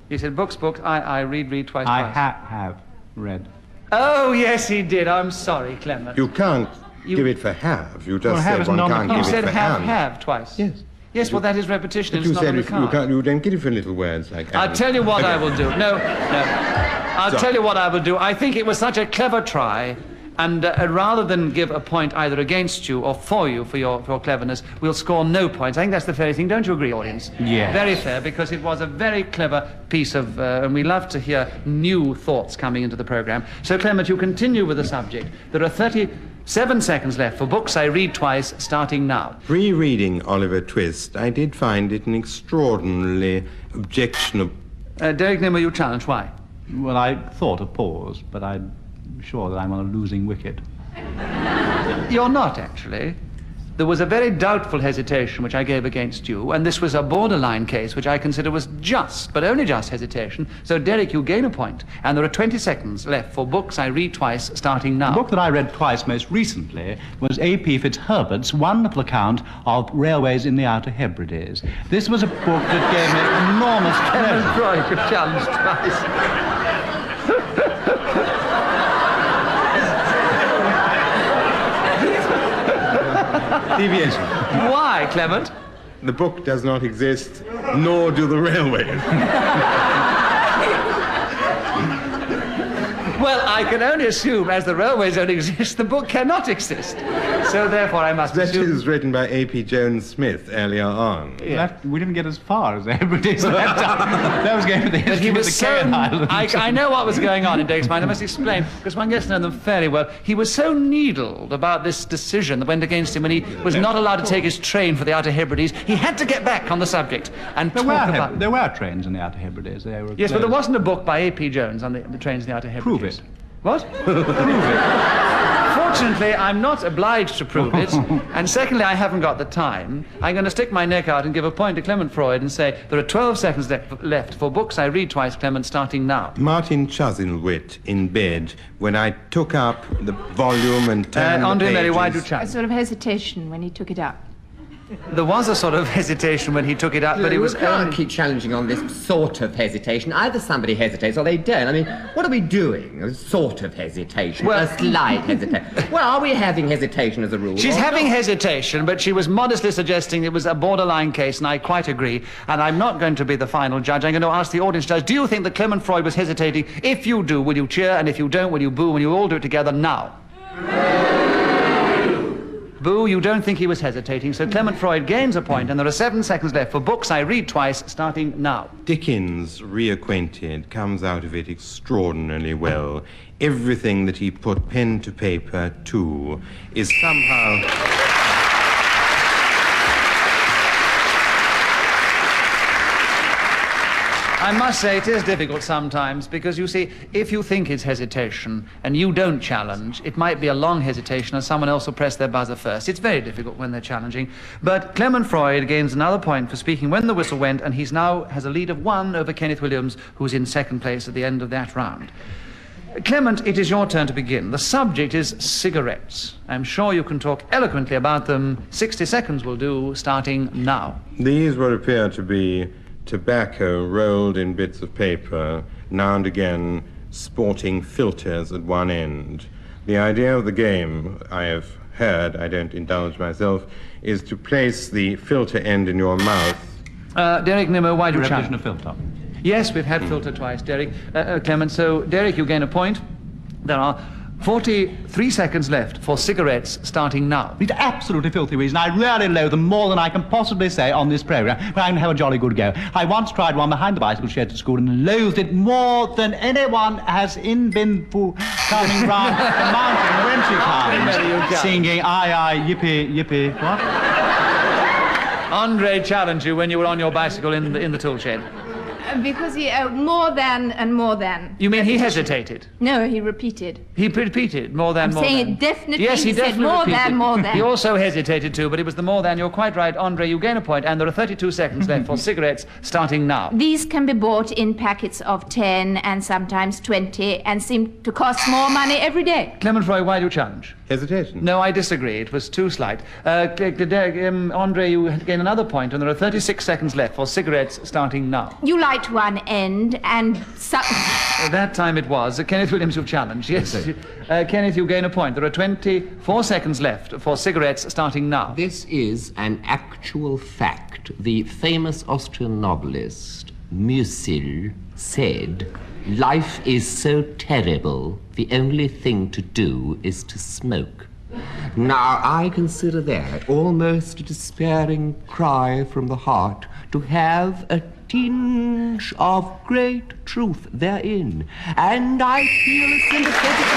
He said books, I read twice. I twice. have read. Oh, yes, he did. I'm sorry, Clement. You can't give it for have. You just Well, have said isn't one on the can't card. You give said it for have twice. Yes. Yes, well, that is repetition. But It's you not said on the if card. you don't get it for little words like I'll and. tell you what I Okay. will do. No. I'll Sorry. tell you what I will do. I think it was such a clever try, and rather than give a point either against you or for you for your cleverness, we'll score no points. I think that's the fair thing. Don't you agree, audience? Yes. Very fair, because it was a very clever piece of, and we love to hear new thoughts coming into the program. So, Clement, you continue with the subject. There are 37 seconds left for books I read twice, starting now. Rereading Oliver Twist, I did find it an extraordinarily objectionable. Derek Nimmo, you challenge. Why? Well, I thought a pause, but I'm sure that I'm on a losing wicket. You're not, actually. There was a very doubtful hesitation which I gave against you, and this was a borderline case which I consider was just, but only just hesitation. So, Derek, you gain a point, and there are 20 seconds left for books I read twice, starting now. The book that I read twice most recently was A.P. Fitzherbert's wonderful account of railways in the Outer Hebrides. This was a book that gave me enormous pleasure. Freud, you've challenged twice. Deviation. Why, Clement? The book does not exist, nor do the railways. Well, I can only assume, as the railways don't exist, the book cannot exist. So therefore I must That assume... is written by A.P. Jones-Smith earlier on. Yeah. We didn't get as far as Hebrides that time. That was going to the history He of was the so... Cairn Islands. I know what was going on in Dake's mind. I must explain, because one gets to know them fairly well. He was so needled about this decision that went against him when he was not allowed to take his train for the Outer Hebrides. He had to get back on the subject and talk about... There were trains in the Outer Hebrides. They were Yes, but there wasn't a book by A.P. Jones on the trains in the Outer Hebrides. Prove it. What? Prove it. Fortunately, I'm not obliged to prove it, and secondly, I haven't got the time. I'm going to stick my neck out and give a point to Clement Freud and say there are 12 seconds left for books I read twice, Clement, starting now. Martin Chuzzlewit in bed when I took up the volume and turned Andre the Mary, pages. why do A challenge? sort of hesitation when he took it up. There was a sort of hesitation when he took it up, but it was You can't only... keep challenging on this sort of hesitation. Either somebody hesitates or they don't. I mean, what are we doing? A sort of hesitation. Well- A slight hesitation. Well, are we having hesitation as a rule? She's or having not? hesitation, but she was modestly suggesting it was a borderline case, and I quite agree. And I'm not going to be the final judge. I'm going to ask the audience judge, do you think that Clement Freud was hesitating? If you do, will you cheer? And if you don't, will you boo? And you all do it together now. Boo, you don't think he was hesitating, so Clement Freud gains a point, and there are 7 seconds left for books I read twice, starting now. Dickens, reacquainted, comes out of it extraordinarily well. Everything that he put pen to paper to is somehow... I must say it is difficult sometimes because, you see, if you think it's hesitation and you don't challenge, it might be a long hesitation and someone else will press their buzzer first. It's very difficult when they're challenging. But Clement Freud gains another point for speaking when the whistle went, and he's now has a lead of 1 over Kenneth Williams, who's in second place at the end of that round. Clement, it is your turn to begin. The subject is cigarettes. I'm sure you can talk eloquently about them. 60 seconds will do, starting now. These would appear to be tobacco rolled in bits of paper, now and again sporting filters at one end. The idea of the game, I have heard, I don't indulge myself, is to place the filter end in your mouth. Derek Nimmo, why do you Repetition challenge? of filter. Yes, we've had filter twice, Derek. Clement, so Derek, you gain a point. There are 43 seconds left for cigarettes, starting now. It's absolutely filthy reason. I really loathe them more than I can possibly say on this programme, but I'm going to have a jolly good go. I once tried one behind the bicycle shed at school and loathed it more than anyone has been coming round the mountain when she comes, singing, aye, aye, yippee, yippee, what? Andre challenged you when you were on your bicycle in the tool shed. Because he, more than and more than. You mean he hesitated? No, he repeated. He repeated more than, I'm more saying than. it definitely. Yes, he said definitely more repeated. than, more than. He also hesitated too, but it was the more than. You're quite right, Andre. You gain a point, and there are 32 seconds left for cigarettes, starting now. These can be bought in packets of 10 and sometimes 20 and seem to cost more money every day. Clement Freud, why do you challenge? Hesitation. No, I disagree. It was too slight. Andre, you gain another point, and there are 36 seconds left for cigarettes, starting now. You light one end and That time it was. Kenneth Williams, you've challenged. Yes. Kenneth, you gain a point. There are 24 seconds left for cigarettes, starting now. This is an actual fact. The famous Austrian novelist Musil said, "Life is so terrible, the only thing to do is to smoke." Now, I consider that almost a despairing cry from the heart to have a tinge of great truth therein, and I feel a sympathetic...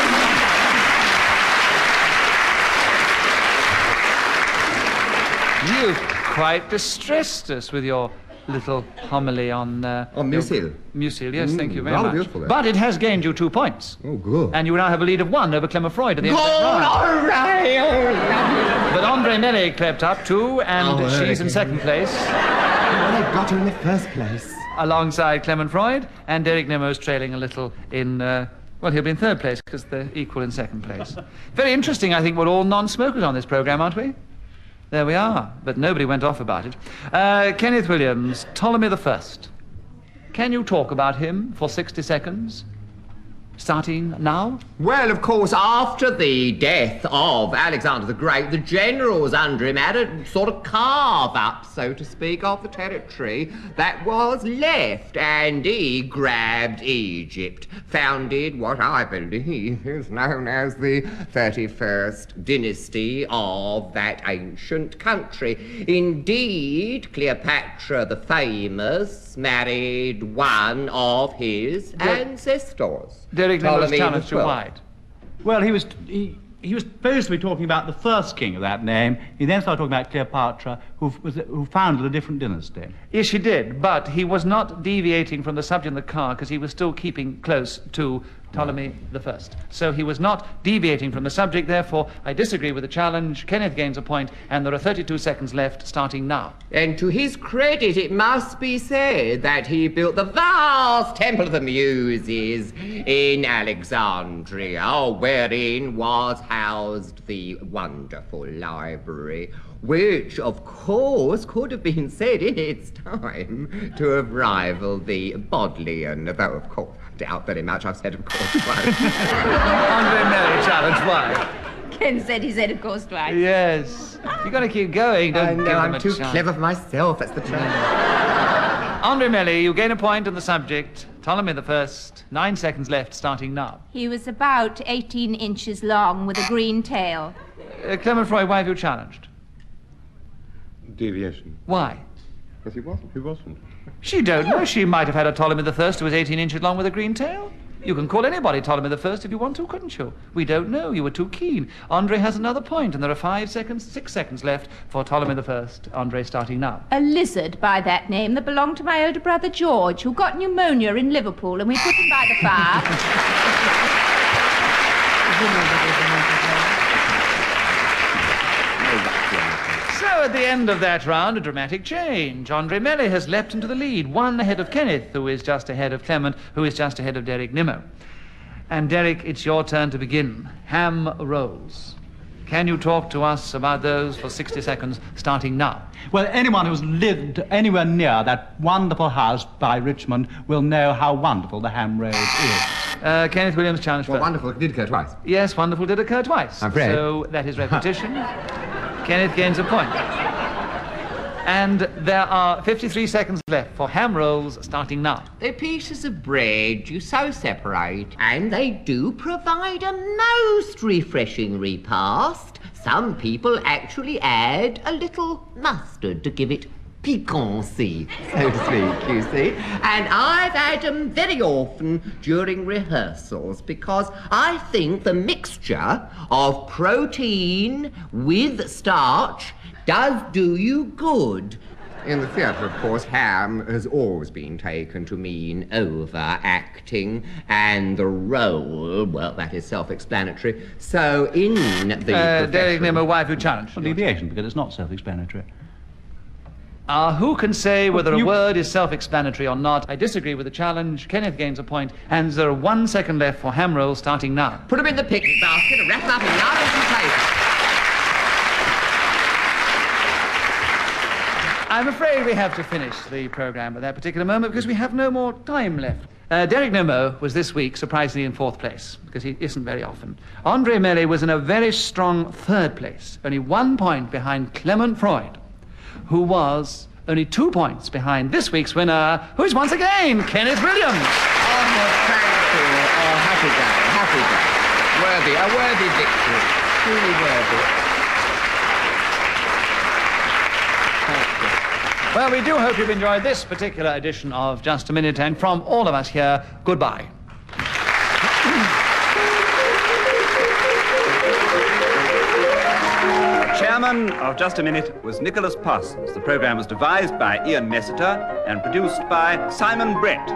You've quite distressed us with your little homily on Musil. Musil, yes, thank you very rather much. beautiful, that. But it has gained you 2 points. Oh, good. And you now have a lead of 1 over Clement Freud at the end of that round. All right. But Andre Melly crept up too, and she's in second place, Well, I got her in the first place. alongside Clement Freud, and Derek Nimmo's trailing a little in, well, he'll be in third place because they're equal in second place. Very interesting, I think we're all non-smokers on this programme, aren't we? There we are, but nobody went off about it. Kenneth Williams, Ptolemy I. Can you talk about him for 60 seconds? starting now? Well, of course, after the death of Alexander the Great, the generals under him had a sort of carve up, so to speak, of the territory that was left, and he grabbed Egypt, founded what I believe is known as the 31st dynasty of that ancient country. Indeed, Cleopatra the famous married one of his ancestors. Derek Nimmo's Ptolemy challenge to the White. Well, he was supposed to be talking about the first king of that name. He then started talking about Cleopatra, who founded a different dynasty. Yes, she did, but he was not deviating from the subject in the car because he was still keeping close to Ptolemy I. So he was not deviating from the subject, therefore I disagree with the challenge. Kenneth gains a point, and there are 32 seconds left, starting now. And to his credit, it must be said that he built the vast Temple of the Muses in Alexandria, wherein was housed the wonderful library, which, of course, could have been said in its time to have rivaled the Bodleian, though, of course, I doubt very much I've said, of course, twice. Andre Mary challenge, why? Ken said he said, of course, twice. Yes. You've got to keep going. Don't I give know, them I'm a too chance. clever for myself, that's the trouble. Andre Melly, you gain a point on the subject. Ptolemy I, 9 seconds left, starting now. He was about 18 inches long with a green tail. Clement Freud, why have you challenged? Deviation. Why? Because he wasn't. He wasn't. She don't know. She might have had a Ptolemy I who was 18 inches long with a green tail. You can call anybody Ptolemy I if you want to, couldn't you? We don't know. You were too keen. Andre has another point, and there are 6 seconds left for Ptolemy I. Andre starting now. A lizard by that name that belonged to my older brother George, who got pneumonia in Liverpool, and we put him by the fire. So at the end of that round, a dramatic change. Andre Melly has leapt into the lead, one ahead of Kenneth, who is just ahead of Clement, who is just ahead of Derek Nimmo. And Derek, it's your turn to begin. Ham rolls. Can you talk to us about those for 60 seconds, starting now? Well, anyone who's lived anywhere near that wonderful house by Richmond will know how wonderful the ham road is. Kenneth Williams challenge Well, first. wonderful did occur twice. Yes, wonderful did occur twice. I'm afraid. So that is repetition. Kenneth gains a point. And there are 53 seconds left for ham rolls, starting now. They're pieces of bread you so separate, and they do provide a most refreshing repast. Some people actually add a little mustard to give it piquancy, so to speak, you see. And I've had them very often during rehearsals because I think the mixture of protein with starch does do you good. In the theatre, of course, ham has always been taken to mean Overacting, and the role, well, that is self-explanatory. So in the Derek profession- Nimmo, why have you challenged? Well, deviation, because it's not self-explanatory. Who can say whether a You- word is self-explanatory or not? I disagree with the challenge. Kenneth gains a point, and there are 1 second left for ham rolls, starting now. Put them in the picnic basket and wrap them up in yarn and paper. I'm afraid we have to finish the programme at that particular moment because we have no more time left. Derek Nimmo was this week surprisingly in 4th place, because he isn't very often. Andre Melly was in a very strong 3rd place, only 1 point behind Clement Freud, who was only 2 points behind this week's winner, who is once again Kenneth Williams. Oh, well, thank you. Oh, happy day, happy day. A worthy victory. Truly worthy. Well, we do hope you've enjoyed this particular edition of Just a Minute, and from all of us here, goodbye. Chairman of Just a Minute was Nicholas Parsons. The program was devised by Ian Messiter and produced by Simon Brett.